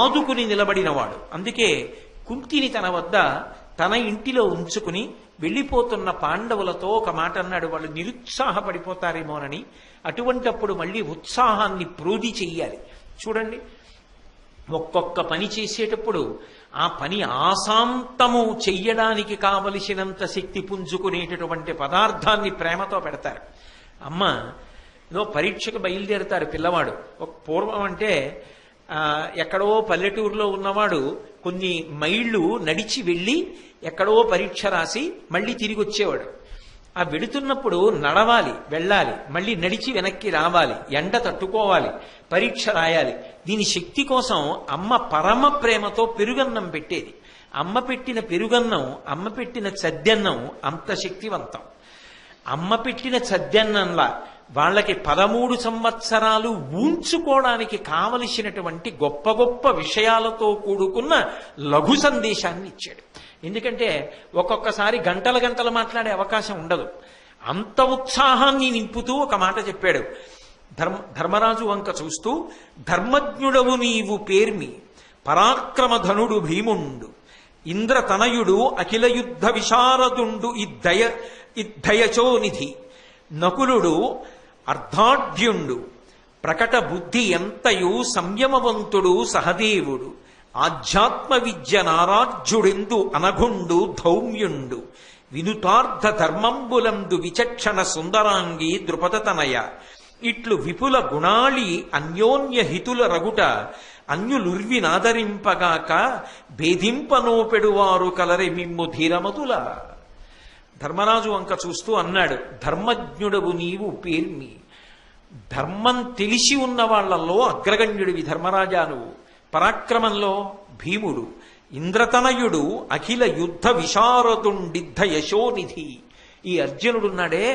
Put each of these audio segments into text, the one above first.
ఆదుకుని నిలబడినవాడు. అందుకే కుంతిని తన వద్ద తన ఇంటిలో ఉంచుకుని వెళ్ళిపోతున్న పాండవులతో ఒక మాట అన్నాడు, వాళ్ళు నిరుత్సాహపడిపోతారేమోనని. అటువంటప్పుడు మళ్ళీ ఉత్సాహాన్ని ప్రోధి చెయ్యాలి. చూడండి, ఒక్కొక్క పని చేసేటప్పుడు ఆ పని ఆశాంతము చెయ్యడానికి కావలసినంత శక్తి పుంజుకునేటటువంటి పదార్థాన్ని ప్రేమతో పెడతారు. అమ్మ ఏదో పరీక్షకు బయలుదేరుతారు పిల్లవాడు. ఒక పూర్వం అంటే ఎక్కడో పల్లెటూరులో ఉన్నవాడు కొన్ని మైళ్ళు నడిచి వెళ్ళి ఎక్కడో పరీక్ష రాసి మళ్ళీ తిరిగి వచ్చేవాడు. ఆ వెడుతున్నప్పుడు నడవాలి, వెళ్ళాలి, మళ్ళీ నడిచి వెనక్కి రావాలి, ఎండ తట్టుకోవాలి, పరీక్ష రాయాలి. దీని శక్తి కోసం అమ్మ పరమ ప్రేమతో పెరుగన్నం పెట్టేది. అమ్మ పెట్టిన పెరుగన్నం, అమ్మ పెట్టిన చద్దన్నం అంత శక్తివంతం. అమ్మ పెట్టిన చద్దన్నంలా వాళ్ళకి 13 సంవత్సరాలు ఊంచుకోవడానికి కావలసినటువంటి గొప్ప గొప్ప విషయాలతో కూడుకున్న లఘు సందేశాన్ని ఇచ్చాడు. ఎందుకంటే ఒక్కొక్కసారి గంటల గంటలు మాట్లాడే అవకాశం ఉండదు. అంత ఉత్సాహాన్ని నింపుతూ ఒక మాట చెప్పాడు. ధర్మరాజు వంక చూస్తూ, ధర్మజ్ఞుడవు నీవు పేర్మి, పరాక్రమధనుడు భీముండు, ఇంద్రతనయుడు అఖిల యుద్ధ విశారదుండు ఇద్దయచోనిధి, నకులుడు అర్ధాఢ్యుండు, ప్రకట బుద్ధి ఎంతయు సంయమవంతుడు సహదేవుడు, ఆధ్యాత్మ విద్య నారాజ్యుడెందు అనఘుండు ధౌమ్యుండు, వినుతార్థ ధర్మంబులందు విచక్షణ సుందరాంగి ద్రుపదతనయ, ఇట్లు విపుల గుణాళి అన్యోన్య హితుల రగుట, అన్యులుర్వినాదరింపగాక భేదింపనోపెడువారు కలరి మిమ్ము ధీరమతుల. ధర్మరాజు వంక చూస్తూ అన్నాడు, ధర్మజ్ఞుడవు నీవు పేర్మి. ధర్మం తెలిసి ఉన్న వాళ్లలో అగ్రగణ్యుడివి ధర్మరాజా నువ్వు. పరాక్రమంలో భీముడు, ఇంద్రతనయుడు, అఖిల యుద్ధ విశారదుండిద్ధ యశోనిధి. ఈ అర్జునుడున్నాడే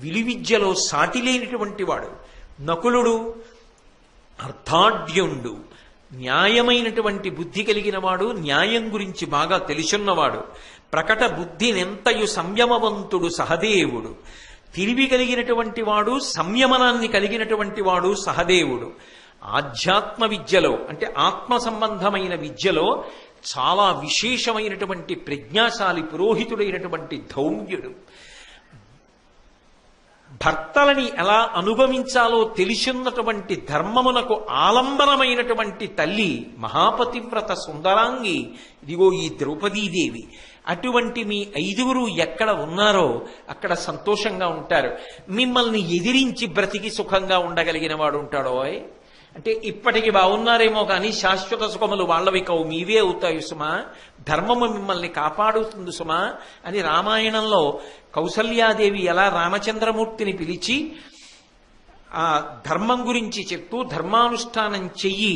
విలువిద్యలో సాటి లేనిటువంటి వాడు. నకులుడు అర్థాఢ్యుండు, న్యాయమైనటువంటి బుద్ధి కలిగిన వాడు, న్యాయం గురించి బాగా తెలుసున్నవాడు. ప్రకట బుద్ధినెంతయు సంయమవంతుడు సహదేవుడు, తిరివి కలిగినటువంటి వాడు, సంయమనాన్ని కలిగినటువంటి వాడు సహదేవుడు. ఆధ్యాత్మ విద్యలో అంటే ఆత్మ సంబంధమైన విద్యలో చాలా విశేషమైనటువంటి ప్రజ్ఞాశాలి పురోహితుడైనటువంటి ధౌమ్యుడు. భర్తలని ఎలా అనుభవించాలో తెలిసిన్నటువంటి ధర్మమునకు ఆలంబనమైనటువంటి తల్లి మహాపతివ్రత సుందరాంగి ఇదిగో ఈ ద్రౌపదీదేవి. అటువంటి మీ 5 ఎక్కడ ఉన్నారో అక్కడ సంతోషంగా ఉంటారు. మిమ్మల్ని ఎదిరించి బ్రతికి సుఖంగా ఉండగలిగిన వాడు ఉంటాడో అంటే ఇప్పటికి బాగున్నారేమో కానీ శాశ్వత సుఖములు వాళ్ళవి కావు, మీవే అవుతాయి సుమా. ధర్మము మిమ్మల్ని కాపాడుతుంది సుమా అని రామాయణంలో కౌసల్యాదేవి ఎలా రామచంద్రమూర్తిని పిలిచి ఆ ధర్మం గురించి చెప్తూ ధర్మానుష్ఠానం చెయ్యి,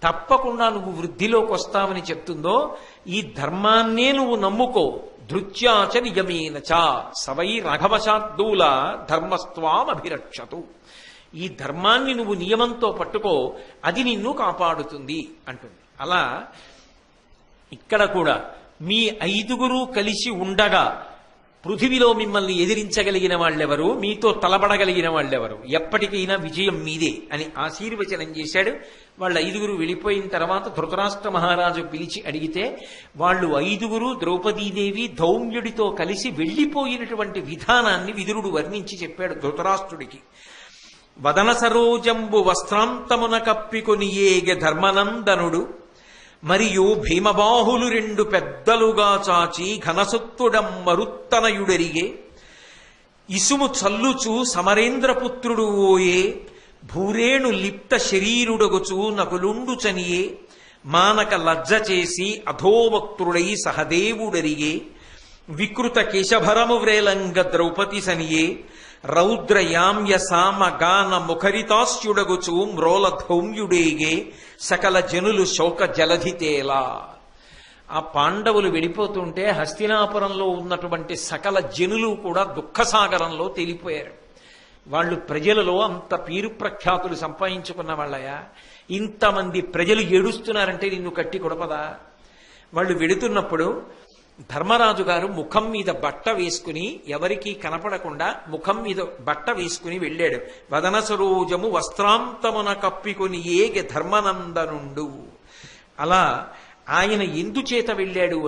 తప్పకుండా నువ్వు వృద్ధిలోకి వస్తావని చెప్తుందో, ఈ ధర్మాన్నే నువ్వు నమ్ముకో. ధృత్యాచ నియమేనచ సవై రాఘవశార్దూల ధర్మస్త్వామభిరక్షతు. ఈ ధర్మాన్ని నువ్వు నియమంతో పట్టుకో, అది నిన్ను కాపాడుతుంది అంటుంది. అలా ఇక్కడ కూడా మీ 5 కలిసి ఉండగా పృథివిలో మిమ్మల్ని ఎదిరించగలిగిన వాళ్ళెవరు, మీతో తలబడగలిగిన వాళ్ళెవరు, ఎప్పటికైనా విజయం మీదే అని ఆశీర్వచనం చేశాడు. వాళ్ళ 5 వెళ్ళిపోయిన తర్వాత ధృతరాష్ట్ర మహారాజు పిలిచి అడిగితే వాళ్ళు 5 ద్రౌపదీదేవి ధౌమ్యుడితో కలిసి వెళ్ళిపోయినటువంటి విధానాన్ని విదురుడు వర్ణించి చెప్పాడు ధృతరాష్ట్రుడికి. వదన సరోజంబు వస్త్రాంతమున కప్పికొని ఏగె ధర్మనందనుడు, మరియు భీమబాహులు 2 పెద్దలుగా చాచి ఘనసత్తుడం మరుత్తనయుడెరిగే, ఇసుము చల్లుచు సమరేంద్రపుత్రుడు ఓయే, భూరేణు లిప్త శరీరుడగుచు నకులుండు చనియే, మానక లజ్జ చేసి అధోవక్త్రుడై సహదేవుడెరిగే, వికృత కేశభరము వ్రేలంగ ద్రౌపది సనియే, రౌద్రయామ్య సామ గాన ముఖరితాస్యుడగుచు మ్రోల ధౌమ్యుడేగే, సకల జనులు శోక జలధితేలా. ఆ పాండవులు వెళ్ళిపోతుంటే హస్తినాపురంలో ఉన్నటువంటి సకల జనులు కూడా దుఃఖసాగరంలో తేలిపోయారు. వాళ్ళు ప్రజలలో అంత పేరు ప్రఖ్యాతులు సంపాదించుకున్న వాళ్ళయా, ఇంతమంది ప్రజలు ఏడుస్తున్నారంటే నిన్ను కట్టి కొడపదా. వాళ్ళు వెడుతున్నప్పుడు ధర్మరాజు గారు ముఖం మీద బట్ట వేసుకుని, ఎవరికీ కనపడకుండా ముఖం మీద బట్ట వేసుకుని వెళ్ళాడు. వదన సరోజము వస్త్రాంతమున కప్పికొని ఏగె ధర్మనందనుండు. అలా ఆయన ఎందుచేత వెళ్ళాడు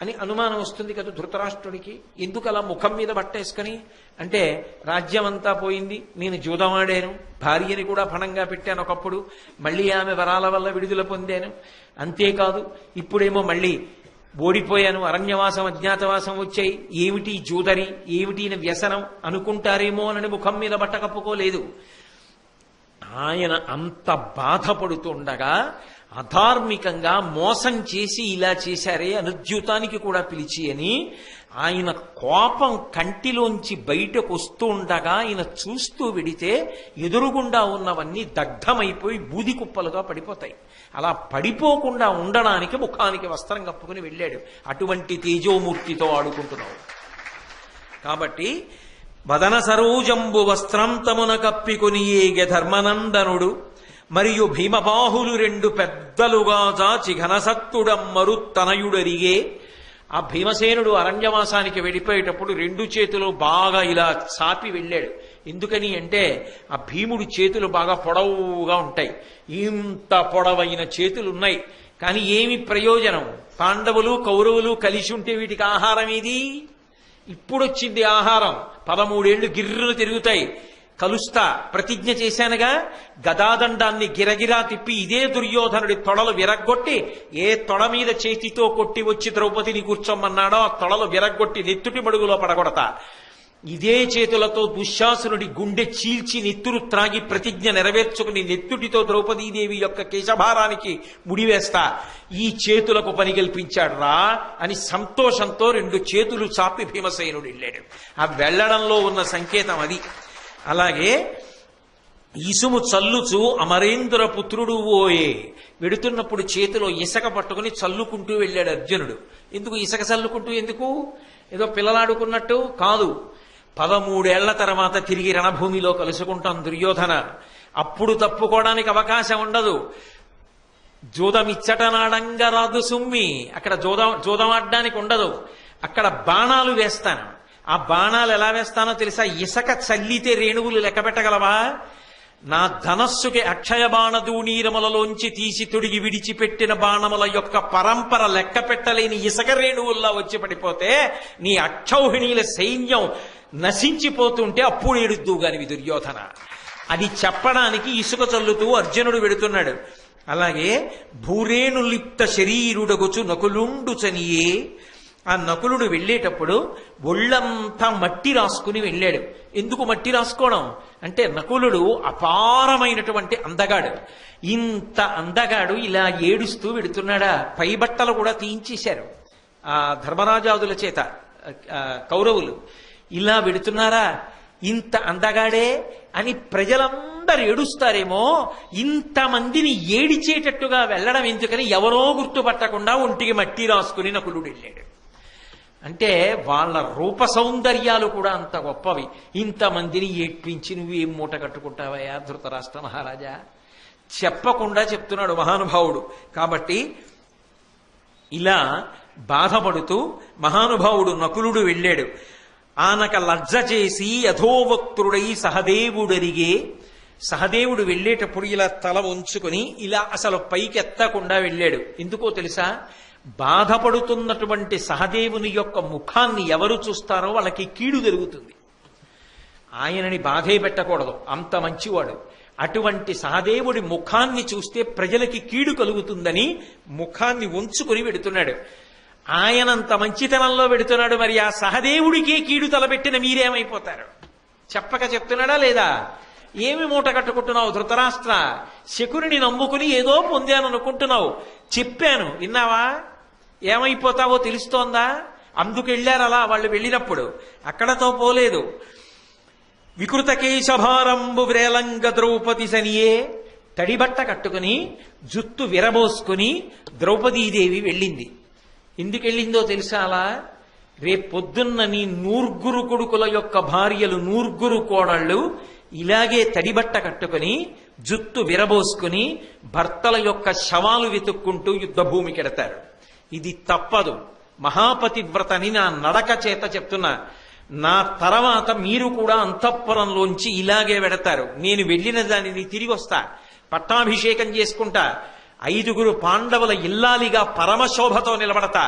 అని అనుమానం వస్తుంది కదా ధృతరాష్ట్రుడికి. ఎందుకు అలా ముఖం మీద బట్టేసుకొని అంటే రాజ్యం అంతా పోయింది, నేను జూదమాడాను, భార్యని కూడా పణంగా పెట్టాను ఒకప్పుడు, మళ్ళీ ఆమె వరాల వల్ల విడుదల పొందాను, అంతేకాదు ఇప్పుడేమో మళ్ళీ ఓడిపోయాను, అరణ్యవాసం అజ్ఞాతవాసం వచ్చాయి, ఏమిటి జూదరి, ఏమిటి వ్యసనం అనుకుంటారేమో అని ముఖం మీద బట్ట కప్పుకోలేదు. ఆయన అంత బాధపడుతుండగా అధార్మికంగా మోసం చేసి ఇలా చేశారే అనుద్యూతానికి కూడా పిలిచి అని ఆయన కోపం కంటిలోంచి బయటకు వస్తూ ఉండగా ఆయన చూస్తూ వెడితే ఎదురుగుండా ఉన్నవన్నీ దగ్ధమైపోయి బూది కుప్పలుగా పడిపోతాయి. అలా పడిపోకుండా ఉండడానికి ముఖానికి వస్త్రం కప్పుకుని వెళ్ళాడు. అటువంటి తేజోమూర్తితో ఆడుకుంటున్నావు కాబట్టి వదన సరోజంబు వస్త్రాంతమున కప్పికొని ఏగె ధర్మనందనుడు మరియు భీమబాహులు రెండు పెద్దలుగా జాచి ఘనసత్తుడమ్మరు తనయుడరిగే. ఆ భీమసేనుడు అరణ్యవాసానికి వెళ్ళిపోయేటప్పుడు రెండు చేతులు బాగా ఇలా చాపి వెళ్ళాడు. ఎందుకని అంటే ఆ భీముడి చేతులు బాగా పొడవుగా ఉంటాయి. ఇంత పొడవైన చేతులున్నాయి, కానీ ఏమి ప్రయోజనం? పాండవులు కౌరవులు కలిసి ఉంటే వీటికి ఆహారం ఏది? ఇప్పుడొచ్చింది ఆహారం. 13 ఏళ్లు గిర్రులు తిరుగుతాయి. కలుస్తా ప్రతిజ్ఞ చేశానుగా, గదాదండాన్ని గిరగిరా తిప్పి ఇదే దుర్యోధనుడి తొడలు విరగ్గొట్టి ఏ తొడ మీద చేతితో కొట్టి వచ్చి ద్రౌపదిని కూర్చోమన్నాడో ఆ తొడలు విరగ్గొట్టి నెత్తుటి మడుగులో పడగొడతా. ఇదే చేతులతో దుశ్శాసనుడి గుండె చీల్చి నెత్తురు త్రాగి ప్రతిజ్ఞ నెరవేర్చుకుని నెత్తుటితో ద్రౌపదీదేవి యొక్క కేశభారానికి ముడివేస్తా. ఈ చేతులకు పని కల్పించాడు రా అని సంతోషంతో రెండు చేతులు చాపి భీమసేనుడు వెళ్ళాడు. ఆ వెళ్లడంలో ఉన్న సంకేతం అది. అలాగే ఇసుము చల్లుచు అమరేంద్ర పుత్రుడు ఓయే, వెడుతున్నప్పుడు చేతిలో ఇసక పట్టుకుని చల్లుకుంటూ వెళ్ళాడు అర్జునుడు. ఎందుకు ఇసక చల్లుకుంటూ? ఎందుకు? ఏదో పిల్లలాడుకున్నట్టు కాదు. 13 ఏళ్ల తర్వాత తిరిగి రణభూమిలో కలుసుకుంటాం దుర్యోధన. అప్పుడు తప్పుకోవడానికి అవకాశం ఉండదు. జూదమిచ్చటనాడంగా రాదు సుమ్మి, అక్కడ జూదమాడడానికి ఉండదు. అక్కడ బాణాలు వేస్తాను. ఆ బాణాలు ఎలా వేస్తానో తెలుసా? ఇసక చల్లితే రేణువులు లెక్క పెట్టగలవా? నా ధనస్సుకి అక్షయ బాణదూనీరములలోంచి తీసి తొడిగి విడిచిపెట్టిన బాణముల యొక్క పరంపర లెక్క పెట్టలేని ఇసక రేణువుల్లా వచ్చి పడిపోతే నీ అక్షౌహిణీల సైన్యం నశించిపోతుంటే అప్పుడు ఏడుద్దుగానివి దుర్యోధన. అది చెప్పడానికి ఇసుక చల్లుతూ అర్జునుడు వెడుతున్నాడు. అలాగే భూరేణు లిప్త శరీరుడగుచు నకులుండు చనియే, ఆ నకులుడు వెళ్ళేటప్పుడు ఒళ్ళంతా మట్టి రాసుకుని వెళ్ళాడు. ఎందుకు మట్టి రాసుకోవడం అంటే నకులుడు అపారమైనటువంటి అందగాడు. ఇంత అందగాడు ఇలా ఏడుస్తూ వెడుతున్నాడా? పై బట్టలు కూడా తీయించేశారు ఆ ధర్మరాజాదుల చేత కౌరవులు. ఇలా వెడుతున్నారా? ఇంత అందగాడే అని ప్రజలందరూ ఏడుస్తారేమో, ఇంతమందిని ఏడిచేటట్టుగా వెళ్ళడం ఎందుకని ఎవరో గుర్తుపట్టకుండా ఒంటికి మట్టి రాసుకుని నకులుడు వెళ్ళాడు. అంటే వాళ్ళ రూప సౌందర్యాలు కూడా అంత గొప్పవి. ఇంతమందిని ఏడ్పించి నువ్వేం మూట కట్టుకుంటావయ్యా ధృతరాష్ట్ర మహారాజా? చెప్పకుండా చెప్తున్నాడు మహానుభావుడు. కాబట్టి ఇలా బాధపడుతూ మహానుభావుడు నకులుడు వెళ్ళాడు. ఆనక లజ్జ చేసి అధోవక్తుడై సహదేవుడరిగే. సహదేవుడు వెళ్ళేటప్పుడు ఇలా తల ఉంచుకొని ఇలా అసలు పైకెత్తకుండా వెళ్ళాడు. ఎందుకో తెలుసా? బాధపడుతున్నటువంటి సహదేవుని యొక్క ముఖాన్ని ఎవరు చూస్తారో వాళ్ళకి కీడు జరుగుతుంది. ఆయనని బాధే పెట్టకూడదు, అంత మంచివాడు. అటువంటి సహదేవుడి ముఖాన్ని చూస్తే ప్రజలకి కీడు కలుగుతుందని ముఖాన్ని ఉంచుకుని వెడుతున్నాడు. ఆయనంత మంచితనంలో వెడుతున్నాడు, మరి ఆ సహదేవుడికే కీడు తలబెట్టిన మీరేమైపోతారు? చెప్పక చెప్తున్నాడా లేదా? ఏమి మూట కట్టుకుంటున్నావు ధృతరాష్ట్ర? శకుని నమ్ముకుని ఏదో పొందాననుకుంటున్నావు. చెప్పాను విన్నావా? ఏమైపోతావో తెలుస్తోందా? అందుకెళ్ళారు అలా వాళ్ళు వెళ్ళినప్పుడు. అక్కడతో పోలేదు. వికృత కేశభారంబు వ్రేలంగ ద్రౌపది సనియే, తడిబట్ట కట్టుకుని జుత్తు విరబోసుకుని ద్రౌపదీదేవి వెళ్ళింది. ఎందుకెళ్ళిందో తెలుసా? అలా రేపొద్దున్న నీ 100 కొడుకుల యొక్క భార్యలు 100 కోడళ్ళు ఇలాగే తడిబట్ట కట్టుకుని జుత్తు విరబోసుకుని భర్తల యొక్క శవాలు వెతుక్కుంటూ యుద్ధభూమికెడతారు. ఇది తప్పదు. మహాపతివ్రతని నా నడక చేత చెప్తున్నా. నా తర్వాత మీరు కూడా అంతఃపురంలోంచి ఇలాగే వెడతారు. నేను వెళ్ళిన దానిని తిరిగి వస్తా, పట్టాభిషేకం చేసుకుంటా. 5గురు పాండవుల ఇల్లాలిగా పరమశోభతో నిలబడతా.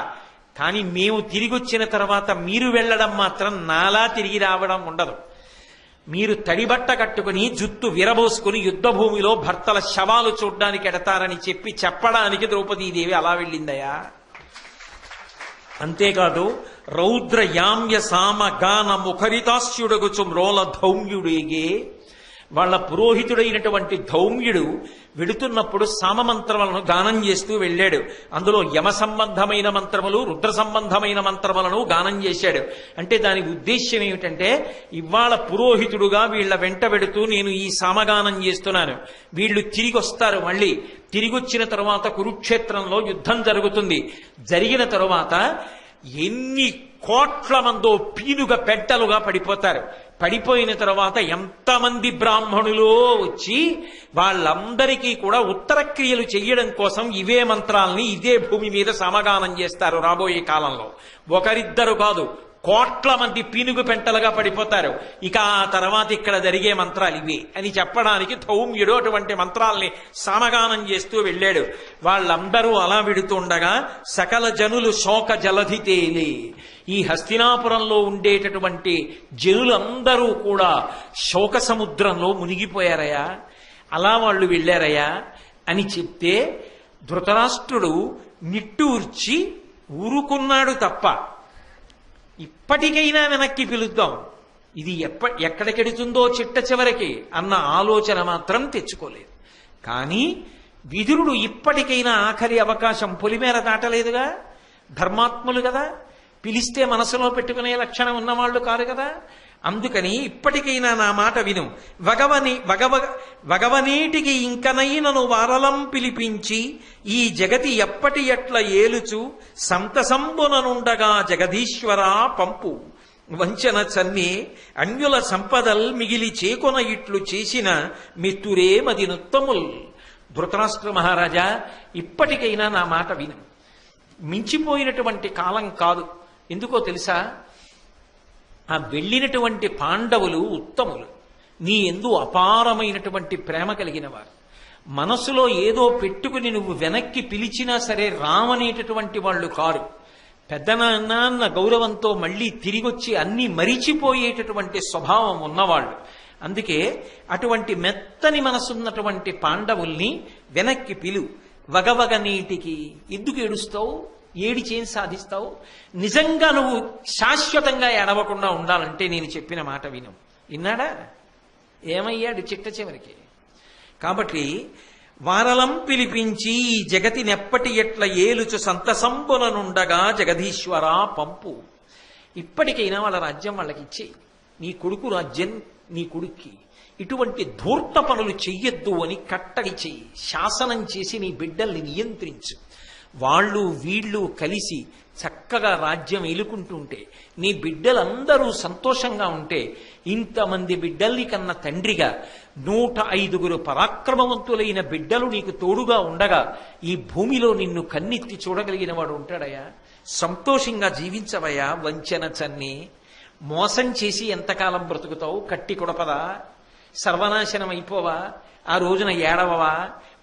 కానీ మేము తిరిగొచ్చిన తర్వాత మీరు వెళ్ళడం మాత్రం నాలా తిరిగి రావడం ఉండదు. మీరు తడిబట్ట కట్టుకుని జుత్తు విరబోసుకుని యుద్ధభూమిలో భర్తల శవాలు చూడ్డానికి ఎడతారని చెప్పడానికి ద్రౌపదీదేవి అలా వెళ్ళిందయా. అంతేకాదు రౌద్ర యామ్య సామ గాన ముఖరితాస్యుడగుచు మ్రోల ధౌమ్యుడేగే. వాళ్ళ పురోహితుడైనటువంటి ధౌమ్యుడు వెడుతున్నప్పుడు సామమంత్రములను గానం చేస్తూ వెళ్ళాడు. అందులో యమ సంబంధమైన మంత్రములు, రుద్ర సంబంధమైన మంత్రములను గానం చేశాడు. అంటే దాని ఉద్దేశ్యం ఏమిటంటే, ఇవాళ పురోహితుడుగా వీళ్ళ వెంట వెడుతూ నేను ఈ సామగానం చేస్తున్నాను. వీళ్ళు తిరిగి వస్తారు. మళ్ళీ తిరిగొచ్చిన తరువాత కురుక్షేత్రంలో యుద్ధం జరుగుతుంది. జరిగిన తరువాత ఎన్ని కోట్ల మందో పీనుగ పెట్టలుగా పడిపోతారు. పడిపోయిన తర్వాత ఎంతమంది బ్రాహ్మణులో వచ్చి వాళ్ళందరికీ కూడా ఉత్తర క్రియలు చెయ్యడం కోసం ఇవే మంత్రాల్ని ఇదే భూమి మీద సమగానం చేస్తారు. రాబోయే కాలంలో ఒకరిద్దరు కాదు, కోట్ల మంది పీనుగు పెంటలుగా పడిపోతారు. ఇక ఆ తర్వాత ఇక్కడ జరిగే మంత్రాలు ఇవే అని చెప్పడానికి ధౌమ్యుడు అటువంటి మంత్రాల్ని సామగానం చేస్తూ వెళ్ళాడు. వాళ్ళందరూ అలా విడుతుండగా సకల జనులు శోక జలధి తేలి. ఈ హస్తినాపురంలో ఉండేటటువంటి జనులందరూ కూడా శోక సముద్రంలో మునిగిపోయారయ్యా. అలా వాళ్ళు వెళ్ళారయ్యా అని చెప్తే ధృతరాష్ట్రుడు నిట్టూర్చి ఊరుకున్నాడు తప్ప, ఇప్పటికైనా వెనక్కి పిలుద్దాం, ఇది ఎక్కడికెడుతుందో చిట్ట చివరికి అన్న ఆలోచన మాత్రం తెచ్చుకోలేదు. కానీ విదురుడు ఇప్పటికైనా ఆఖరి అవకాశం, పొలిమేర దాటలేదుగా, ధర్మాత్ములు కదా, పిలిస్తే మనసులో పెట్టుకునే లక్షణం ఉన్నవాళ్లు కాదు కదా. అందుకని ఇప్పటికైనా నా మాట విను. వగవనేటికి ఇంకనైనను వారలం పిలిపించి ఈ జగతి ఎప్పటి ఎట్ల ఏలుచు సంతసంబుననుండగా జగదీశ్వరా పంపు. వంచన చన్నే అన్యుల సంపదల్ మిగిలి చేకొన ఇట్లు చేసిన మిత్తురే మదినుత్తముల్. ధృతరాష్ట్ర మహారాజా, ఇప్పటికైనా నా మాట విను. మించిపోయినటువంటి కాలం కాదు. ఎందుకో తెలుసా? ఆ వెళ్ళినటువంటి పాండవులు ఉత్తములు, నీ యందు అపారమైనటువంటి ప్రేమ కలిగిన వారు. మనసులో ఏదో పెట్టుకుని నువ్వు వెనక్కి పిలిచినా సరే రామనేటటువంటి వాళ్ళు కారు. పెద్దనాన్న అన్న గౌరవంతో మళ్ళీ తిరిగొచ్చి అన్ని మరిచిపోయేటటువంటి స్వభావం ఉన్నవాళ్ళు. అందుకే అటువంటి మెత్తని మనసున్నటువంటి పాండవుల్ని వెనక్కి పిలు. వగవగ నీటికి ఎందుకు ఏడుస్తావు? ఏడిచేం సాధిస్తావు? నిజంగా నువ్వు శాశ్వతంగా ఏడవకుండా ఉండాలంటే నేను చెప్పిన మాట విను. విన్నాడా? ఏమయ్యాడు చిట్ట చివరికి? కాబట్టి వారలం పిలిపించి ఈ జగతి నెప్పటి ఎట్ల ఏలుచు సంతసంబుననుండగా జగదీశ్వరా పంపు. ఇప్పటికైనా వాళ్ళ రాజ్యం వాళ్ళకి ఇచ్చేయి. నీ కొడుకు రాజ్యం నీ కొడుక్కి. ఇటువంటి ధూర్త పనులు చెయ్యొద్దు అని కట్టడి చెయ్యి. శాసనం చేసి నీ బిడ్డల్ని నియంత్రించు. వాళ్ళు వీళ్ళు కలిసి చక్కగా రాజ్యం ఏలుకుంటుంటే, నీ బిడ్డలందరూ సంతోషంగా ఉంటే, ఇంతమంది బిడ్డల్ని కన్న తండ్రిగా 105 పరాక్రమవంతులైన బిడ్డలు నీకు తోడుగా ఉండగా ఈ భూమిలో నిన్ను కన్నెత్తి చూడగలిగిన వాడు ఉంటాడయా? సంతోషంగా జీవించవయ్యా. వంచన చన్ని మోసం చేసి ఎంతకాలం బ్రతుకుతావు? కట్టి కొడపదా? సర్వనాశనం అయిపోవా? ఆ రోజున ఏడవవా?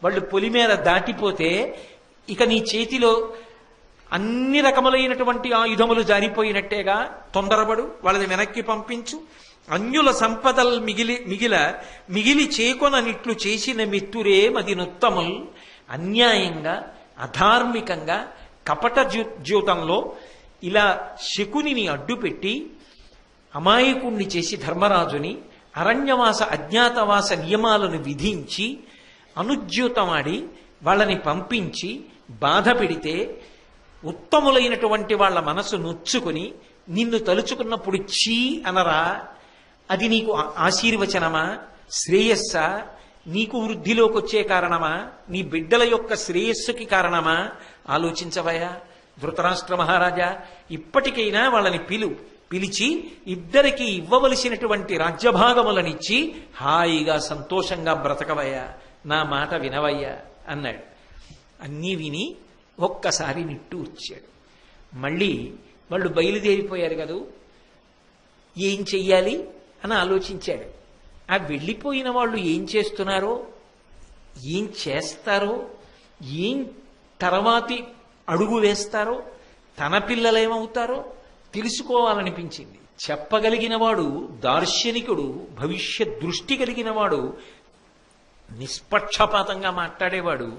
వాళ్ళు పొలిమేర దాటిపోతే ఇక నీ చేతిలో అన్ని రకములైనటువంటి ఆయుధములు జారిపోయినట్టేగా. తొందరపడు, వాళ్ళని వెనక్కి పంపించు. అన్యుల సంపదల్ మిగిలి చేకొననిట్లు చేసిన మిత్తురే మదినుత్తముల్. అన్యాయంగా, అధార్మికంగా, కపట జీవితంలో ఇలా శకునిని అడ్డుపెట్టి అమాయకుణ్ణి చేసి ధర్మరాజుని అరణ్యవాస అజ్ఞాతవాస నియమాలను విధించి అనుజ్యూతమాడి వాళ్ళని పంపించి బాధ పెడితే ఉత్తములైనటువంటి వాళ్ళ మనసు నొచ్చుకుని నిన్ను తలుచుకున్నప్పుడు చీ అనరా? అది నీకు ఆశీర్వచనమా? శ్రేయస్సా? నీకు వృద్ధిలోకి వచ్చే కారణమా? నీ బిడ్డల యొక్క శ్రేయస్సుకి కారణమా? ఆలోచించవయా ధృతరాష్ట్ర మహారాజా. ఇప్పటికైనా వాళ్ళని పిలిచి ఇద్దరికి ఇవ్వవలసినటువంటి రాజ్యభాగములనిచ్చి హాయిగా సంతోషంగా బ్రతకవయ్యా. నా మాట వినవయ్యా అన్నాడు. అన్నీ విని ఒక్కసారి నిట్టూర్చాడు. మళ్ళీ వాళ్ళు బయలుదేరిపోయారు కదూ, ఏం చెయ్యాలి అని ఆలోచించాడు. ఆ వెళ్ళిపోయిన వాళ్ళు ఏం చేస్తున్నారో, ఏం చేస్తారో ఏం తర్వాతి అడుగు వేస్తారో, తన పిల్లలేమవుతారో తెలుసుకోవాలనిపించింది. చెప్పగలిగినవాడు దార్శనికుడు, భవిష్యత్ దృష్టి కలిగినవాడు, నిష్పక్షపాతంగా మాట్లాడేవాడు.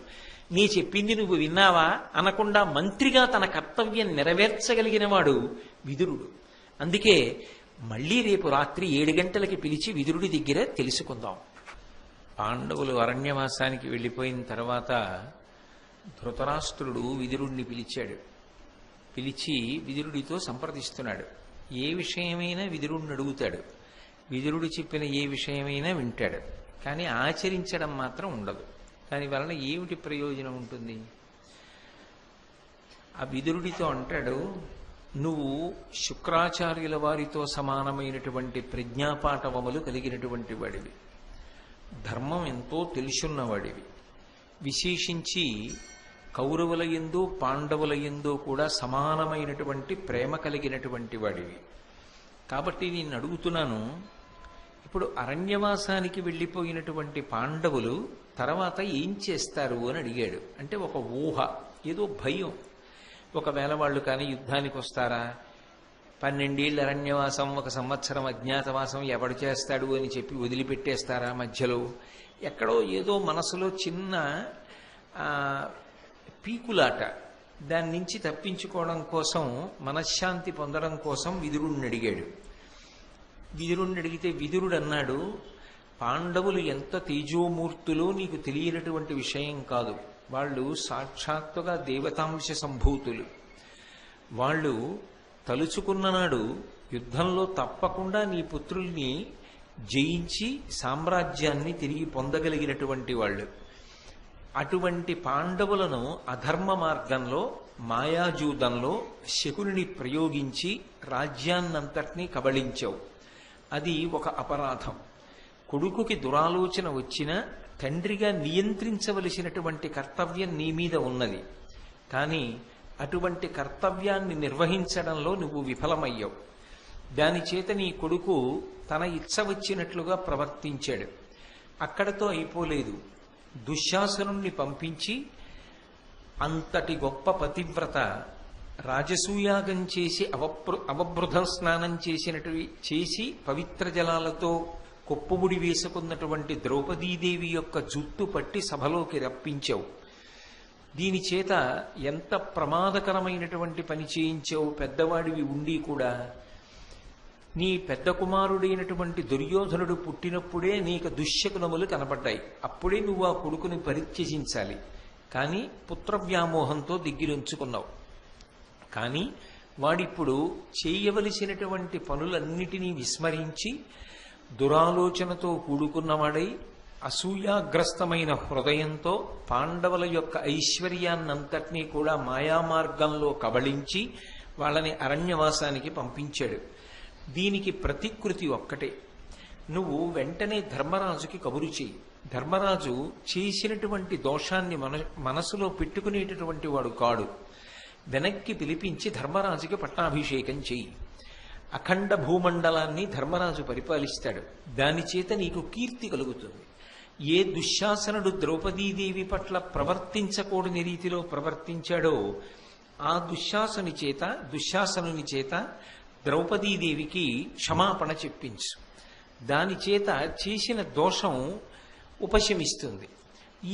నీ చెప్పింది నువ్వు విన్నావా అనకుండా మంత్రిగా తన కర్తవ్యం నెరవేర్చగలిగిన వాడు విదురుడు. అందుకే మళ్ళీ రేపు రాత్రి 7 గంటలకి పిలిచి విదురుడి దగ్గర తెలుసుకుందాం. పాండవులు అరణ్యవాసానికి వెళ్ళిపోయిన తర్వాత ధృతరాష్ట్రుడు విదురుడిని పిలిచాడు. పిలిచి విదురుడితో సంప్రదిస్తున్నాడు. ఏ విషయమైనా విదురుడిని అడుగుతాడు. విదురుడు చెప్పిన ఏ విషయమైనా వింటాడు. కానీ ఆచరించడం మాత్రం ఉండదు. దానివలన ఏమిటి ప్రయోజనం ఉంటుంది? ఆ విదురుడితో అంటాడు, నువ్వు శుక్రాచార్యుల వారితో సమానమైనటువంటి ప్రజ్ఞాపాఠవములు కలిగినటువంటి వాడివి, ధర్మం ఎంతో తెలుసున్నవాడివి, విశేషించి కౌరవుల యందు పాండవుల యందు కూడా సమానమైనటువంటి ప్రేమ కలిగినటువంటి వాడివి. కాబట్టి నేను అడుగుతున్నాను, ఇప్పుడు అరణ్యవాసానికి వెళ్ళిపోయినటువంటి పాండవులు తర్వాత ఏం చేస్తారు అని అడిగాడు. అంటే ఒక ఊహ, ఏదో భయం. ఒకవేళ వాళ్ళు కానీ యుద్ధానికి వస్తారా, 12 ఏళ్ళు అరణ్యవాసం, 1 సంవత్సరం అజ్ఞాతవాసం ఎవడు చేస్తాడు అని చెప్పి వదిలిపెట్టేస్తారా మధ్యలో? ఎక్కడో ఏదో మనసులో చిన్న పీకులాట. దాని నుంచి తప్పించుకోవడం కోసం, మనశ్శాంతి పొందడం కోసం విదురుణ్ణి అడిగాడు. విదురుణ్ణి అడిగితే విదురుడు అన్నాడు, పాండవులు ఎంత తేజోమూర్తులో నీకు తెలియనటువంటి విషయం కాదు. వాళ్ళు సాక్షాత్తుగా దేవతాంశ సంభూతులు. వాళ్ళు తలుచుకున్న నాడు యుద్ధంలో తప్పకుండా నీ పుత్రుల్ని జయించి సామ్రాజ్యాన్ని తిరిగి పొందగలిగినటువంటి వాళ్ళు. అటువంటి పాండవులను అధర్మ మార్గంలో, మాయాజూదంలో శకునిని ప్రయోగించి రాజ్యాన్నంతటినీ కబళించావు. అది ఒక అపరాధం. కొడుకుకి దురాలోచన వచ్చినా తండ్రిగా నియంత్రించవలసినటువంటి కర్తవ్యం నీ మీద ఉన్నది. కానీ అటువంటి కర్తవ్యాన్ని నిర్వహించడంలో నువ్వు విఫలమయ్యావు. దాని చేత నీ కొడుకు తన ఇచ్చ వచ్చినట్లుగా ప్రవర్తించాడు. అక్కడతో అయిపోలేదు. దుశ్శాసనుణ్ణి పంపించి అంతటి గొప్ప పతివ్రత రాజసూయాగం చేసి అవబృధ స్నానం చేసి పవిత్ర జలాలతో కొప్పుముడి వేసుకున్నటువంటి ద్రౌపదీదేవి యొక్క జుట్టు పట్టి సభలోకి రప్పించావు. దీని చేత ఎంత ప్రమాదకరమైనటువంటి పని చేయించావు. పెద్దవాడివి ఉండి కూడా నీ పెద్ద కుమారుడైనటువంటి దుర్యోధనుడు పుట్టినప్పుడే నీకు దుశ్శకునములు కనపడ్డాయి. అప్పుడే నువ్వు ఆ కొడుకుని పరిత్యజించాలి. కానీ పుత్రవ్యామోహంతో దిగ్గిరుంచుకున్నావు. కానీ వాడిప్పుడు చేయవలసినటువంటి పనులన్నిటినీ విస్మరించి దురాలోచనతో కూడుకున్నవాడై అసూయాగ్రస్తమైన హృదయంతో పాండవుల యొక్క ఐశ్వర్యాన్నంతటినీ కూడా మాయామార్గంలో కబళించి వాళ్ళని అరణ్యవాసానికి పంపించాడు. దీనికి ప్రతికృతి ఒక్కటే. నువ్వు వెంటనే ధర్మరాజుకి కబురు చేయి. ధర్మరాజు చేసినటువంటి దోషాన్ని మనసులో పెట్టుకునేటటువంటి వాడు కాడు. వెనక్కి పిలిపించి ధర్మరాజుకి పట్టాభిషేకం చెయ్యి. అఖండ భూమండలాన్ని ధర్మరాజు పరిపాలిస్తాడు. దాని చేత నీకు కీర్తి కలుగుతుంది. ఏ దుశ్శాసనుడు ద్రౌపదీదేవి పట్ల ప్రవర్తించకూడని రీతిలో ప్రవర్తించాడో ఆ దుశ్శాసనుని చేత ద్రౌపదీదేవికి క్షమాపణ చెప్పించు. దాని చేత చేసిన దోషం ఉపశమిస్తుంది.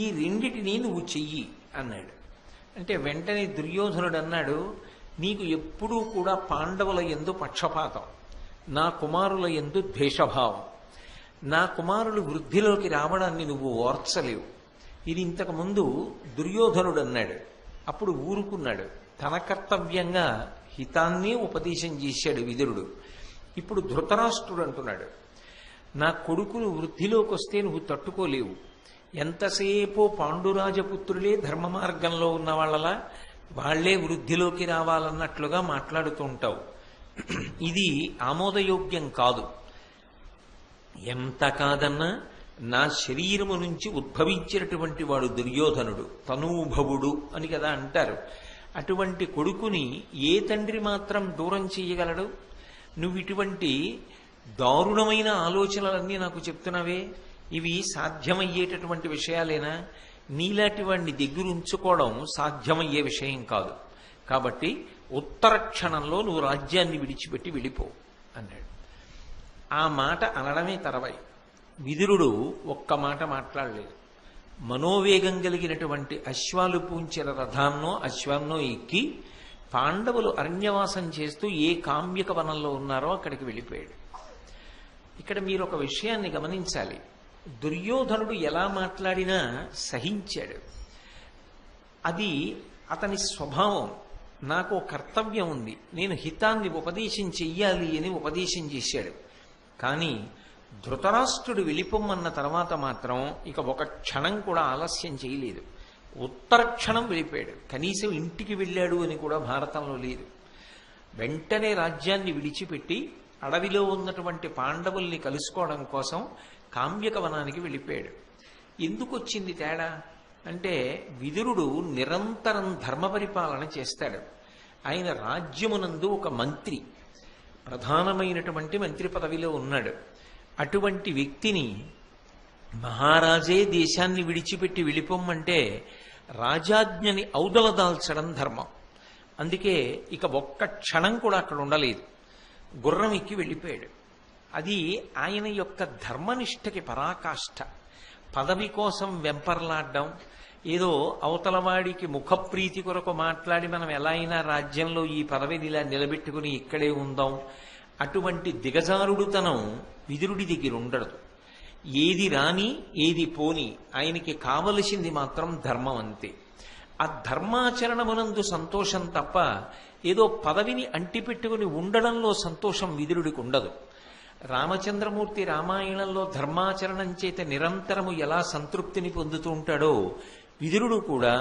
ఈ రెండిటినీ నువ్వు చెయ్యి అన్నాడు. అంటే వెంటనే దుర్యోధనుడు అన్నాడు, నీకు ఎప్పుడూ కూడా పాండవుల యందు పక్షపాతం, నా కుమారుల యందు ద్వేషభావం. నా కుమారులు వృద్ధిలోకి రావడాన్ని నువ్వు ఓర్చలేవు. ఇది ఇంతకుముందు దుర్యోధనుడు అన్నాడు. అప్పుడు ఊరుకున్నాడు. తన కర్తవ్యంగా హితాన్నే ఉపదేశం చేశాడు విదురుడు. ఇప్పుడు ధృతరాష్ట్రుడు అంటున్నాడు, నా కొడుకులు వృద్ధిలోకి వస్తే నువ్వు తట్టుకోలేవు. ఎంతసేపో పాండురాజపుత్రులే ధర్మ మార్గంలో ఉన్న వాళ్ళలా వాళ్లే వృద్ధిలోకి రావాలన్నట్లుగా మాట్లాడుతూ ఉంటావు. ఇది ఆమోదయోగ్యం కాదు. ఎంత కాదన్నా నా శరీరము నుంచి ఉద్భవించినటువంటి వాడు దుర్యోధనుడు, తనూభవుడు అని కదా అంటారు. అటువంటి కొడుకుని ఏ తండ్రి మాత్రం దూరం చేయగలడు? నువ్వు ఇటువంటి దారుణమైన ఆలోచనలన్నీ నాకు చెప్తున్నావే, ఇవి సాధ్యమయ్యేటటువంటి విషయాలేనా? నీలాంటి వాడిని దగ్గర ఉంచుకోవడం సాధ్యమయ్యే విషయం కాదు. కాబట్టి ఉత్తర క్షణంలో నువ్వు రాజ్యాన్ని విడిచిపెట్టి వెళ్ళిపో అన్నాడు. ఆ మాట అనడమే తర్వాయి. విదురుడు ఒక్క మాట మాట్లాడలేదు. మనోవేగం కలిగినటువంటి అశ్వాలు పూంచిన రథాన్నో అశ్వాన్నో ఎక్కి పాండవులు అరణ్యవాసం చేస్తూ ఏ కామ్యక వనంలో ఉన్నారో అక్కడికి వెళ్ళిపోయాడు. ఇక్కడ మీరు ఒక విషయాన్ని గమనించాలి. దుర్యోధనుడు ఎలా మాట్లాడినా సహించాడు. అది అతని స్వభావం. నాకు కర్తవ్యం ఉంది, నేను హితాన్ని ఉపదేశం చెయ్యాలి అని ఉపదేశం చేశాడు. కానీ ధృతరాష్ట్రుడు వెళ్ళిపోమన్న తర్వాత మాత్రం ఇక ఒక క్షణం కూడా ఆలస్యం చేయలేదు. ఉత్తర క్షణం వెళ్ళిపోయాడు. కనీసం ఇంటికి వెళ్ళాడు అని కూడా భారతంలో లేదు. వెంటనే రాజ్యాన్ని విడిచిపెట్టి అడవిలో ఉన్నటువంటి పాండవుల్ని కలుసుకోవడం కోసం కామ్యక వనానికి వెళ్ళిపోయాడు. ఎందుకు వచ్చింది తేడా అంటే, విదురుడు నిరంతరం ధర్మ పరిపాలన చేస్తాడు. ఆయన రాజ్యమునందు ఒక మంత్రి, ప్రధానమైనటువంటి మంత్రి పదవిలో ఉన్నాడు. అటువంటి వ్యక్తిని మహారాజే దేశాన్ని విడిచిపెట్టి వెళ్ళిపోమ్మంటే రాజాజ్ఞని ఔదల దాల్చడం ధర్మం. అందుకే ఇక ఒక్క క్షణం కూడా అక్కడ ఉండలేదు. గుర్రం ఎక్కి వెళ్ళిపోయాడు. అది ఆయన యొక్క ధర్మనిష్టకి పరాకాష్ఠ. పదవి కోసం వెంపర్లాడడం, ఏదో అవతలవాడికి ముఖప్రీతి కొరకు మాట్లాడి మనం ఎలా అయినా రాజ్యంలో ఈ పదవిని ఇలా నిలబెట్టుకుని ఇక్కడే ఉందాం, అటువంటి దిగజారుడుతనం విదురుడి దగ్గర ఉండదు. ఏది రాని ఏది పోని ఆయనకి కావలసింది మాత్రం ధర్మం అంతే. ఆ ధర్మాచరణమునందు సంతోషం తప్ప ఏదో పదవిని అంటిపెట్టుకుని ఉండడంలో సంతోషం విదురుడికి ఉండదు. రామచంద్రమూర్తి రామాయణంలో ధర్మాచరణం చేత నిరంతరము ఎలా సంతృప్తిని పొందుతూ ఉంటాడో, విదురుడు కూడా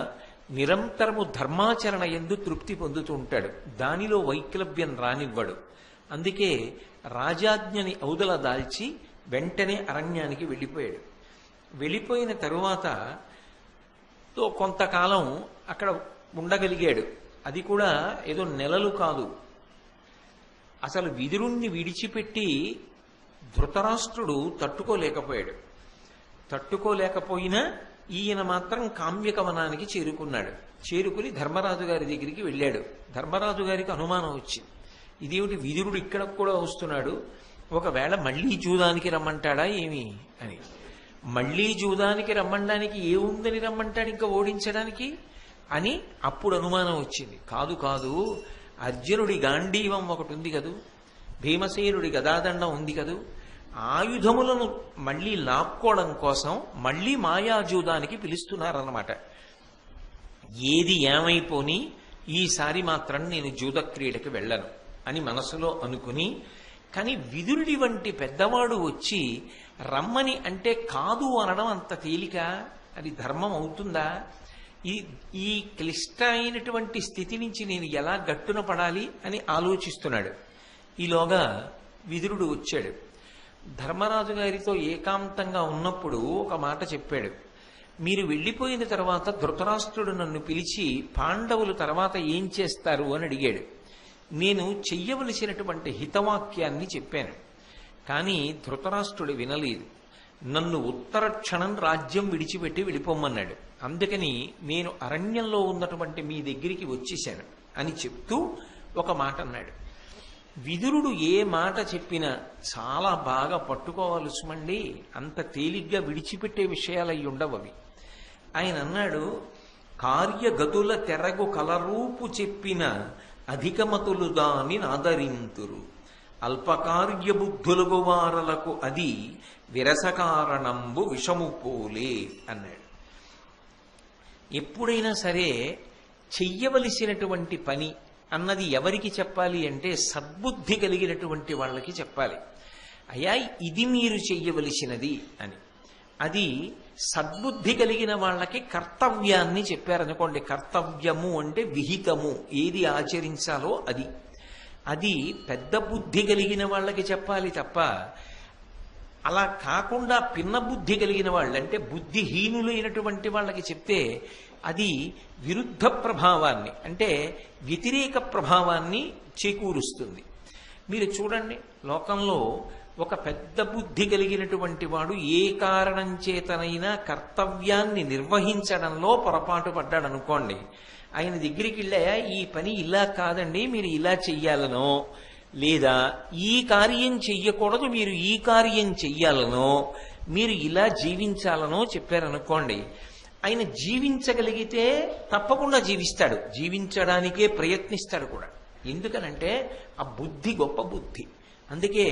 నిరంతరము ధర్మాచరణ యందు తృప్తి పొందుతూ ఉంటాడు. దానిలో వైక్లభ్యం రానివ్వడు. అందుకే రాజాజ్ఞని ఔదల దాల్చి వెంటనే అరణ్యానికి వెళ్ళిపోయాడు. వెళ్ళిపోయిన తరువాత కొంతకాలం అక్కడ ఉండగలిగాడు. అది కూడా ఏదో నెలలు కాదు. అసలు విదురుణ్ణి విడిచిపెట్టి ధృతరాష్ట్రుడు తట్టుకోలేకపోయాడు. తట్టుకోలేకపోయినా ఈయన మాత్రం కామ్యక వనానికి చేరుకున్నాడు. చేరుకుని ధర్మరాజు గారి దగ్గరికి వెళ్ళాడు. ధర్మరాజు గారికి అనుమానం వచ్చింది, ఇదేమిటి విదురుడు ఇక్కడ కూడా వస్తున్నాడు, ఒకవేళ మళ్ళీ జూదానికి రమ్మంటాడా ఏమి అని. మళ్ళీ జూదానికి రమ్మడానికి ఏముందని రమ్మంటాడు ఇంకా ఓడించడానికి అని అప్పుడు అనుమానం వచ్చింది. కాదు కాదు, అర్జునుడి గాంధీవం ఒకటి ఉంది కదూ, భీమసేనుడి గదాదండం ఉంది కదూ, ఆయుధములను మళ్ళీ లాక్కోవడం కోసం మళ్ళీ మాయాజూదానికి పిలుస్తున్నారన్నమాట. ఏది ఏమైపోని ఈసారి మాత్రం నేను జూద క్రీడకి వెళ్ళను అని మనసులో అనుకుని, కానీ విదురుడి వంటి పెద్దవాడు వచ్చి రమ్మని అంటే కాదు అనడం అంత తేలిక? అది ధర్మం అవుతుందా? ఈ క్లిష్ట అయినటువంటి స్థితి నుంచి నేను ఎలా గట్టున పడాలి అని ఆలోచిస్తున్నాడు. ఈలోగా విదురుడు వచ్చాడు. ధర్మరాజు గారితో ఏకాంతంగా ఉన్నప్పుడు ఒక మాట చెప్పాడు. మీరు వెళ్ళిపోయిన తర్వాత ధృతరాష్ట్రుడు నన్ను పిలిచి పాండవులు తర్వాత ఏం చేస్తారు అని అడిగాడు. నేను చెయ్యవలసినటువంటి హితవాక్యాన్ని చెప్పాను. కానీ ధృతరాష్ట్రుడు వినలేదు. నన్ను ఉత్తర క్షణం రాజ్యం విడిచిపెట్టి వెళ్ళిపోమన్నాడు. అందుకని నేను అరణ్యంలో ఉన్నటువంటి మీ దగ్గరికి వచ్చేశాను అని చెప్తూ ఒక మాట అన్నాడు. విదురుడు ఏ మాట చెప్పినా చాలా బాగా పట్టుకోవాలి సుమండి, అంత తేలిగ్గా విడిచిపెట్టే విషయాలు అయి ఉండవు అవి. ఆయన అన్నాడు, కార్యగతుల తెరగు కలరూపు చెప్పిన అధికమతులు దాని నాదరింతురు, అల్పకార్య బుద్ధులుగు వారలకు అది విరసకారణంబు విషము పోలే అన్నాడు. ఎప్పుడైనా సరే చెయ్యవలసినటువంటి పని అన్నది ఎవరికి చెప్పాలి అంటే సద్బుద్ధి కలిగినటువంటి వాళ్ళకి చెప్పాలి. అయ్యా ఇది మీరు చెయ్యవలసినది అని. అది సద్బుద్ధి కలిగిన వాళ్ళకి కర్తవ్యాన్ని చెప్పారనుకోండి. కర్తవ్యము అంటే విహితము, ఏది ఆచరించాలో అది. అది పెద్ద బుద్ధి కలిగిన వాళ్ళకి చెప్పాలి తప్ప అలా కాకుండా పిన్న బుద్ధి కలిగిన వాళ్ళు అంటే బుద్ధిహీనులైనటువంటి వాళ్ళకి చెప్తే అది విరుద్ధ ప్రభావాన్ని అంటే వ్యతిరేక ప్రభావాన్ని చేకూరుస్తుంది. మీరు చూడండి, లోకంలో ఒక పెద్ద బుద్ధి కలిగినటువంటి వాడు ఏ కారణం చేతనైనా కర్తవ్యాన్ని నిర్వహించడంలో పొరపాటు పడ్డాడు అనుకోండి, ఆయన దగ్గరికి వెళ్ళా ఈ పని ఇలా కాదండి మీరు ఇలా చెయ్యాలనో, లేదా ఈ కార్యం చెయ్యకూడదు మీరు ఈ కార్యం చెయ్యాలనో, మీరు ఇలా జీవించాలనో చెప్పారనుకోండి, ఆయన జీవించగలిగితే తప్పకుండా జీవిస్తాడు, జీవించడానికే ప్రయత్నిస్తాడు కూడా. ఎందుకనంటే ఆ బుద్ధి గొప్ప బుద్ధి. అందుకే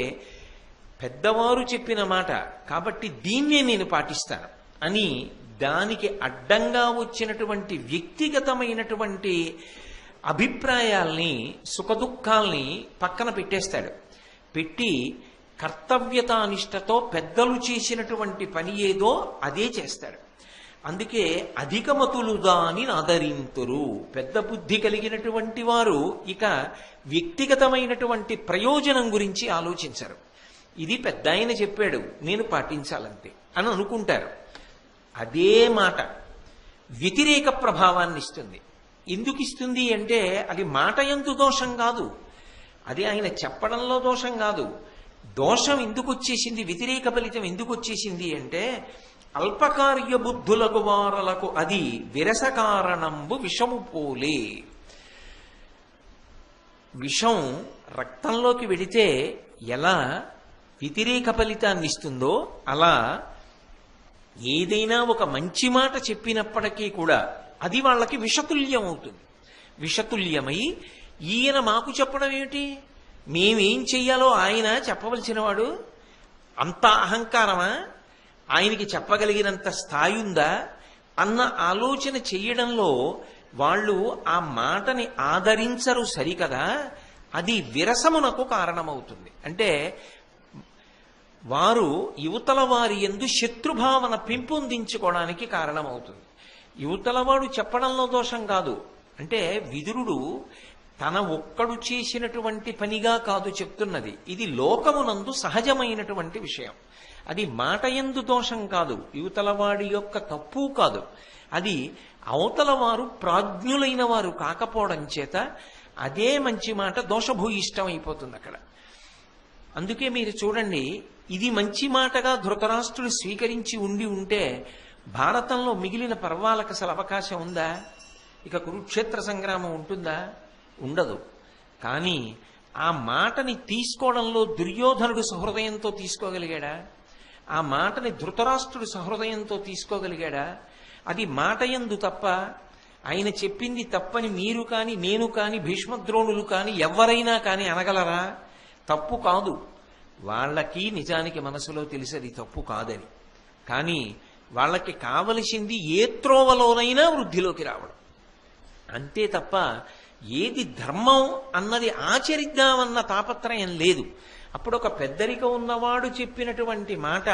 పెద్దవారు చెప్పిన మాట కాబట్టి దీన్నే నేను పాటిస్తాను అని దానికి అడ్డంగా వచ్చినటువంటి వ్యక్తిగతమైనటువంటి అభిప్రాయాల్ని సుఖదుఖాల్ని పక్కన పెట్టేస్తాడు. పెట్టి కర్తవ్యతానిష్టతో పెద్దలు చేసినటువంటి పని ఏదో అదే చేస్తాడు. అందుకే అధికమతులు దాని ఆదరింతురు. పెద్ద బుద్ధి కలిగినటువంటి వారు ఇక వ్యక్తిగతమైనటువంటి ప్రయోజనం గురించి ఆలోచించరు. ఇది పెద్ద ఆయన చెప్పాడు నేను పాటించాలంతే అని అనుకుంటారు. అదే మాట వ్యతిరేక ప్రభావాన్ని ఇస్తుంది. ఎందుకు ఇస్తుంది అంటే అది మాట యందు దోషం కాదు, అది ఆయన చెప్పడంలో దోషం కాదు. దోషం ఎందుకు వచ్చేసింది, వ్యతిరేక ఫలితం ఎందుకు వచ్చేసింది అంటే అల్పకార్య బుద్ధులకు వారలకు అది విరస కారణంబు విషము పోలే. విషం రక్తంలోకి వెడితే ఎలా వ్యతిరేక ఫలితాన్ని ఇస్తుందో అలా ఏదైనా ఒక మంచి మాట చెప్పినప్పటికీ కూడా అది వాళ్ళకి విషతుల్యం అవుతుంది. విషతుల్యమై ఈయన మాకు చెప్పడం ఏమిటి, మేమేం చెయ్యాలో ఆయన చెప్పవలసిన వాడు, అంత అహంకారమా, ఆయనకి చెప్పగలిగినంత స్థాయి ఉందా అన్న ఆలోచన చెయ్యడంలో వాళ్ళు ఆ మాటని ఆదరించరు సరికదా, అది విరసమునకు కారణమవుతుంది. అంటే వారు యువతల వారి యందు శత్రుభావన పెంపొందించుకోవడానికి కారణమవుతుంది. యువతలవాడు చెప్పడంలో దోషం కాదు, అంటే విదురుడు తన ఒక్కడు చేసినటువంటి పనిగా కాదు చెప్తున్నది, ఇది లోకమునందు సహజమైనటువంటి విషయం. అది మాట యందు దోషం కాదు, యువతలవాడి యొక్క తప్పు కాదు, అది అవతల వారు ప్రాజ్ఞులైన వారు కాకపోవడం చేత అదే మంచి మాట దోషభూయిష్టం అయిపోతుంది అక్కడ. అందుకే మీరు చూడండి, ఇది మంచి మాటగా ధృతరాష్ట్రుడు స్వీకరించి ఉంటే భారతంలో మిగిలిన పర్వాలకు అసలు అవకాశం ఉందా? ఇక కురుక్షేత్ర సంగ్రామం ఉంటుందా? ఉండదు. కానీ ఆ మాటని తీసుకోవడంలో దుర్యోధనుడు సహృదయంతో తీసుకోగలిగాడా? ఆ మాటని ధృతరాష్ట్రుడు సహృదయంతో తీసుకోగలిగాడా? అది మాట యందు తప్ప, ఆయన చెప్పింది తప్పని మీరు కాని నేను కాని భీష్మద్రోణులు కాని ఎవరైనా కాని అనగలరా? తప్పు కాదు. వాళ్ళకి నిజానికి మనసులో తెలిసేది తప్పు కాదని, కానీ వాళ్ళకి కావలసింది ఏ త్రోవలోనైనా వృద్ధిలోకి రావడం అంతే తప్ప ఏది ధర్మం అన్నది ఆచరిద్దామన్న తాపత్రయం లేదు. అప్పుడు ఒక పెద్దరిక ఉన్నవాడు చెప్పినటువంటి మాట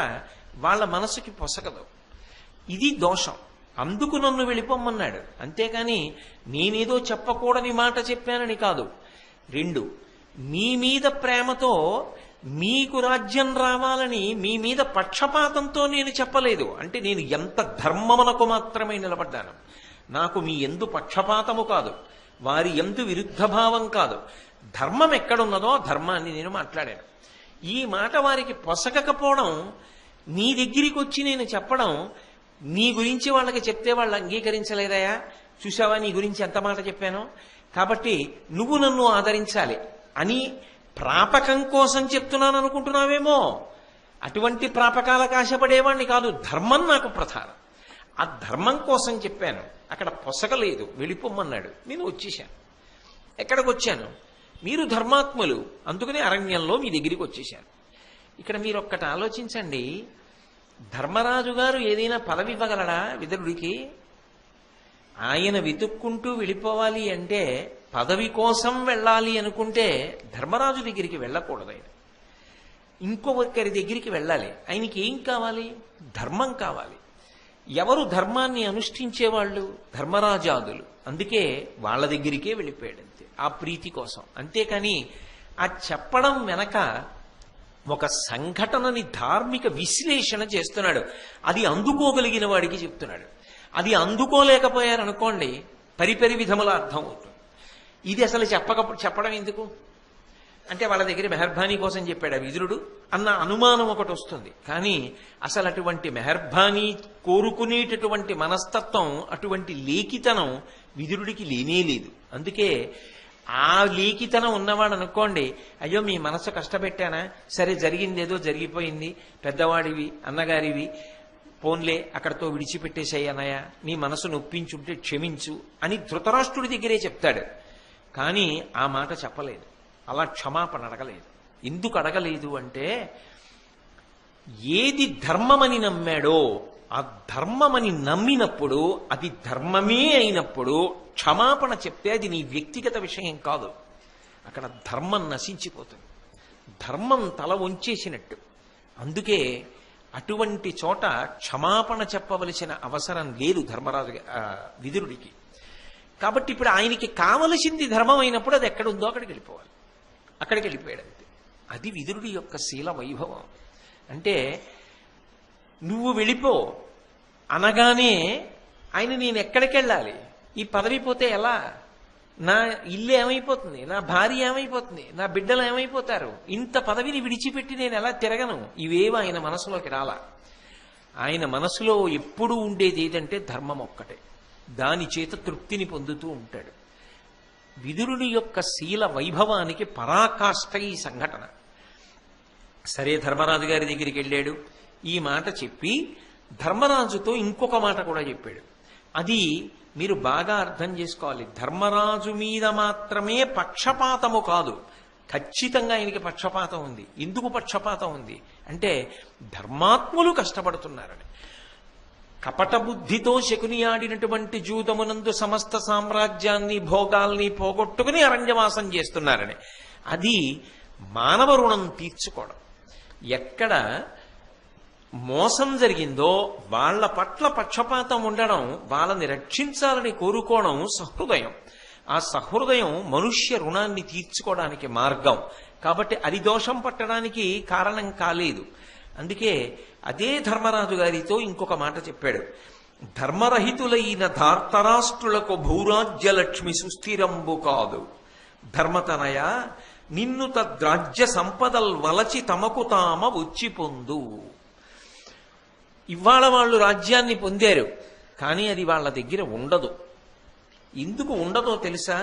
వాళ్ళ మనసుకి పొసగదు. ఇది దోషం. అందుకు నన్ను వెళ్ళిపోమ్మన్నాడు, అంతేకాని నేనేదో చెప్పకూడని మాట చెప్పానని కాదు. 2, మీ మీద ప్రేమతో మీకు రాజ్యం రావాలని మీ మీద పక్షపాతంతో నేను చెప్పలేదు. అంటే నేను ఎంత ధర్మమునకు మాత్రమే నిలబడ్డాను. నాకు మీ యందు పక్షపాతము కాదు, వారి యందు విరుద్ధ భావం కాదు. ధర్మం ఎక్కడున్నదో ధర్మాన్ని నేను మాట్లాడాను. ఈ మాట వారికి పొసగకపోవడం, నీ దగ్గరికి వచ్చి నేను చెప్పడం, నీ గురించి వాళ్ళకి చెప్తే వాళ్ళు అంగీకరించలేదయా, చూసావా నీ గురించి ఎంత మాట చెప్పానో, కాబట్టి నువ్వు నన్ను ఆదరించాలి అని ప్రాపకం కోసం చెప్తున్నాను అనుకుంటున్నావేమో. అటువంటి ప్రాపకాలకు ఆశపడేవాడిని కాదు, ధర్మం నాకు ప్రధానం. ఆ ధర్మం కోసం చెప్పాను. అక్కడ పొసగలేదు, వెళ్ళిపోమ్మన్నాడు, నేను వచ్చేశాను. ఎక్కడికి వచ్చాను? మీరు ధర్మాత్ములు, అందుకనే అరణ్యంలో మీ దగ్గరికి వచ్చేశాను. ఇక్కడ మీరు ఒక్కటి ఆలోచించండి, ధర్మరాజు గారు ఏదైనా పదవి ఇవ్వగలడా విదురుడికి? ఆయన వెతుక్కుంటూ వెళ్ళిపోవాలి అంటే, పదవి కోసం వెళ్ళాలి అనుకుంటే ధర్మరాజు దగ్గరికి వెళ్ళకూడదు. ఆయన ఇంకొకరి దగ్గరికి వెళ్ళాలి. ఆయనకి ఏం కావాలి? ధర్మం కావాలి. ఎవరు ధర్మాన్ని అనుష్ఠించేవాళ్ళు? ధర్మరాజాదులు. అందుకే వాళ్ళ దగ్గరికే వెళ్ళిపోయాడు అంతే, ఆ ప్రీతి కోసం. అంతేకాని ఆ చెప్పడం వెనక ఒక సంఘటనని ధార్మిక విశ్లేషణ చేస్తున్నాడు, అది అందుకోగలిగిన వాడికి చెప్తున్నాడు. అది అందుకోలేకపోయారనుకోండి పరిపరి విధముల అర్థం అవుతుంది. ఇది అసలు చెప్పడం ఎందుకు? అంటే వాళ్ళ దగ్గర మెహర్బానీ కోసం చెప్పాడు ఆ విదురుడు అన్న అనుమానం ఒకటి వస్తుంది. కానీ అసలు అటువంటి మెహర్బానీ కోరుకునేటటువంటి మనస్తత్వం, అటువంటి లేఖితనం విదురుడికి లేనేలేదు. అందుకే ఆ లేఖితనం ఉన్నవాడు అనుకోండి, అయ్యో మీ మనసు కష్టపెట్టానా, సరే జరిగిందేదో జరిగిపోయింది, పెద్దవాడివి అన్నగారివి, పోన్లే అక్కడతో విడిచిపెట్టేశాయి అన్నయ్య, నీ మనసు నొప్పించుంటే క్షమించు అని ధృతరాష్ట్రుడి దగ్గరే చెప్తాడు. కానీ ఆ మాట చెప్పలేదు, అలా క్షమాపణ అడగలేదు. ఎందుకు అడగలేదు అంటే ఏది ధర్మమని నమ్మాడో ఆ ధర్మమని నమ్మినప్పుడు, అది ధర్మమే అయినప్పుడు క్షమాపణ చెప్తే అది నీ వ్యక్తిగత విషయం కాదు, అక్కడ ధర్మం నశించిపోతుంది, ధర్మం తల వంచేసినట్టు. అందుకే అటువంటి చోట క్షమాపణ చెప్పవలసిన అవసరం లేదు ధర్మరాజు విదురుడికి. కాబట్టి ఇప్పుడు ఆయనకి కావలసింది ధర్మం అయినప్పుడు అది ఎక్కడుందో అక్కడికి వెళ్ళిపోవాలి, అక్కడికి వెళ్ళిపోయాడు అంతే. అది విదురుడి యొక్క శీల వైభవం. అంటే నువ్వు వెళ్ళిపో అనగానే ఆయన నేను ఎక్కడికి వెళ్ళాలి, ఈ పదవి పోతే ఎలా, నా ఇల్లు ఏమైపోతుంది, నా భార్య ఏమైపోతుంది, నా బిడ్డలు ఏమైపోతారు, ఇంత పదవిని విడిచిపెట్టి నేను ఎలా తిరగను, ఇవేవి ఆయన మనసులోకి రాలా. ఆయన మనసులో ఎప్పుడూ ఉండేది ఏదంటే ధర్మం ఒక్కటే, దాని చేత తృప్తిని పొందుతూ ఉంటాడు. విదురుని యొక్క శీల వైభవానికి పరాకాష్ఠ ఈ సంఘటన. సరే ధర్మరాజు గారి దగ్గరికి వెళ్ళాడు, ఈ మాట చెప్పి ధర్మరాజుతో ఇంకొక మాట కూడా చెప్పాడు. అది మీరు బాగా అర్థం చేసుకోవాలి. ధర్మరాజు మీద మాత్రమే పక్షపాతము కాదు, ఖచ్చితంగా ఆయనకి పక్షపాతం ఉంది. ఎందుకు పక్షపాతం ఉంది అంటే ధర్మాత్ములు కష్టపడుతున్నారని. కపట బుద్ధితో శకుని ఆడినటువంటి జూదమునందు సమస్త సామ్రాజ్యాన్ని భోగాల్ని పోగొట్టుకుని అరణ్యవాసం చేస్తున్నారని. అది మానవ రుణం తీర్చుకోవడం. ఎక్కడ మోసం జరిగిందో వాళ్ళ పట్ల పక్షపాతం ఉండడం, వాళ్ళని రక్షించాలని కోరుకోవడం సహృదయం. ఆ సహృదయం మనుష్య రుణాన్ని తీర్చుకోవడానికి మార్గం. కాబట్టి అది దోషం పట్టడానికి కారణం కాలేదు. అందుకే అదే ధర్మరాజు గారితో ఇంకొక మాట చెప్పాడు. ధర్మరహితులైన ధార్తరాష్ట్రులకు భూరాజ్యలక్ష్మి సుస్థిరంబు కాదు, ధర్మతనయ నిన్ను తద్రాజ్య సంపదల్ వలచి తమకు తామ వచ్చి పొందు. ఇవాళ వాళ్ళు రాజ్యాన్ని పొందారు, కానీ అది వాళ్ళ దగ్గర ఉండదు. ఎందుకు ఉండదో తెలుసా?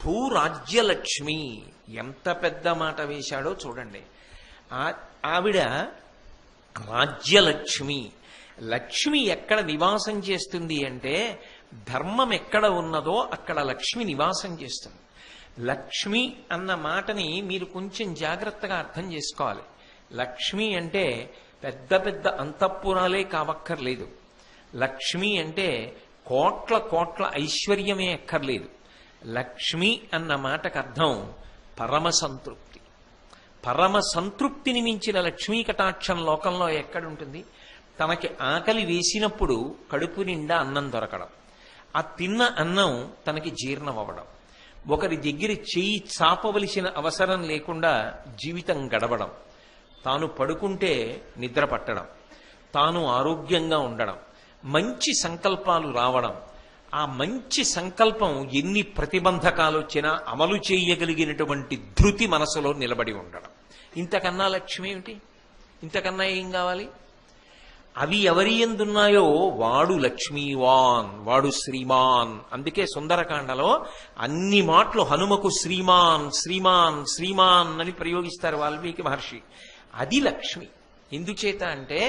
భూరాజ్యలక్ష్మి. ఎంత పెద్ద మాట వేశాడో చూడండి. ఆవిడ రాజ్యలక్ష్మి. లక్ష్మి ఎక్కడ నివాసం చేస్తుంది అంటే ధర్మం ఎక్కడ ఉన్నదో అక్కడ లక్ష్మి నివాసం చేస్తుంది. లక్ష్మి అన్న మాటని మీరు కొంచెం జాగ్రత్తగా అర్థం చేసుకోవాలి. లక్ష్మి అంటే పెద్ద పెద్ద అంతఃపురాలే కావక్కర్లేదు. లక్ష్మి అంటే కోట్ల కోట్ల ఐశ్వర్యమే అక్కర్లేదు. లక్ష్మి అన్న మాటకు అర్థం పరమ సంతృప్తి. పరమ సంతృప్తిని మించిన లక్ష్మీ కటాక్షం లోకంలో ఎక్కడుంటుంది? తనకి ఆకలి వేసినప్పుడు కడుపు నిండా అన్నం దొరకడం, ఆ తిన్న అన్నం తనకి జీర్ణం అవ్వడం, ఒకరి దగ్గర చేయి చాపవలసిన అవసరం లేకుండా జీవితం గడవడం, తాను పడుకుంటే నిద్ర పట్టడం, తాను ఆరోగ్యంగా ఉండడం, మంచి సంకల్పాలు రావడం, ఆ మంచి సంకల్పం ఎన్ని ప్రతిబంధకాలు వచ్చినా అమలు చేయగలిగినటువంటి ధృతి మనసులో నిలబడి ఉండడం. ఇంతకన్నా లక్ష్మి ఏమిటి? ఇంతకన్నా ఏం కావాలి? అవి ఎవరి ఎందున్నాయో వాడు లక్ష్మీవాన్, వాడు శ్రీమాన్. అందుకే సుందరకాండలో అన్ని మాటలు హనుమకు శ్రీమాన్ శ్రీమాన్ శ్రీమాన్ అని ప్రయోగిస్తారు వాల్మీకి మహర్షి. అది లక్ష్మి. ఎందుచేత అంటే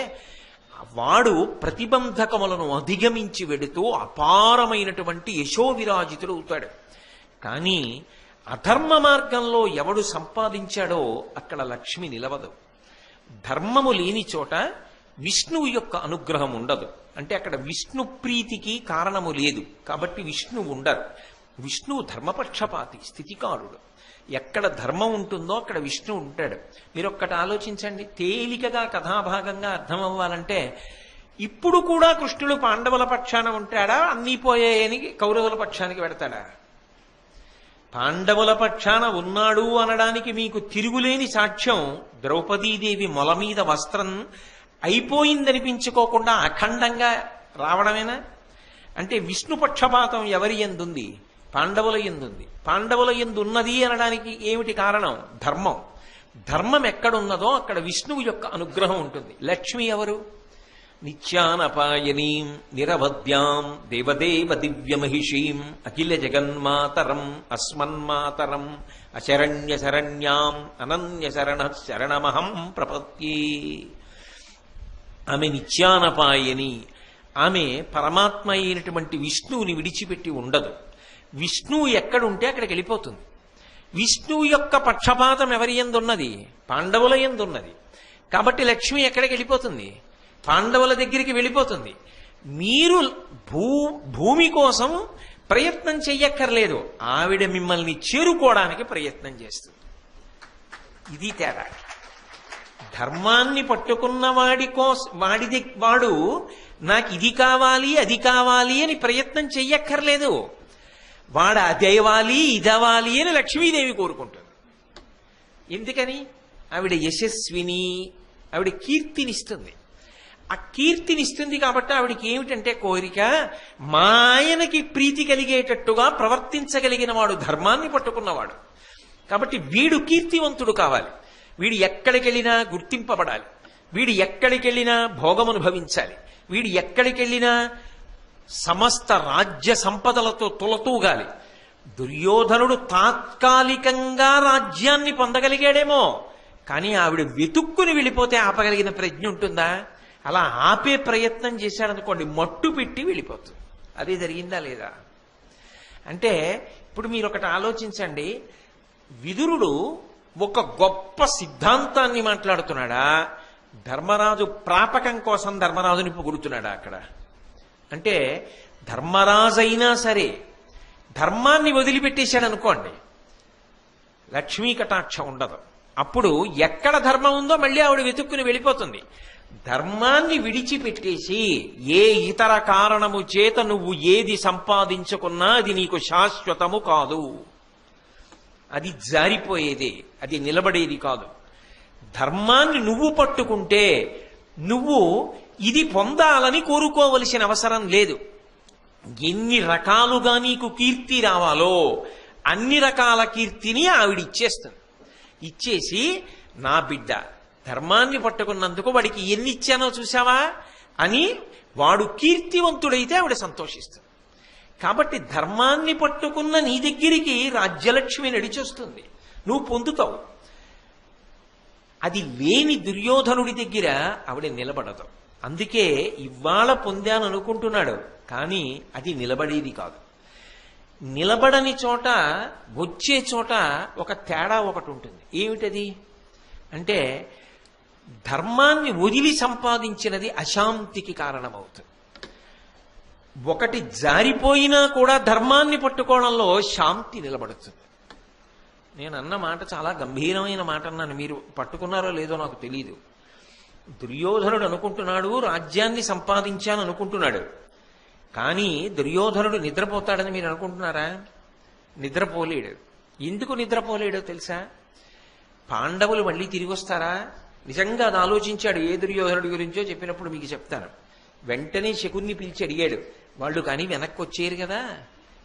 వాడు ప్రతిబంధకములను అధిగమించి వెడుతూ అపారమైనటువంటి యశోవిరాజితుడు అవుతాడు. కానీ అధర్మ మార్గంలో ఎవడు సంపాదించాడో అక్కడ లక్ష్మి నిలవదు. ధర్మము లేని చోట విష్ణువు యొక్క అనుగ్రహం ఉండదు. అంటే అక్కడ విష్ణు ప్రీతికి కారణము లేదు, కాబట్టి విష్ణువు ఉండరు. విష్ణువు ధర్మపక్షపాతి, స్థితికారుడు. ఎక్కడ ధర్మం ఉంటుందో అక్కడ విష్ణువు ఉంటాడు. మీరు ఒక్కటి ఆలోచించండి, తేలికగా కథాభాగంగా అర్థం అవ్వాలంటే ఇప్పుడు కూడా కృష్ణుడు పాండవుల పక్షాన ఉంటాడా, అన్నీ పోయాయని కౌరవుల పక్షానికి పెడతాడా? పాండవుల పక్షాన ఉన్నాడు అనడానికి మీకు తిరుగులేని సాక్ష్యం ద్రౌపదీదేవి మొల మీద వస్త్రం అయిపోయిందనిపించుకోకుండా అఖండంగా రావడమేనా? అంటే విష్ణు పక్షపాతం ఎవరి యందుంది? పాండవుల యందుంది. పాండవుల యందు ఉన్నది అనడానికి ఏమిటి కారణం? ధర్మం. ధర్మం ఎక్కడున్నదో అక్కడ విష్ణువు యొక్క అనుగ్రహం ఉంటుంది. లక్ష్మి ఎవరు? నిత్యానపాయనీం నిరవద్యాం దేవదేవ దివ్యమహిషీం అఖిల జగన్మాతరం అస్మన్మాతరం అశరణ్య శరణ్యాం అనన్య శరణమహం ప్రపత్యే. ఆమె నిత్యానపాయని. ఆమె పరమాత్మ అయినటువంటి విష్ణువుని విడిచిపెట్టి ఉండదు. విష్ణువు ఎక్కడుంటే అక్కడికి వెళ్ళిపోతుంది. విష్ణువు యొక్క పక్షపాతం ఎవరి యందున్నది? పాండవుల యందున్నది. కాబట్టి లక్ష్మి ఎక్కడికి వెళ్ళిపోతుంది? పాండవుల దగ్గరికి వెళ్ళిపోతుంది. మీరు భూమి కోసం ప్రయత్నం చెయ్యక్కర్లేదు, ఆవిడ మిమ్మల్ని చేరుకోవడానికి ప్రయత్నం చేస్తుంది. ఇది తేడా. ధర్మాన్ని పట్టుకున్న వాడు నాకు ఇది కావాలి అది కావాలి అని ప్రయత్నం చెయ్యక్కర్లేదు. వాడు అదేవాలి ఇదవాలి అని లక్ష్మీదేవి కోరుకుంటుంది. ఎందుకని? ఆవిడ యశస్విని, ఆవిడ కీర్తినిస్తుంది. ఆ కీర్తినిస్తుంది కాబట్టి ఆవిడికి ఏమిటంటే కోరిక, మా ఆయనకి ప్రీతి కలిగేటట్టుగా ప్రవర్తించగలిగిన వాడు ధర్మాన్ని పట్టుకున్నవాడు. కాబట్టి వీడు కీర్తివంతుడు కావాలి. వీడు ఎక్కడికెళ్ళినా గుర్తింపబడాలి. వీడు ఎక్కడికెళ్ళినా భోగమనుభవించాలి. వీడు ఎక్కడికెళ్ళినా సమస్త రాజ్య సంపదలతో తులతూగాలి. దుర్యోధనుడు తాత్కాలికంగా రాజ్యాన్ని పొందగలిగాడేమో, కానీ ఆవిడ వెతుక్కుని వెళ్ళిపోతే ఆపగలిగిన ప్రజ్ఞ ఉంటుందా? అలా ఆపే ప్రయత్నం చేశాడనుకోండి, మట్టు పెట్టి వెళ్ళిపోతుంది. అదే జరిగిందా లేదా? అంటే ఇప్పుడు మీరు ఒకటి ఆలోచించండి. విదురుడు ఒక గొప్ప సిద్ధాంతాన్ని మాట్లాడుతున్నాడా, ధర్మరాజు ప్రాపకం కోసం ధర్మరాజుని పొగుడుతున్నాడా? అక్కడ అంటే ధర్మరాజైనా సరే ధర్మాన్ని వదిలిపెట్టేశాడు అనుకోండి, లక్ష్మీ కటాక్షం ఉండదు. అప్పుడు ఎక్కడ ధర్మం ఉందో మళ్ళీ ఆవిడ వెతుక్కుని వెళ్ళిపోతుంది. ధర్మాన్ని విడిచిపెట్టేసి ఏ ఇతర కారణము చేత నువ్వు ఏది సంపాదించుకున్నా అది నీకు శాశ్వతము కాదు, అది జారిపోయేది, అది నిలబడేది కాదు. ధర్మాన్ని నువ్వు పట్టుకుంటే నువ్వు ఇది పొందాలని కోరుకోవలసిన అవసరం లేదు. ఎన్ని రకాలుగా నీకు కీర్తి రావాలో అన్ని రకాల కీర్తిని ఆవిడ ఇచ్చేస్తుంది. ఇచ్చేసి నా బిడ్డ ధర్మాన్ని పట్టుకున్నందుకు వాడికి ఎన్ని ఇచ్చానో చూసావా అని వాడు కీర్తివంతుడైతే ఆవిడ సంతోషిస్తుంది. కాబట్టి ధర్మాన్ని పట్టుకున్న నీ దగ్గరికి రాజ్యలక్ష్మి నడిచొస్తుంది, నువ్వు పొందుతావు. అది లేని దుర్యోధనుడి దగ్గర ఆవిడ నిలబడదు. అందుకే ఇవాళ పొందాను అనుకుంటున్నాడు, కానీ అది నిలబడేది కాదు. నిలబడని చోట వచ్చే చోట ఒక తేడా ఒకటి ఉంటుంది. ఏమిటది అంటే, ధర్మాన్ని వదిలి సంపాదించినది అశాంతికి కారణమవుతుంది. ఒకటి జారిపోయినా కూడా ధర్మాన్ని పట్టుకోవడంలో శాంతి నిలబడుతుంది. నేను అన్న మాట చాలా గంభీరమైన మాట అన్నాను, మీరు పట్టుకున్నారో లేదో నాకు తెలియదు. దుర్యోధనుడు అనుకుంటున్నాడు రాజ్యాన్ని సంపాదించాను అనుకుంటున్నాడు, కానీ దుర్యోధనుడు నిద్రపోతాడని మీరు అనుకుంటున్నారా? నిద్రపోలేడు. ఎందుకు నిద్రపోలేడో తెలుసా? పాండవులు మళ్ళీ తిరిగి వస్తారా? నిజంగా అది ఆలోచించాడు. ఏ దుర్యోధనుడి గురించో చెప్పినప్పుడు మీకు చెప్తాను. వెంటనే శకుని పిలిచి అడిగాడు, వాళ్ళు కానీ వెనక్కి వచ్చేరు కదా,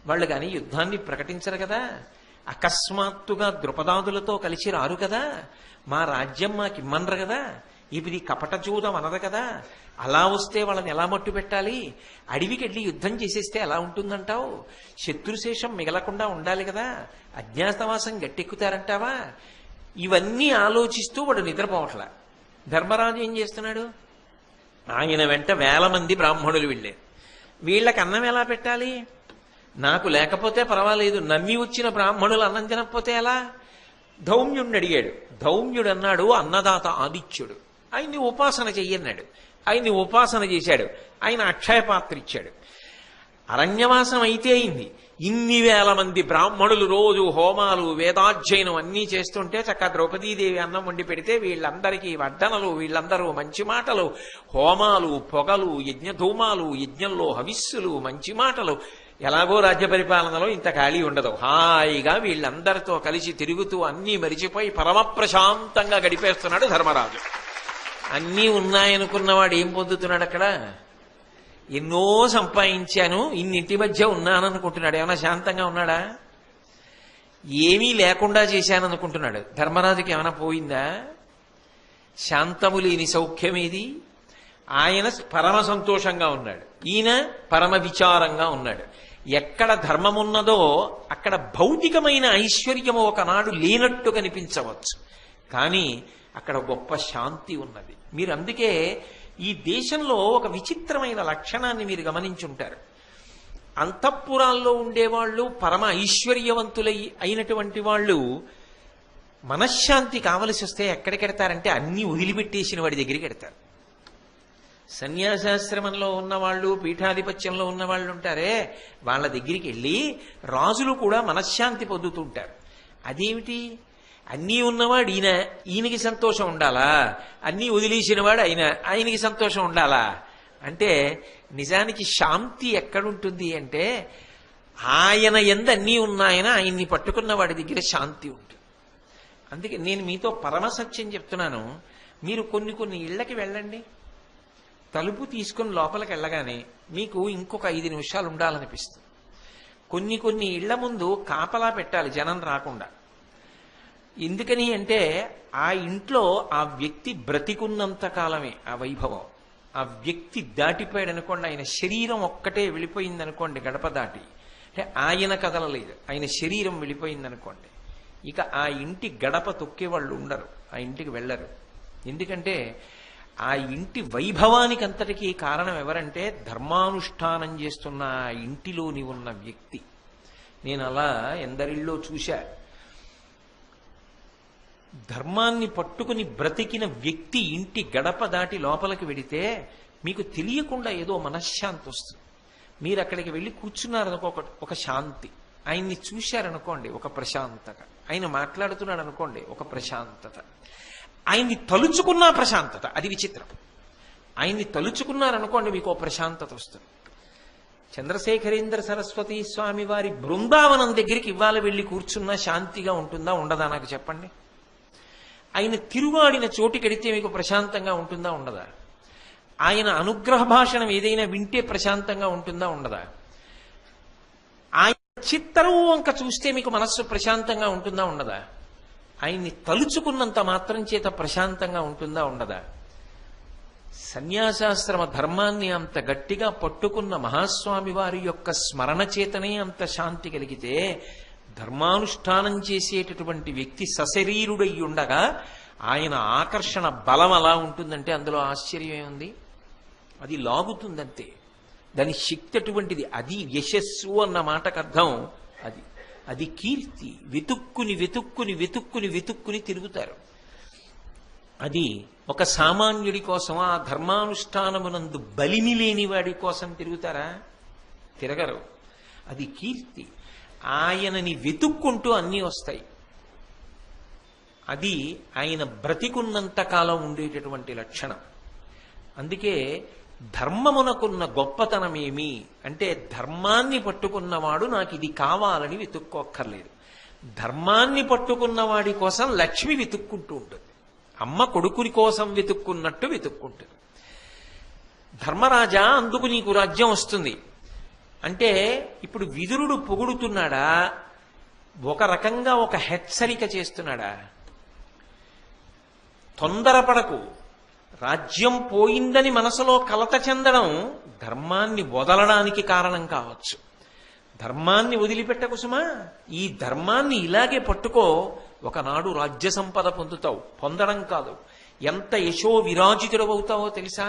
వాళ్ళు కానీ యుద్ధాన్ని ప్రకటించరు కదా, అకస్మాత్తుగా ద్రుపదాదులతో కలిసి రారు కదా, మా రాజ్యం మాకిమ్మనరు కదా, ఇది కపటజూదం అనదు కదా, అలా వస్తే వాళ్ళని ఎలా మట్టు పెట్టాలి, అడవికి వెళ్ళి యుద్ధం చేసేస్తే ఎలా ఉంటుందంటావు, శత్రుశేషం మిగలకుండా ఉండాలి కదా, అజ్ఞాతవాసం గట్టెక్కుతారంటావా? ఇవన్నీ ఆలోచిస్తూ వాడు నిద్రపోవట్లా. ధర్మరాజు ఏం చేస్తున్నాడు? ఆయన వెంట 1000 మంది బ్రాహ్మణులు వెళ్ళారు. వీళ్ళకి అన్నం ఎలా పెట్టాలి? నాకు లేకపోతే పర్వాలేదు, నమ్మి వచ్చిన బ్రాహ్మణులు అన్నం తినకపోతే ఎలా? ధౌమ్యుడిని అడిగాడు. ధౌమ్యుడు అన్నాడు, అన్నదాత ఆదిత్యుడు, ఆయన్ని ఉపాసన చెయ్యన్నాడు. ఆయన్ని ఉపాసన చేశాడు. ఆయన అక్షయ పాత్ర ఇచ్చాడు. అరణ్యవాసం అయితే అయింది. ఇన్ని 1000 మంది బ్రాహ్మణులు రోజు హోమాలు వేదాధ్యయనం అన్నీ చేస్తుంటే చక్కగా ద్రౌపదీదేవి అన్నం వండి పెడితే వీళ్ళందరికీ వడ్డనలు, వీళ్ళందరూ మంచి మాటలు, హోమాలు, పొగలు, యజ్ఞధూమాలు, యజ్ఞంలో హవిస్సులు, మంచి మాటలు. ఎలాగో రాజ్య పరిపాలనలో ఇంత ఖాళీ ఉండదు. హాయిగా వీళ్ళందరితో కలిసి తిరుగుతూ అన్నీ మరిచిపోయి పరమ ప్రశాంతంగా గడిపేస్తున్నాడు ధర్మరాజు. అన్నీ ఉన్నాయనుకున్నవాడు ఏం పొందుతున్నాడు అక్కడ? ఎన్నో సంపాదించాను, ఇన్నింటి మధ్య ఉన్నాననుకుంటున్నాడు. ఏమన్నా శాంతంగా ఉన్నాడా? ఏమీ లేకుండా చేశాననుకుంటున్నాడు. ధర్మరాజుకి ఏమైనా పోయిందా? శాంతము లేని సౌఖ్యమేది? ఆయన పరమ సంతోషంగా ఉన్నాడు, ఈయన పరమ విచారంగా ఉన్నాడు. ఎక్కడ ధర్మమున్నదో అక్కడ భౌతికమైన ఐశ్వర్యము ఒకనాడు లేనట్టు కనిపించవచ్చు, కానీ అక్కడ గొప్ప శాంతి ఉన్నది. మీరు అందుకే ఈ దేశంలో ఒక విచిత్రమైన లక్షణాన్ని మీరు గమనించుంటారు. అంతఃపురాల్లో ఉండేవాళ్ళు, పరమ ఐశ్వర్యవంతులై అయినటువంటి వాళ్ళు మనశ్శాంతి కావలసి వస్తే ఎక్కడికెడతారంటే అన్నీ వదిలిపెట్టేసిన వాడి దగ్గరికి ఎడతారు. సన్యాసాశ్రమంలో ఉన్నవాళ్ళు, పీఠాధిపత్యంలో ఉన్నవాళ్ళు ఉంటారే, వాళ్ళ దగ్గరికి వెళ్ళి రాజులు కూడా మనశ్శాంతి పొందుతుంటారు. అదేమిటి? అన్నీ ఉన్నవాడు ఈయనకి సంతోషం ఉండాలా, అన్నీ వదిలేసినవాడు ఆయనకి సంతోషం ఉండాలా అంటే, నిజానికి శాంతి ఎక్కడుంటుంది అంటే ఆయన ఎందు అన్నీ ఉన్నాయన ఆయన్ని పట్టుకున్న వాడి దగ్గర శాంతి ఉంటుంది. అందుకే నేను మీతో పరమసత్యం చెప్తున్నాను. మీరు కొన్ని ఇళ్లకి వెళ్ళండి, తలుపు తీసుకుని లోపలికి వెళ్ళగానే మీకు ఇంకొక 5 నిమిషాలు ఉండాలనిపిస్తుంది. కొన్ని ఇళ్ల ముందు కాపలా పెట్టాలి జనం రాకుండా. ఎందుకని అంటే ఆ ఇంట్లో ఆ వ్యక్తి బ్రతికున్నంత కాలమే ఆ వైభవం. ఆ వ్యక్తి దాటిపోయాడు అనుకోండి, ఆయన శరీరం ఒక్కటే వెళ్ళిపోయింది అనుకోండి, గడప దాటి, అంటే ఆయన కదలలేదు, ఆయన శరీరం వెళ్ళిపోయింది అనుకోండి, ఇక ఆ ఇంటి గడప తొక్కేవాళ్ళు ఉండరు, ఆ ఇంటికి వెళ్ళరు. ఎందుకంటే ఆ ఇంటి వైభవానికి అంతటికీ కారణం ఎవరంటే ధర్మానుష్ఠానం చేస్తున్న ఆ ఇంటిలోని ఉన్న వ్యక్తి. నేను అలా ఎందరిళ్ళో చూశా. ధర్మాన్ని పట్టుకుని బ్రతికిన వ్యక్తి ఇంటి గడప దాటి లోపలికి వెడితే మీకు తెలియకుండా ఏదో మనశ్శాంతి వస్తుంది. మీరు అక్కడికి వెళ్ళి కూర్చున్నారనుకో, ఒక శాంతి. ఆయన్ని చూశారనుకోండి, ఒక ప్రశాంతత. ఆయన మాట్లాడుతున్నాడు అనుకోండి, ఒక ప్రశాంతత. ఆయన్ని తలుచుకున్నా ప్రశాంతత. అది విచిత్రం. ఆయన్ని తలుచుకున్నారనుకోండి, మీకు ఒక ప్రశాంతత వస్తుంది. చంద్రశేఖరేంద్ర సరస్వతి స్వామి వారి బృందావనం దగ్గరికి ఇవాళ వెళ్ళి కూర్చున్నా శాంతిగా ఉంటుందా ఉండదా నాకు చెప్పండి. ఆయన తిరుగాడిన చోటుకెడితే మీకు ప్రశాంతంగా ఉంటుందా ఉండదా? ఆయన అనుగ్రహ భాషణం ఏదైనా వింటే ప్రశాంతంగా ఉంటుందా ఉండదా? ఆయన చిత్తరం వంక చూస్తే మీకు మనస్సు ప్రశాంతంగా ఉంటుందా ఉండదా? ఆయన్ని తలుచుకున్నంత మాత్రం చేత ప్రశాంతంగా ఉంటుందా ఉండదా? సన్యాసాశ్రమ ధర్మాన్ని అంత గట్టిగా పట్టుకున్న మహాస్వామి వారి యొక్క స్మరణ చేతనే అంత శాంతి కలిగితే, ధర్మానుష్ఠానం చేసేటటువంటి వ్యక్తి సశరీరుడై ఉండగా ఆయన ఆకర్షణ బలం అలా ఉంటుందంటే అందులో ఆశ్చర్యం ఉంది. అది లాగుతుందంతే, దాని శక్తి అటువంటిది. అది యశస్సు అన్న మాటకు అర్థం అది. అది కీర్తి. వెతుక్కుని వెతుక్కుని వెతుక్కుని వెతుక్కుని తిరుగుతారు. అది ఒక సామాన్యుడి కోసం, ఆ ధర్మానుష్ఠానమునందు బలిమి లేని వాడి కోసం తిరుగుతారా? తిరగరు. అది కీర్తి. ఆయనని వెతుక్కుంటూ అన్నీ వస్తాయి. అది ఆయన బ్రతికున్నంత కాలం ఉండేటటువంటి లక్షణం. అందుకే ధర్మమునకున్న గొప్పతనం ఏమి అంటే, ధర్మాన్ని పట్టుకున్నవాడు నాకు ఇది కావాలని వెతుక్కోక్కర్లేదు. ధర్మాన్ని పట్టుకున్నవాడి కోసం లక్ష్మి వెతుక్కుంటూ ఉంటుంది. అమ్మ కొడుకుని కోసం వెతుక్కున్నట్టు వెతుక్కుంటుంది. ధర్మరాజా, అందుకు నీకు రాజ్యం వస్తుంది అంటే ఇప్పుడు విదురుడు పొగుడుతున్నాడా, ఒక రకంగా ఒక హెచ్చరిక చేస్తున్నాడా? తొందరపడకు, రాజ్యం పోయిందని మనసులో కలత చెందడం ధర్మాన్ని వదలడానికి కారణం కావచ్చు. ధర్మాన్ని వదిలిపెట్టకు సుమా, ఈ ధర్మాన్ని ఇలాగే పట్టుకో, ఒకనాడు రాజ్య సంపద పొందుతావు. పొందడం కాదు, ఎంత యశో విరాజితుడవుతావో తెలుసా?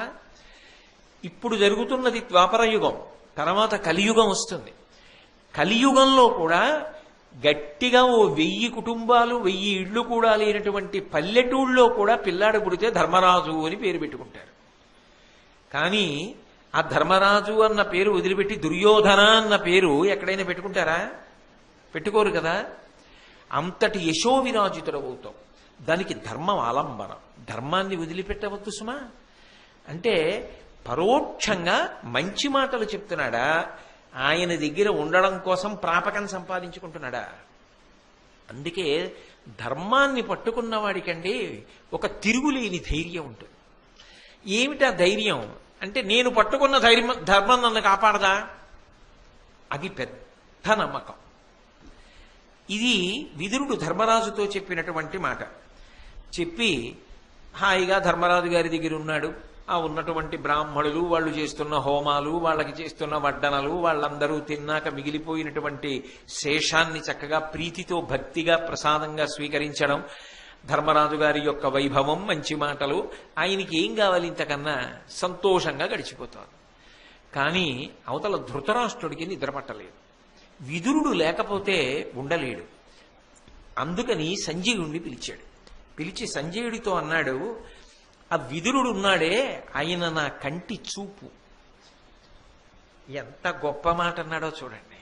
ఇప్పుడు జరుగుతున్నది ద్వాపరయుగం, తర్వాత కలియుగం వస్తుంది. కలియుగంలో కూడా గట్టిగా 1000 కుటుంబాలు 1000 ఇళ్లు కూడా లేనటువంటి పల్లెటూళ్ళలో కూడా పిల్లాడు పుడితే ధర్మరాజు అని పేరు పెట్టుకుంటారు. కానీ ఆ ధర్మరాజు అన్న పేరు వదిలిపెట్టి దుర్యోధన అన్న పేరు ఎక్కడైనా పెట్టుకుంటారా? పెట్టుకోరు కదా. అంతటి యశో విరాజితుడవుతాం. దానికి ధర్మం ఆలంబనం. ధర్మాన్ని వదిలిపెట్టవద్దు సుమా. అంటే పరోక్షంగా మంచి మాటలు చెప్తున్నాడా, ఆయన దగ్గర ఉండడం కోసం ప్రాపకం సంపాదించుకుంటున్నాడా? అందుకే ధర్మాన్ని పట్టుకున్న వాడికండి ఒక తిరుగులేని ధైర్యం ఉంటుంది. ఏమిటా ధైర్యం అంటే నేను పట్టుకున్న ధర్మం నన్ను కాపాడదా? అది పెద్ద నమ్మకం. ఇది విదురుడు ధర్మరాజుతో చెప్పినటువంటి మాట. చెప్పి హాయిగా ధర్మరాజు గారి దగ్గర ఉన్నాడు. ఆ ఉన్నటువంటి బ్రాహ్మణులు, వాళ్ళు చేస్తున్న హోమాలు, వాళ్ళకి చేస్తున్న వడ్డనలు, వాళ్ళందరూ తిన్నాక మిగిలిపోయినటువంటి శేషాన్ని చక్కగా ప్రీతితో భక్తిగా ప్రసాదంగా స్వీకరించడం, ధర్మరాజు గారి యొక్క వైభవం, మంచి మాటలు, ఆయనకి ఏం కావాలి ఇంతకన్నా? సంతోషంగా గడిచిపోతారు. కానీ అవతల ధృతరాష్ట్రుడికి నిద్రపట్టలేదు. విదురుడు లేకపోతే ఉండలేడు. అందుకని సంజయుడిని పిలిచాడు. పిలిచి సంజయుడితో అన్నాడు, ఆ విదురుడు ఉన్నాడే ఆయన నా కంటి చూపు. ఎంత గొప్ప మాట అన్నాడో చూడండి.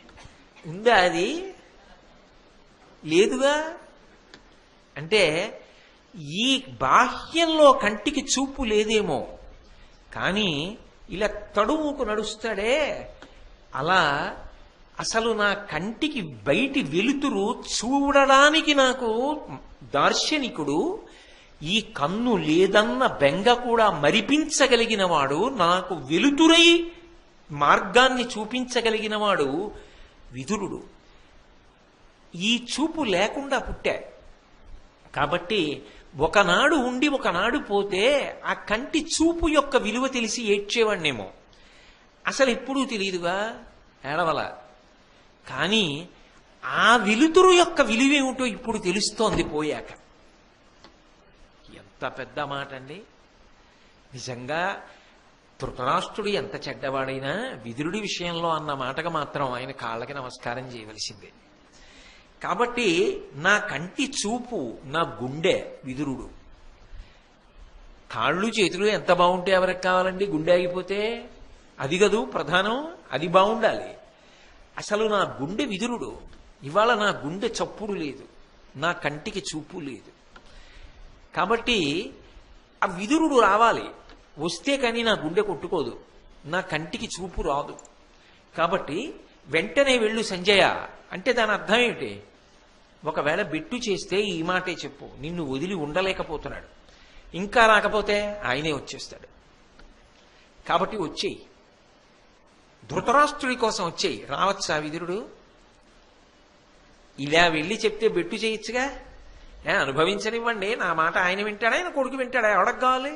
ఉందా అది? లేదుగా. అంటే ఈ బాహ్యంలో కంటికి చూపు లేదేమో, కానీ ఇలా తడుముకు నడుస్తాడే, అలా అసలు నా కంటికి బయటి వెలుతురు చూడడానికి నాకు దార్శనికుడు, ఈ కన్ను లేదన్న బెంగ కూడా మరిపించగలిగిన వాడు, నాకు వెలుతురై మార్గాన్ని చూపించగలిగిన వాడు విదురుడు. ఈ చూపు లేకుండా పుట్టా. కాబట్టి ఒకనాడు ఉండి ఒకనాడు పోతే ఆ కంటి చూపు యొక్క విలువ తెలిసి ఏడ్చేవాణ్ణేమో. అసలు ఎప్పుడూ తెలియదుగా, ఏడవల. కానీ ఆ వెలుతురు యొక్క విలువేమిటో ఇప్పుడు తెలుస్తోంది పోయాక. ఎంత పెద్ద మాట అండి! నిజంగా ధృతరాష్ట్రుడు ఎంత చెడ్డవాడైనా విదురుడి విషయంలో అన్న మాటగా మాత్రం ఆయన కాళ్ళకి నమస్కారం చేయవలసిందే. కాబట్టి నా కంటి చూపు, నా గుండె విదురుడు. కాళ్ళు చేతులు ఎంత బాగుంటే ఎవరికి కావాలండి? గుండె ఆగిపోతే అది కదూ ప్రధానం, అది బాగుండాలి. అసలు నా గుండె విదురుడు. ఇవాళ నా గుండె చప్పుడు లేదు, నా కంటికి చూపు లేదు. కాబట్టి ఆ విదురుడు రావాలి. వస్తే కానీ నా గుండె కొట్టుకోదు, నా కంటికి చూపు రాదు. కాబట్టి వెంటనే వెళ్ళు సంజయ అంటే దాని అర్థం ఏమిటి? ఒకవేళ బెట్టు చేస్తే ఈ మాటే చెప్పు, నిన్ను వదిలి ఉండలేకపోతున్నాడు, ఇంకా రాకపోతే ఆయనే వచ్చేస్తాడు. కాబట్టి వచ్చేయి, ధృతరాష్ట్రుడి కోసం వచ్చేయి. రావచ్చా విదురుడు? ఇలా వెళ్ళి చెప్తే బెట్టు చేయొచ్చుగా. అనుభవించనివ్వండి, నా మాట ఆయన వింటాడా, ఆయన కొడుకు వింటాడా, ఎవడకు కావాలి,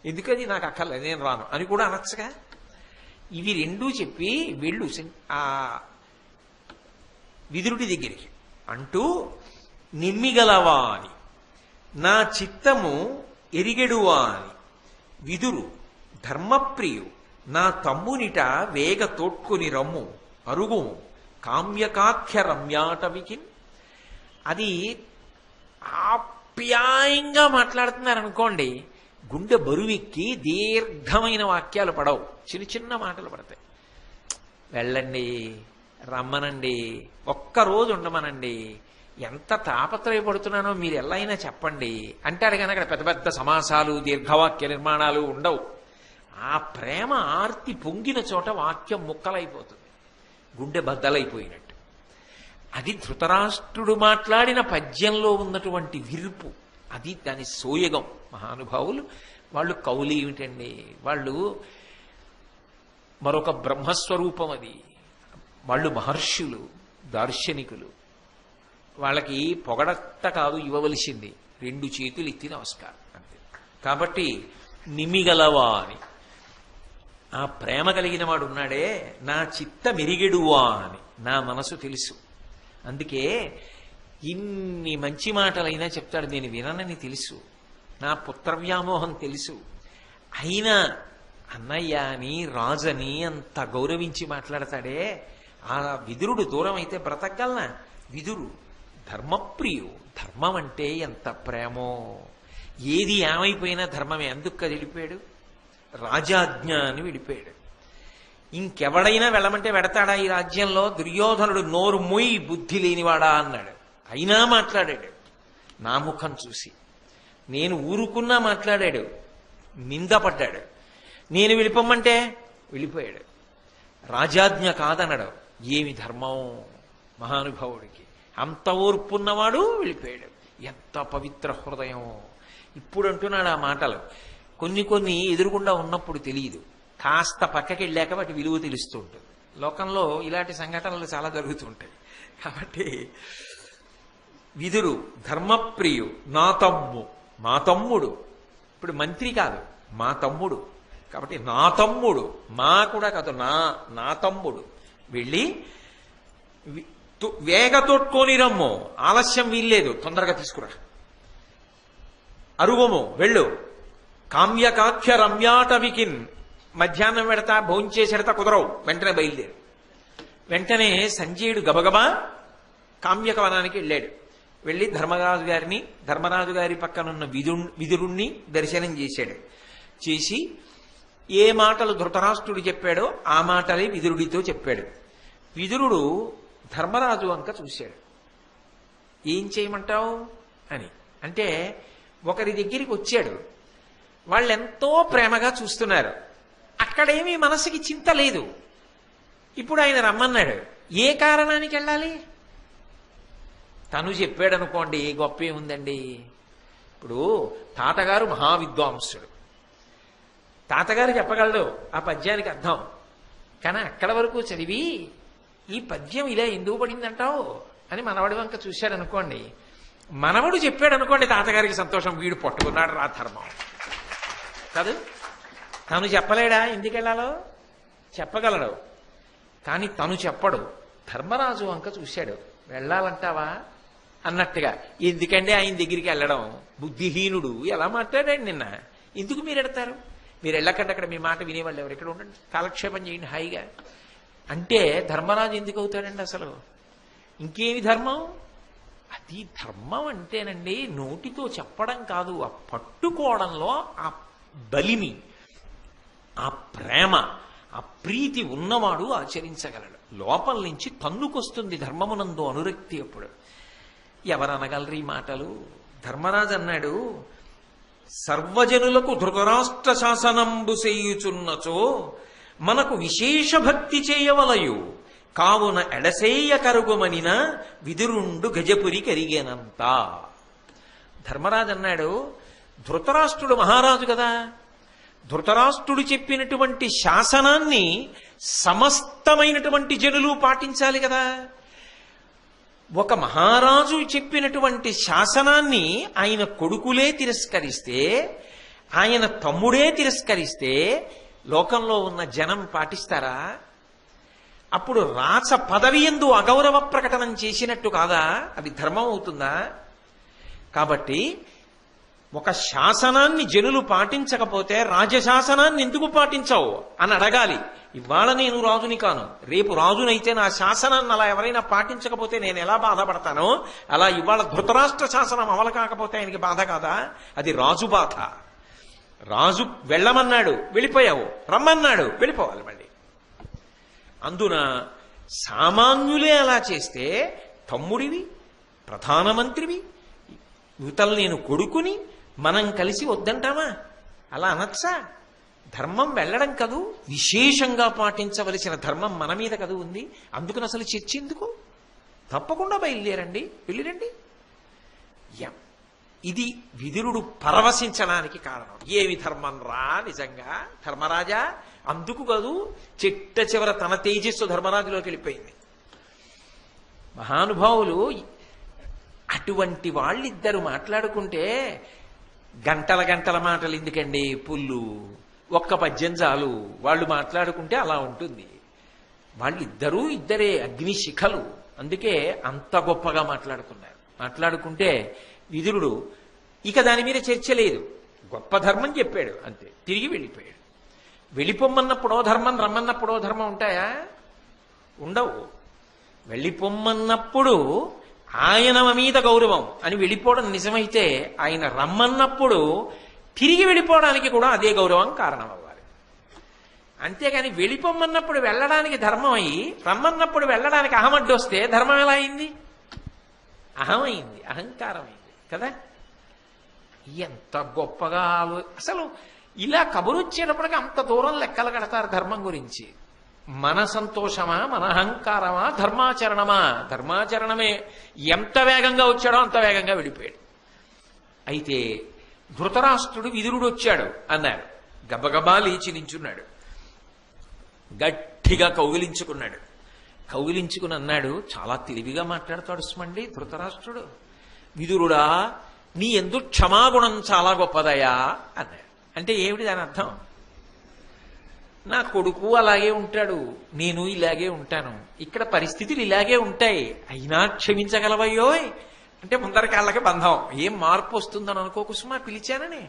ఎందుకది నాకు అక్కర్లేదు, నేను రాను అని కూడా అనొచ్చుగా. ఇవి రెండూ చెప్పి వెళ్ళు ఆ విదురుడి దగ్గరికి అంటూ, నిమ్మిగలవా అని, నా చిత్తము ఎరిగెడువా అని, విదురు ధర్మప్రియు నా తమ్మునిట వేగ తోడ్కొని రమ్ము అరుగుము కామ్యకాఖ్య రమ్యాటవికి. అది ఆప్యాయంగా మాట్లాడుతున్నారనుకోండి, గుండె బరువెక్కి దీర్ఘమైన వాక్యాలు పడవు, చిన్న చిన్న మాటలు పడతాయి. వెళ్ళండి, రమ్మనండి, ఒక్కరోజు ఉండమనండి, ఎంత తాపత్రయపడుతున్నానో మీరు ఎలా అయినా చెప్పండి అంటాడు. కానీ అక్కడ పెద్ద పెద్ద సమాసాలు, దీర్ఘవాక్య నిర్మాణాలు ఉండవు. ఆ ప్రేమ ఆర్తి పొంగిన చోట వాక్యం ముక్కలైపోతుంది, గుండె బద్దలైపోయినట్టు. అది ధృతరాష్ట్రుడు మాట్లాడిన పద్యంలో ఉన్నటువంటి విరుపు, అది దాని సోయగం. మహానుభావులు వాళ్ళు కౌలు ఏమిటండి, వాళ్ళు మరొక బ్రహ్మస్వరూపం. అది వాళ్ళు మహర్షులు, దార్శనికులు. వాళ్ళకి పొగడట కాదు ఇవ్వవలసింది, రెండు చేతులు ఎత్తి నమస్కారం అంతే. కాబట్టి నిమిగలవా అని, ఆ ప్రేమ కలిగిన వాడు ఉన్నాడే, నా చిత్త మెరిగెడువా అని, నా మనసు తెలుసు. అందుకే ఇన్ని మంచి మాటలైనా చెప్తాడు, నేను విననని తెలుసు, నా పుత్రవ్యామోహం తెలుసు. అయినా అన్నయ్య అని, రాజని అంత గౌరవించి మాట్లాడతాడే, ఆ విదురుడు దూరం అయితే బ్రతకగలనా? విదురు ధర్మప్రియు, ధర్మం అంటే ఎంత ప్రేమో. ఏది ఏమైపోయినా ధర్మమే. అందుకు అది వెళ్ళిపోయాడు, రాజాజ్ఞ అని వెళ్ళిపోయాడు. ఇంకెవడైనా వెళ్ళమంటే వెడతాడా ఈ రాజ్యంలో? దుర్యోధనుడు నోరు మొయ్యి బుద్ధి లేనివాడా అన్నాడు, అయినా మాట్లాడాడు. నా ముఖం చూసి నేను ఊరుకున్నా మాట్లాడాడు, నిందపడ్డాడు. నేను వెళ్ళిపోమ్మంటే వెళ్ళిపోయాడు. రాజాజ్ఞ కాదనడు. ఏమి ధర్మం మహానుభావుడికి! అంత ఓర్పున్నవాడు వెళ్ళిపోయాడు. ఎంత పవిత్ర హృదయం! ఇప్పుడు అంటున్నాడు ఆ మాటలు. కొన్ని కొన్ని ఎదురుగుండా ఉన్నప్పుడు తెలియదు, కాస్త పక్కకి వెళ్ళాక వాటి విలువ తెలుస్తూ ఉంటుంది. లోకంలో ఇలాంటి సంఘటనలు చాలా జరుగుతూ ఉంటాయి. కాబట్టి విదురు ధర్మప్రియు, నా మా తమ్ముడు, ఇప్పుడు మంత్రి కాదు మా తమ్ముడు, కాబట్టి నా తమ్ముడు, మా కూడా కాదు నా తమ్ముడు, వెళ్ళి వేగ తోడ్కొని రమ్ము, ఆలస్యం వీల్లేదు, తొందరగా తీసుకురా, అరుగము వెళ్ళు, కామ్యకాఖ్య రమ్యాటవికిన్, మధ్యాహ్నం పెడతా భోంచేసెడతా కుదరవు, వెంటనే బయలుదేరు. వెంటనే సంజయుడు గబగబా కామ్యక వనానికి వెళ్ళాడు. వెళ్ళి ధర్మరాజు గారి పక్కనున్న విదురుణ్ణి దర్శనం చేశాడు. చేసి ఏ మాటలు ధృతరాష్ట్రుడు చెప్పాడో ఆ మాటలే విదురుడితో చెప్పాడు. విదురుడు ధర్మరాజు వంక చూశాడు. ఏం చేయమంటావు అని. అంటే ఒకరి దగ్గరికి వచ్చాడు, వాళ్ళెంతో ప్రేమగా చూస్తున్నారు, అక్కడేమీ మనసుకి చింత లేదు. ఇప్పుడు ఆయన రమ్మన్నాడు, ఏ కారణానికి వెళ్ళాలి? తను చెప్పాడు అనుకోండి, గొప్ప ఏముందండి. ఇప్పుడు తాతగారు మహావిద్వాంసుడు, తాతగారు చెప్పగలడు ఆ పద్యానికి అర్థం. కానీ అక్కడ వరకు చదివి ఈ పద్యం ఇలా ఎందుకు పడిందంటావు అని మనవడి వంక చూశాడు అనుకోండి, మనవడు చెప్పాడు అనుకోండి, తాతగారికి సంతోషం, వీడు పట్టుకున్నాడు రా ధర్మం కాదు. తను చెప్పలేడా ఎందుకు వెళ్ళాలో? చెప్పగలడు, కానీ తను చెప్పడు. ధర్మరాజు వంక చూశాడు, వెళ్ళాలంటావా అన్నట్టుగా. ఎందుకంటే ఆయన దగ్గరికి వెళ్ళడం, బుద్ధిహీనుడు ఎలా మాట్లాడాడు నిన్న, ఎందుకు మీరు ఎడతారు? మీరు వెళ్ళకండి, అక్కడ మీ మాట వినేవాళ్ళు ఎవరు, ఇక్కడ ఉండండి, కాలక్షేపం చేయండి హాయిగా అంటే ధర్మరాజు ఎందుకు అవుతాడండి అసలు? ఇంకేమి ధర్మం? అది ధర్మం అంటేనండి నోటితో చెప్పడం కాదు, ఆ పట్టుకోవడంలో ఆ బలిమి, ఆ ప్రేమ, ఆ ప్రీతి ఉన్నవాడు ఆచరించగలడు. లోపల నుంచి తన్నుకొస్తుంది ధర్మమునందు అనురక్తి. అప్పుడు ఎవరనగలరు ఈ మాటలు? ధర్మరాజు అన్నాడు, సర్వజనులకు ధృతరాష్ట్ర శాసనంబు చేయుచున్నచో మనకు విశేష భక్తి చేయవలయు, కావున ఎడసేయ కరుగుమనిన విదురుండు గజపురి కరిగేనంత. ధర్మరాజు అన్నాడు, ధృతరాష్ట్రుడు మహారాజు కదా, ధృతరాష్ట్రుడు చెప్పినటువంటి శాసనాన్ని సమస్తమైనటువంటి జనులు పాటించాలి కదా. ఒక మహారాజు చెప్పినటువంటి శాసనాన్ని ఆయన కొడుకులే తిరస్కరిస్తే, ఆయన తమ్ముడే తిరస్కరిస్తే లోకంలో ఉన్న జనం పాటిస్తారా? అప్పుడు రాచ పదవి యందు అగౌరవ ప్రకటనం చేసినట్టు కాదా? అది ధర్మం అవుతుందా? కాబట్టి ఒక శాసనాన్ని జనులు పాటించకపోతే రాజశాసనాన్ని ఎందుకు పాటించవు అని అడగాలి. ఇవాళ నేను రాజుని కాను, రేపు రాజునైతే నా శాసనాన్ని అలా ఎవరైనా పాటించకపోతే నేను ఎలా బాధపడతానో, అలా ఇవాళ ధృతరాష్ట్ర శాసనం అమలు కాకపోతే ఆయనకి బాధ కాదా? అది రాజు బాధ. రాజు వెళ్ళమన్నాడు వెళ్ళిపోయావు, రమ్మన్నాడు వెళ్ళిపోవాలి మళ్ళీ. అందున సామాన్యులే అలా చేస్తే తమ్ముడివి, ప్రధానమంత్రివి, యువతలు నేను కొడుకుని మనం కలిసి వద్దంటామా? అలా అనొచ్చా? ధర్మం వెళ్ళడం కదూ, విశేషంగా పాటించవలసిన ధర్మం మన మీద కదూ ఉంది. అందుకని అసలు చర్చ ఎందుకు? తప్పకుండా బయలుదేరండి, వెళ్ళిరండి. ఇది విదురుడు పరవశించడానికి కారణం. ఏమి ధర్మం రా నిజంగా ధర్మరాజా? అందుకు కాదు, చిట్ట చివర తన తేజస్సు ధర్మరాజులోకి వెళ్ళిపోయింది. మహానుభావులు అటువంటి వాళ్ళిద్దరు మాట్లాడుకుంటే గంటల గంటల మాటలు ఎందుకండి? పుల్లు ఒక్క పద్యం చాలు. వాళ్ళు మాట్లాడుకుంటే అలా ఉంటుంది. వాళ్ళిద్దరూ ఇద్దరే అగ్నిశిఖలు, అందుకే అంత గొప్పగా మాట్లాడుకున్నారు. మాట్లాడుకుంటే విదురుడు ఇక దాని మీద చర్చ లేదు, గొప్ప ధర్మం చెప్పాడు అంతే, తిరిగి వెళ్ళిపోయాడు. వెళ్ళిపోమ్మన్నప్పుడో ధర్మం, రమ్మన్నప్పుడో ధర్మం ఉంటాయా? ఉండవు. వెళ్ళిపోమ్మన్నప్పుడు ఆయన మీద గౌరవం అని వెళ్ళిపోవడం నిజమైతే, ఆయన రమ్మన్నప్పుడు తిరిగి వెళ్ళిపోవడానికి కూడా అదే గౌరవం కారణం అవ్వాలి. అంతేగాని వెళ్ళిపోమ్మన్నప్పుడు వెళ్ళడానికి ధర్మం అయ్యి, రమ్మన్నప్పుడు వెళ్ళడానికి అహమడ్డు వస్తే ధర్మం ఎలా అయింది? అహమైంది, అహంకారం అయింది కదా. ఎంత గొప్పగా అసలు ఇలా కబురు వచ్చేటప్పటికి అంత దూరం లెక్కలు కడతారు ధర్మం గురించి. మన సంతోషమా, మన అహంకారమా, ధర్మాచరణమా? ధర్మాచరణమే. ఎంత వేగంగా వచ్చాడో అంత వేగంగా వెళ్ళిపోయాడు. అయితే ధృతరాష్ట్రుడు విదురుడు వచ్చాడు అన్నారు, గబగబా లేచి నించున్నాడు. గట్టిగా కౌగిలించుకున్నాడు. కౌగిలించుకుని అన్నాడు, చాలా తెలివిగా మాట్లాడతాడు సుమండి ధృతరాష్ట్రుడు, విదురుడా నీ యందు క్షమాగుణం చాలా గొప్పదయా అన్నాడు. అంటే ఏమిటి దాని అర్థం? నా కొడుకు అలాగే ఉంటాడు, నేను ఇలాగే ఉంటాను, ఇక్కడ పరిస్థితులు ఇలాగే ఉంటాయి, అయినా క్షమించగలవయ్యోయ్ అంటే ముందర కాళ్ళకి బంధం. ఏం మార్పు వస్తుందని అనుకోకు సుమా, పిలిచానని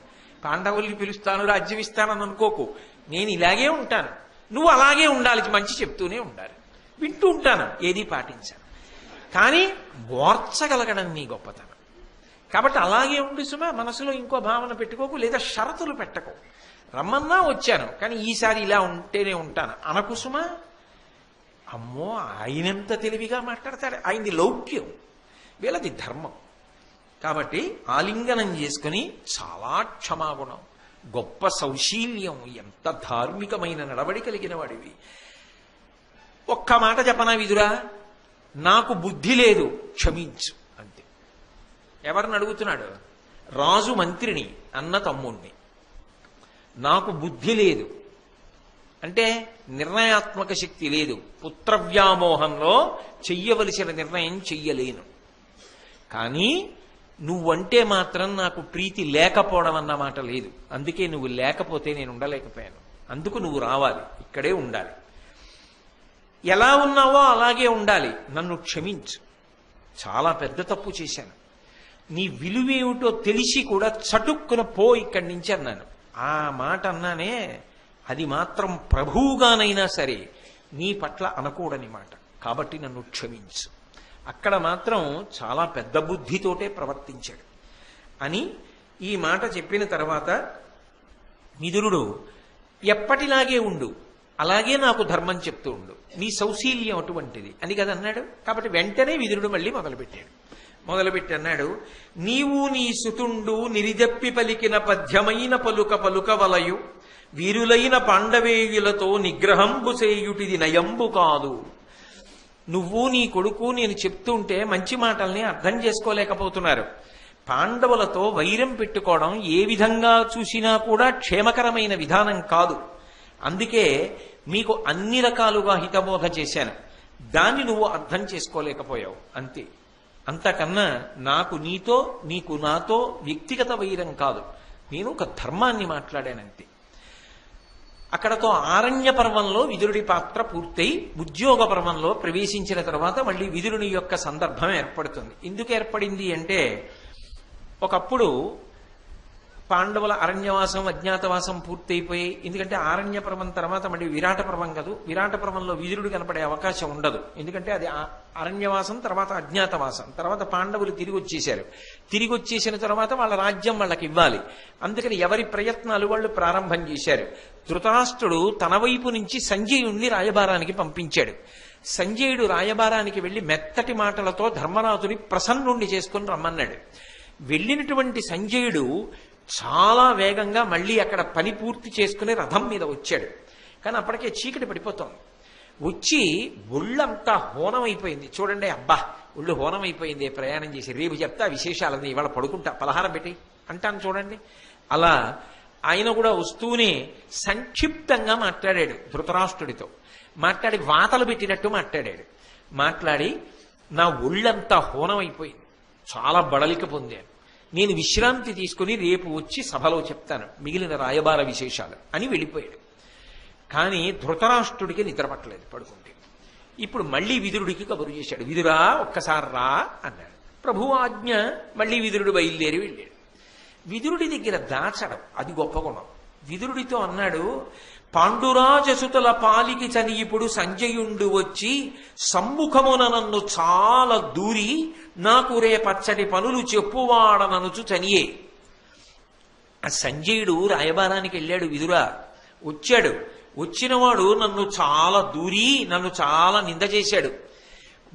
పాండవుల్ని పిలుస్తాను రాజ్యం ఇస్తానని అనుకోకు. నేను ఇలాగే ఉంటాను, నువ్వు అలాగే ఉండాలి, మంచి చెప్తూనే ఉండాలి, వింటూ ఉంటాను, ఏది పాటించాను, కానీ ఓర్చగలగడం నీ గొప్పతనం. కాబట్టి అలాగే ఉండి సుమా, మనసులో ఇంకో భావన పెట్టుకోకు, లేదా షరతులు పెట్టకు. రమ్మన్నా వచ్చాను, కానీ ఈసారి ఇలా ఉంటేనే ఉంటాను అనకు సుమా. అమ్మో, ఆయనంత తెలివిగా మాట్లాడతాడు, ఆయనది లౌక్యం, వీళ్ళది ధర్మం. కాబట్టి ఆలింగనం చేసుకుని చాలా క్షమాగుణం, గొప్ప సౌశీల్యం, ఎంత ధార్మికమైన నడవడి కలిగిన వాడివి. ఒక్క మాట చెప్పనా విదురా, నాకు బుద్ధి లేదు, క్షమించు అంతే. ఎవరిని అడుగుతున్నాడు? రాజు మంత్రిని, అన్న తమ్ముణ్ణి. నాకు బుద్ధి లేదు అంటే నిర్ణయాత్మక శక్తి లేదు, పుత్రవ్యామోహంలో చెయ్యవలసిన నిర్ణయం చెయ్యలేను, కానీ నువ్వంటే మాత్రం నాకు ప్రీతి లేకపోవడం అన్నమాట లేదు, అందుకే నువ్వు లేకపోతే నేను ఉండలేకపోయాను, అందుకు నువ్వు రావాలి, ఇక్కడే ఉండాలి, ఎలా ఉన్నావో అలాగే ఉండాలి, నన్ను క్షమించు, చాలా పెద్ద తప్పు చేశాను, నీ విలువేమిటో తెలిసి కూడా చటుక్కున పో ఇక్కడి నుంచి అన్నాను. ఆ మాట అన్నానే, అది మాత్రం ప్రభువుగానైనా సరే నీ పట్ల అనకూడని మాట, కాబట్టి నన్ను క్షమించు. అక్కడ మాత్రం చాలా పెద్ద బుద్ధితోటే ప్రవర్తించాడు అని ఈ మాట చెప్పిన తర్వాత విదురుడు, ఎప్పటిలాగే ఉండు, అలాగే నాకు ధర్మం చెప్తూ ఉండు, నీ సౌశీల్యం అటువంటిది అని కదా అన్నాడు. కాబట్టి వెంటనే విదురుడు మళ్ళీ మొదలుపెట్టి అన్నాడు, నీవు నీ సుతుండు నిరిదప్పి పలికిన పద్యమైన పలుక పలుకవలయు వీరులైన పాండవేయులతో నిగ్రహంబు చేయుటిది నయంబు కాదు. నువ్వు నీ కొడుకు నేను చెప్తుంటే మంచి మాటల్ని అర్థం చేసుకోలేకపోతున్నారు. పాండవులతో వైరం పెట్టుకోవడం ఏ విధంగా చూసినా కూడా క్షేమకరమైన విధానం కాదు, అందుకే మీకు అన్ని రకాలుగా హితబోధ చేశాను, దాన్ని నువ్వు అర్థం చేసుకోలేకపోయావు అంతే. అంతకన్నా నాకు నీతో నీకు నాతో వ్యక్తిగత వైరం కాదు, నేను ఒక ధర్మాన్ని మాట్లాడానంతే. అక్కడతో ఆరణ్య పర్వంలో విదురుడి పాత్ర పూర్తయి ఉద్యోగ పర్వంలో ప్రవేశించిన తర్వాత మళ్ళీ విదురుని యొక్క సందర్భం ఏర్పడుతుంది. ఎందుకు ఏర్పడింది అంటే, ఒకప్పుడు పాండవుల అరణ్యవాసం అజ్ఞాతవాసం పూర్తయిపోయి, ఎందుకంటే ఆరణ్య పర్వం తర్వాత మళ్ళీ విరాట పర్వం కాదు, విరాట పర్వంలో విదురుడు కనపడే అవకాశం ఉండదు, ఎందుకంటే అది అరణ్యవాసం తర్వాత అజ్ఞాతవాసం, తర్వాత పాండవులు తిరిగి వచ్చేశారు, తిరిగి వచ్చేసిన తర్వాత వాళ్ళ రాజ్యం వాళ్ళకి ఇవ్వాలి, అందుకని ఎవరి ప్రయత్నాలు వాళ్ళు ప్రారంభం చేశారు. ధృతరాష్ట్రుడు తన వైపు నుంచి సంజయుణ్ణి రాయబారానికి పంపించాడు. సంజయుడు రాయబారానికి వెళ్లి మెత్తటి మాటలతో ధర్మరాజుని ప్రసన్నుణ్ణి చేసుకుని రమ్మన్నాడు. వెళ్ళినటువంటి సంజయుడు చాలా వేగంగా మళ్ళీ అక్కడ పని పూర్తి చేసుకుని రథం మీద వచ్చాడు, కానీ అప్పటికే చీకటి పడిపోతోంది. వచ్చి ఒళ్ళంతా హోనమైపోయింది. చూడండి, అబ్బా ఒళ్ళు హోనమైపోయింది ప్రయాణం చేసి, రేపు చెప్తా విశేషాలని, ఇవాళ పడుకుంటా పలహారం పెట్టి అంటాను చూడండి. అలా ఆయన కూడా వస్తూనే సంక్షిప్తంగా మాట్లాడాడు ధృతరాష్ట్రుడితో. మాట్లాడి వాతలు పెట్టినట్టు మాట్లాడి నా ఒళ్ళంతా హోనమైపోయింది, చాలా బడలిక పొందాను, నేను విశ్రాంతి తీసుకుని రేపు వచ్చి సభలో చెప్తాను మిగిలిన రాయబార విశేషాలు అని వెళ్ళిపోయాడు. కానీ ధృతరాష్ట్రుడికి నిద్రపట్టలేదు, పడుకుంటే. ఇప్పుడు మళ్ళీ విదురుడికి కబురు చేశాడు, విదురా ఒక్కసారి రా అన్నాడు. ప్రభువు ఆజ్ఞ. మళ్ళీ విదురుడు బయలుదేరి వెళ్ళాడు. విదురుడి దగ్గర దాచడం అది గొప్ప గుణం. విదురుడితో అన్నాడు, పాండురాజసుతుల పాలికి చనియిపుడు సంజయుండు వచ్చి సమ్ముఖమున నన్ను చాలా దూరి నాకు రే పచ్చటి పనులు చెప్పువాడననుచు చనియే. ఆ సంజయుడు రాయబారానికి వెళ్ళాడు, విదురా వచ్చాడు. వచ్చినవాడు నన్ను చాలా దూరి నన్ను చాలా నింద చేశాడు.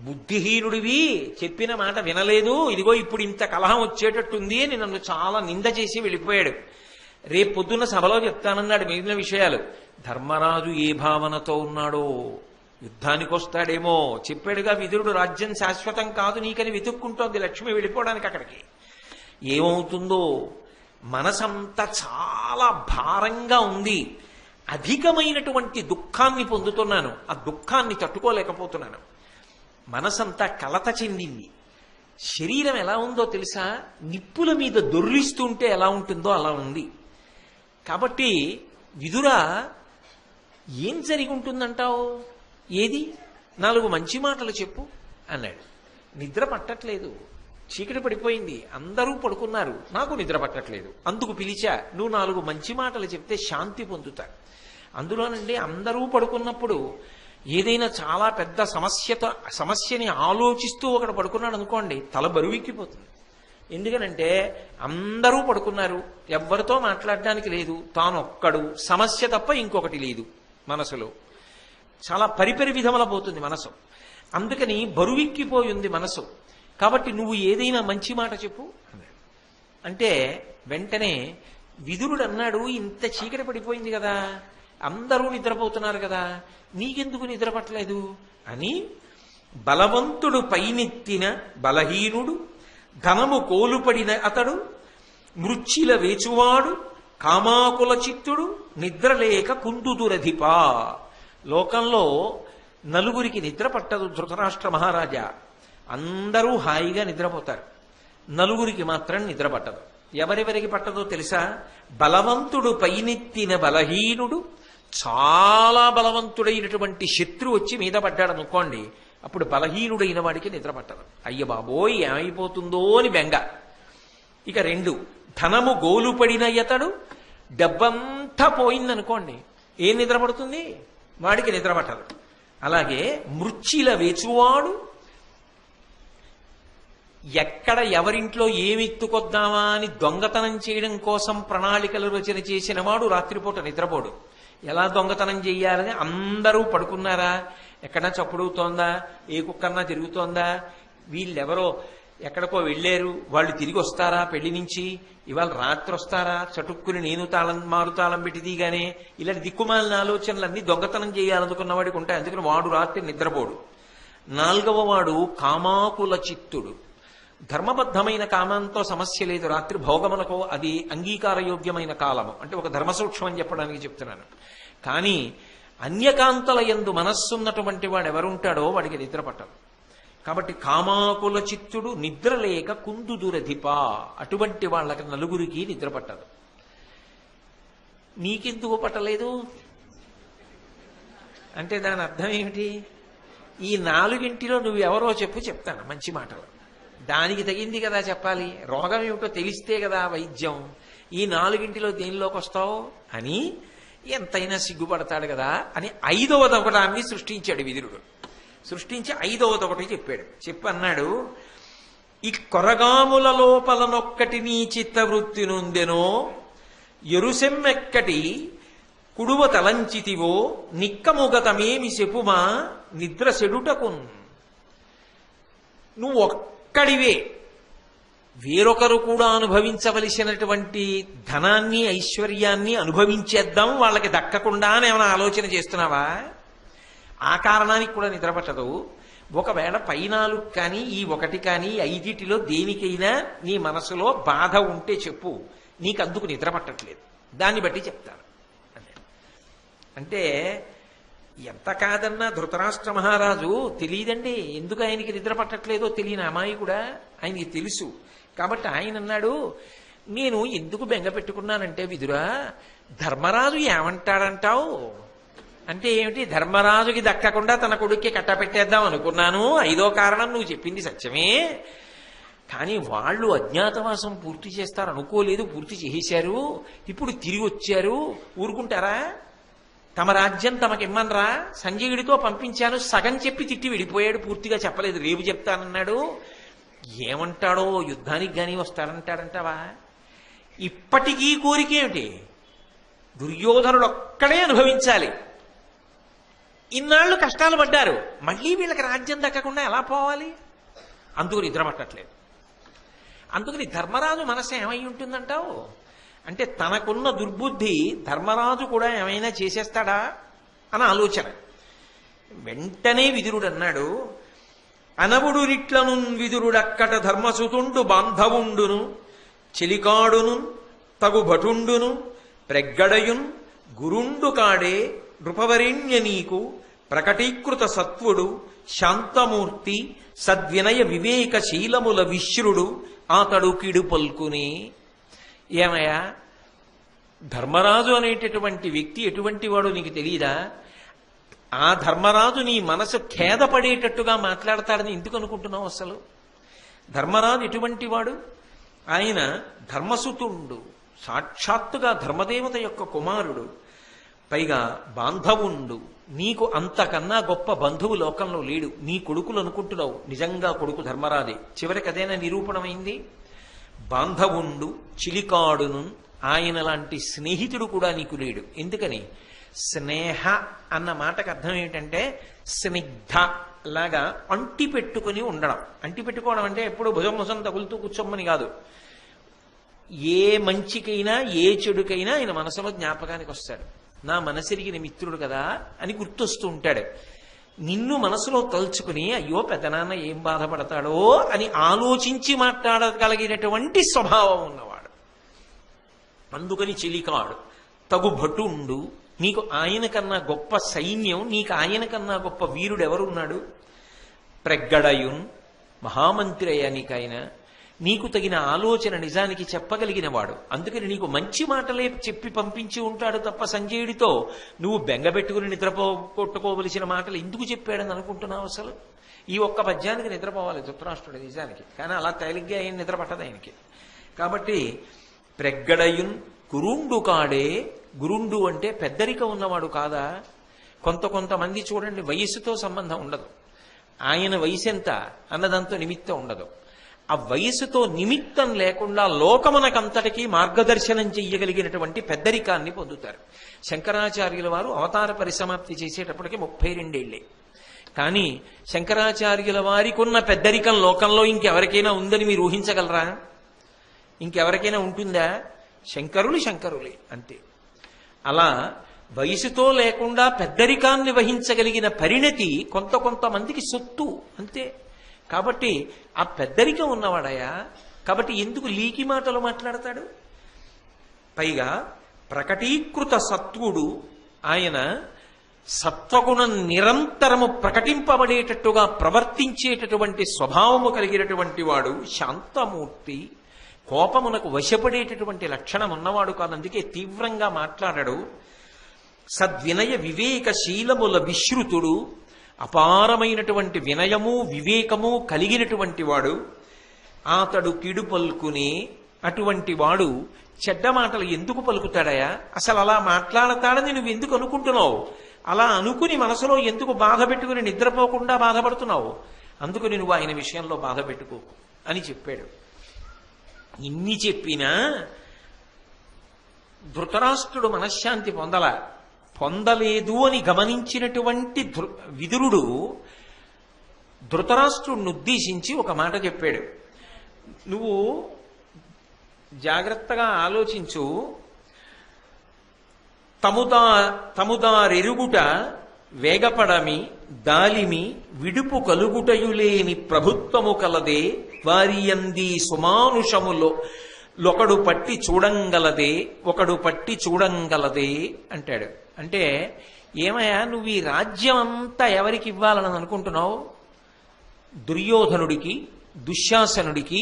బుద్ధిహీనుడివి, చెప్పిన మాట వినలేదు, ఇదిగో ఇప్పుడు ఇంత కలహం వచ్చేటట్టుంది అని నన్ను చాలా నింద చేసి వెళ్ళిపోయాడు. రేపు పొద్దున్న సభలో చెప్తానన్నాడు మిగిలిన విషయాలు. ధర్మరాజు ఏ భావనతో ఉన్నాడో, యుద్ధానికి వస్తాడేమో చెప్పాడుగా విదురుడు. రాజ్యం శాశ్వతం కాదు నీకని వెతుక్కుంటోంది లక్ష్మి వెళ్ళిపోవడానికి అక్కడికి. ఏమవుతుందో మనసంతా చాలా భారంగా ఉంది. అధికమైనటువంటి దుఃఖాన్ని పొందుతున్నాను, ఆ దుఃఖాన్ని తట్టుకోలేకపోతున్నాను. మనసంతా కలత చెందింది. శరీరం ఎలా ఉందో తెలుసా? నిప్పుల మీద దొర్లిస్తుంటే ఎలా ఉంటుందో అలా ఉంది. కాబట్టి విదురా, ఏం జరిగి ఉంటుందంటావు? ఏది 4 మంచి మాటలు చెప్పు అన్నాడు. నిద్ర పట్టట్లేదు, చీకటి పడిపోయింది, అందరూ పడుకున్నారు, నాకు నిద్ర పట్టట్లేదు, అందుకు పిలిచా, నువ్వు 4 మంచి మాటలు చెప్తే శాంతి పొందుతా. అందులోనండి అందరూ పడుకున్నప్పుడు ఏదైనా చాలా పెద్ద సమస్యని ఆలోచిస్తూ ఒకడు పడుకున్నాడు అనుకోండి, తల బరువెక్కిపోతుంది. ఎందుకనంటే అందరూ పడుకున్నారు, ఎవ్వరితో మాట్లాడడానికి లేదు, తానొక్కడు, సమస్య తప్ప ఇంకొకటి లేదు మనసులో. చాలా పరిపరి విధముల పోతుంది మనసు. అందుకని బరువెక్కిపోయింది మనసు. కాబట్టి నువ్వు ఏదైనా మంచి మాట చెప్పు అన్నాడు. అంటే వెంటనే విదురుడు అన్నాడు, ఇంత చీకటి పడిపోయింది కదా, అందరూ నిద్రపోతున్నారు కదా, నీకెందుకు నిద్ర పట్టలేదు అని, బలవంతుడు పైనెత్తిన బలహీనుడు, ధనము కోలుపడిన అతడు, మృచ్ఛిల వేచువాడు, కామాకుల చిత్తుడు, నిద్రలేక కుందుదురధిపా. లోకంలో 4 నిద్ర పట్టదు ధృతరాష్ట్ర మహారాజా. అందరూ హాయిగా నిద్రపోతారు, 4 మాత్రం నిద్ర పట్టదు. ఎవరెవరికి పట్టదో తెలుసా? బలవంతుడు పైనెత్తిన బలహీనుడు, చాలా బలవంతుడైనటువంటి శత్రువు వచ్చి మీద పడ్డాడు అనుకోండి, అప్పుడు బలహీనుడైన వాడికి నిద్ర పట్టదు. అయ్య బాబోయ్ ఏమైపోతుందో అని బెంగ. ఇక 2, ధనము గోలుపడిన ఇతడు, డబ్బంతా పోయిందనుకోండి, ఏం నిద్ర పడుతుంది? వాడికి నిద్ర పట్టదు. అలాగే మృచ్ఛిల వేచువాడు, ఎక్కడ ఎవరింట్లో ఏమెత్తుకొద్దామా అని దొంగతనం చేయడం కోసం ప్రణాళికలు రచన చేసిన వాడు రాత్రిపూట నిద్రపోడు. ఎలా దొంగతనం చెయ్యాలని అందరూ పడుకున్నారా, ఎక్కడా చప్పుడవుతోందా, ఏ కుక్కన్నా తిరుగుతోందా, వీళ్ళెవరో ఎక్కడికో వెళ్ళారు, వాళ్ళు తిరిగి వస్తారా పెళ్లి నుంచి, ఇవాళ రాత్రి వస్తారా, చటుక్కుని నేను మారుతాళం పెట్టి దిగానే, ఇలాంటి దిక్కుమాలిన ఆలోచనలన్నీ దొంగతనం చేయాలనుకున్న వాడికి ఉంటాయి. అందుకని వాడు రాత్రి నిద్రపోడు. 4వ వాడు కామాకుల చిత్తుడు. ధర్మబద్ధమైన కామంతో సమస్య లేదు, రాత్రి భోగములకు అది అంగీకారయోగ్యమైన కాలము, అంటే ఒక ధర్మ సూక్ష్మం అని చెప్పడానికి చెప్తున్నాను. కానీ అన్యకాంతల యందు మనస్సున్నటువంటి వాడు ఎవరుంటాడో వాడికి నిద్ర పట్టదు. కాబట్టి కామాకుల చిత్తుడు, నిద్రలేక కుందుదురధిప, అటువంటి వాళ్ళకి 4 నిద్ర పట్టదు. నీకెందుకు పట్టలేదు అంటే దాని అర్థం ఏమిటి? ఈ 4 నువ్వెవరో చెప్తాను మంచి మాటలు. దానికి తగింది కదా చెప్పాలి, రోగం ఏమిటో తెలిస్తే కదా వైద్యం. ఈ 4 దేనిలోకి వస్తావు అని ఎంతైనా సిగ్గుపడతాడు కదా అని 5వదొకటాన్ని సృష్టించాడు విదురుడు. సృష్టించి 5వదొకటి చెప్పాడు. చెప్పన్నాడు, ఈ కొరగాముల లోపలనొక్కటి నీ చిత్తవృత్తి నుందెనో, ఎరుసెమ్మెక్కటి కుడువ తలంచితివో, నిక్కముగతమేమి చెప్పుమా నిద్ర చెడుటకున్. నువ్వు ఒక్కడివే, వేరొకరు కూడా అనుభవించవలసినటువంటి ధనాన్ని ఐశ్వర్యాన్ని అనుభవించేద్దాం వాళ్ళకి దక్కకుండా అని ఏమైనా ఆలోచన చేస్తున్నావా? ఆ కారణానికి కూడా నిద్రపట్టదు. ఒకవేళ పైనాలు కానీ ఈ 1 కానీ 5 దేనికైనా నీ మనసులో బాధ ఉంటే చెప్పు, నీకు అందుకు నిద్ర పట్టట్లేదు, దాన్ని బట్టి చెప్తాను అంటే. ఎంత కాదన్నా ధృతరాష్ట్ర మహారాజు తెలియదండి ఎందుకు ఆయనకి నిద్ర పట్టట్లేదో తెలియని అమ్మాయి కూడా ఆయనకి తెలుసు. కాబట్టి ఆయన అన్నాడు, నేను ఎందుకు బెంగ పెట్టుకున్నానంటే విదురా, ధర్మరాజు ఏమంటాడంటావు అంటే ఏమిటి, ధర్మరాజుకి దక్కకుండా తన కొడుక్కి కట్టపెట్టేద్దాం అనుకున్నాను. 5వ కారణం నువ్వు చెప్పింది సత్యమే, కానీ వాళ్ళు అజ్ఞాతవాసం పూర్తి చేస్తారు అనుకోలేదు, పూర్తి చేశారు, ఇప్పుడు తిరిగి వచ్చారు, ఊరుకుంటారా? తమ రాజ్యం తమకిమ్మనరా? సంజయుడితో పంపించాను, సగం చెప్పి తిట్టి వెళ్ళిపోయాడు, పూర్తిగా చెప్పలేదు, రేపు చెప్తానన్నాడు. ఏమంటాడో, యుద్ధానికి కానీ వస్తాడంటాడంటావా? ఇప్పటికీ కోరికేమిటి, దుర్యోధనుడు ఒక్కడే అనుభవించాలి. ఇన్నాళ్ళు కష్టాలు పడ్డారు, మళ్ళీ వీళ్ళకి రాజ్యం దక్కకుండా ఎలా పోవాలి? అందుకు నిద్ర పట్టట్లేదు. అందుకని ధర్మరాజు మనసు ఏమై ఉంటుందంటావు అంటే, తనకున్న దుర్బుద్ధి ధర్మరాజు కూడా ఏమైనా చేసేస్తాడా అని ఆలోచన. వెంటనే విదురుడు అన్నాడు, అనవుడు నిట్లను విదురుడక్కట ధర్మసుతుండు బాంధవుండును, చెలికాడును తగు భటుండును, ప్రగ్గడయున్ గురుండు కాడే నృపవరేణ్య నీకు ప్రకటీకృత సత్వుడు శాంతమూర్తి సద్వినయ వివేక శీలముల విశ్రుడు ఆతడు కిడు పల్కుని. ఏమయ్యా, ధర్మరాజు అనేటటువంటి వ్యక్తి ఎటువంటి వాడు నీకు తెలియదా? ఆ ధర్మరాజు నీ మనసు ఖేదపడేటట్టుగా మాట్లాడతాడని ఎందుకు అనుకుంటున్నావు? అసలు ధర్మరాజు ఎటువంటి వాడు? ఆయన ధర్మసుతుండు, సాక్షాత్తుగా ధర్మదేవత యొక్క కుమారుడు, పైగా బాంధవుండు. నీకు అంతకన్నా గొప్ప బంధువు లోకంలో లేడు. నీ కొడుకులు అనుకుంటున్నావు, నిజంగా కొడుకు ధర్మరాజే. చివరికి అదేనా నిరూపణమైంది. బాంధవుండు చిలికాడును, ఆయన లాంటి స్నేహితుడు కూడా నీకు లేడు. ఎందుకని? స్నేహ అన్న మాటకు అర్థం ఏమిటంటే స్నిగ్ధ లాగా అంటి పెట్టుకుని ఉండడం. అంటి పెట్టుకోవడం అంటే ఎప్పుడు భుజం ముసం తగులుతూ కూర్చోమని కాదు. ఏ మంచికైనా ఏ చెడుకైనా ఆయన మనసులో జ్ఞాపకానికి వస్తాడు. నా మనసిరిగిన మిత్రుడు కదా అని గుర్తొస్తూ ఉంటాడు. నిన్ను మనసులో తలుచుకుని అయ్యో పెద్దనాన్న ఏం బాధపడతాడో అని ఆలోచించి మాట్లాడగలిగినటువంటి స్వభావం ఉన్నవాడు. అందుకని చెలికాడు. తగు భటుండు, నీకు ఆయన కన్నా గొప్ప సైన్యం, నీకు ఆయన కన్నా గొప్ప వీరుడు ఎవరున్నాడు? ప్రగ్గడయున్, మహామంత్రి అయ్యా నీకైనా. నీకు తగిన ఆలోచన నిజానికి చెప్పగలిగిన వాడు. అందుకని నీకు మంచి మాటలే చెప్పి పంపించి ఉంటాడు తప్ప సంజయుడితో నువ్వు బెంగబెట్టుకుని కొట్టుకోవలసిన మాటలు ఎందుకు చెప్పాడని అనుకుంటున్నావు? అసలు ఈ ఒక్క పద్యానికి నిద్రపోవాలి ధృతరాష్ట్రుడు నిజానికి, కానీ అలా తేలిగ్గా ఆయన నిద్ర పట్టదు ఆయనకి. కాబట్టి ప్రగ్గడయున్ గురుండు కాడే. గురుండు అంటే పెద్దరిక ఉన్నవాడు కాదా? కొంతమంది చూడండి వయస్సుతో సంబంధం ఉండదు. ఆయన వయసు ఎంత అన్నదంతో నిమిత్తం ఉండదు. ఆ వయసుతో నిమిత్తం లేకుండా లోకమునకంతటికీ మార్గదర్శనం చెయ్యగలిగినటువంటి పెద్దరికాన్ని పొందుతారు. శంకరాచార్యుల వారు అవతార పరిసమాప్తి చేసేటప్పటికి 32 ఏళ్లే. కానీ శంకరాచార్యుల వారికి ఉన్న పెద్దరికం లోకంలో ఇంకెవరికైనా ఉందని మీరు ఊహించగలరా? ఇంకెవరికైనా ఉంటుందా? శంకరులే అంతే. అలా వయసుతో లేకుండా పెద్దరికాన్ని వహించగలిగిన పరిణతి కొంతమందికి సొత్తు అంతే. కాబట్టి ఆ పెద్దరికం ఉన్నవాడయా. కాబట్టి ఎందుకు లీకి మాటలు మాట్లాడతాడు? పైగా ప్రకటీకృత సత్వుడు, ఆయన సత్వగుణం నిరంతరము ప్రకటింపబడేటట్టుగా ప్రవర్తించేటటువంటి స్వభావము కలిగినటువంటి వాడు. శాంతమూర్తి, కోపమునకు వశపడేటటువంటి లక్షణం ఉన్నవాడు కాదు. అందుకే తీవ్రంగా మాట్లాడడు. సద్వినయ వివేక శీలముల విశ్రుతుడు, అపారమైనటువంటి వినయము వివేకము కలిగినటువంటి వాడు. అతడు కిడు పలుకుని, అటువంటి వాడు చెడ్డ మాటలు ఎందుకు పలుకుతాడయా? అసలు అలా మాట్లాడతాడని నువ్వు ఎందుకు అనుకుంటున్నావు? అలా అనుకుని మనసులో ఎందుకు బాధ పెట్టుకుని నిద్రపోకుండా బాధపడుతున్నావు? అందుకని నువ్వు ఆయన విషయంలో బాధ పెట్టుకోకు అని చెప్పాడు. ఇన్ని చెప్పినా ధృతరాష్ట్రుడు మనశ్శాంతి పొందలేదు అని గమనించినటువంటి విదురుడు ధృతరాష్ట్రుడిని ఉద్దేశించి ఒక మాట చెప్పాడు. నువ్వు జాగ్రత్తగా ఆలోచించు. తముదారెరుగుట వేగపడమి దాలిమి విడుపు కలుగుటయులేని ప్రభుత్వము కలదే, వారి యంది సుమానుషములో ఒకడు పట్టి చూడంగలదే అంటాడు. అంటే ఏమయ్యా, నువ్వు ఈ రాజ్యం అంతా ఎవరికి ఇవ్వాలని అనుకుంటున్నావు? దుర్యోధనుడికి, దుశ్శాసనుడికి,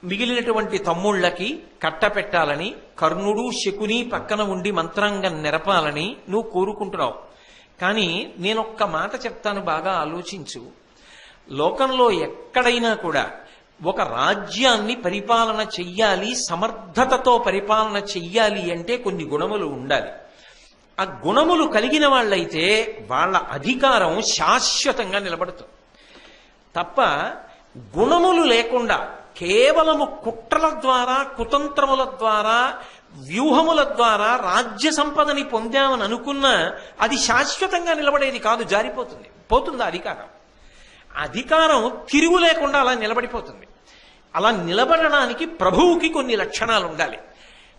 మిగిలినటువంటి తమ్ముళ్ళకి కట్టపెట్టాలని, కర్ణుడు శకుని పక్కన ఉండి మంత్రాంగం నెరపాలని నువ్వు కోరుకుంటున్నావు. కానీ నేనొక్క మాట చెప్తాను, బాగా ఆలోచించు. లోకంలో ఎక్కడైనా కూడా ఒక రాజ్యాన్ని పరిపాలన చెయ్యాలి, సమర్థతతో పరిపాలన చెయ్యాలి అంటే కొన్ని గుణములు ఉండాలి. ఆ గుణములు కలిగిన వాళ్ళైతే వాళ్ళ అధికారం శాశ్వతంగా నిలబడుతుంది తప్ప గుణములు లేకుండా కేవలము కుట్రల ద్వారా, కుతంత్రముల ద్వారా, వ్యూహముల ద్వారా రాజ్య సంపదని పొందామని అనుకున్నా అది శాశ్వతంగా నిలబడేది కాదు, జారిపోతుంది, పోతుంది అధికారం. అధికారం తిరుగు లేకుండా అలా నిలబడిపోతుంది. అలా నిలబడడానికి ప్రభువుకి కొన్ని లక్షణాలు ఉండాలి,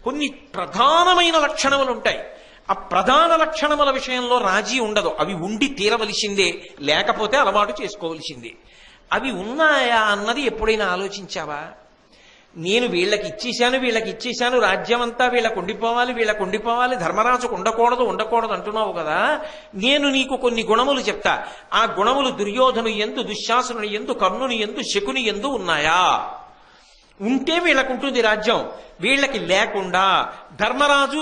కొన్ని ప్రధానమైన లక్షణములు ఉంటాయి. ఆ ప్రధాన లక్షణముల విషయంలో రాజీ ఉండదు. అవి ఉండి తీరవలసిందే, లేకపోతే అలవాటు చేసుకోవలసిందే. అవి ఉన్నాయా అన్నది ఎప్పుడైనా ఆలోచించావా? నేను వీళ్ళకి ఇచ్చేశాను రాజ్యం అంతా వీళ్ళకు ఉండిపోవాలి ధర్మరాజుకు ఉండకూడదు అంటున్నావు కదా, నేను నీకు కొన్ని గుణములు చెప్తా. ఆ గుణములు దుర్యోధను యందు, దుశ్శాసనుని యందు, కర్ణుని యందు, శకుని యందు ఉన్నాయా? ఉంటే వీళ్ళకు ఉంటుంది రాజ్యం. వీళ్ళకి లేకుండా ధర్మరాజు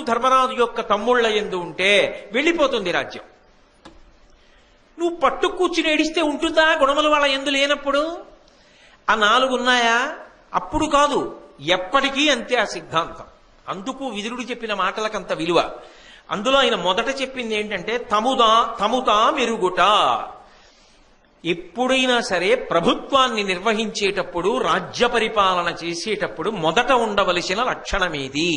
యొక్క తమ్ముళ్ళ యందు ఉంటే వెళ్ళిపోతుంది రాజ్యం. నువ్వు పట్టు కూర్చుని ఏడిస్తే ఉంటుందా గుణములు వాళ్ళ యందు లేనప్పుడు? ఆ 4 ఉన్నాయా? అప్పుడు కాదు, ఎప్పటికీ అంతే ఆ సిద్ధాంతం. అందుకు విదురుడు చెప్పిన మాటలకంత విలువ. అందులో ఆయన మొదట చెప్పింది ఏంటంటే తముతా మెరుగుట. ఎప్పుడైనా సరే ప్రభుత్వాన్ని నిర్వహించేటప్పుడు, రాజ్య పరిపాలన చేసేటప్పుడు మొదట ఉండవలసిన లక్షణమేది?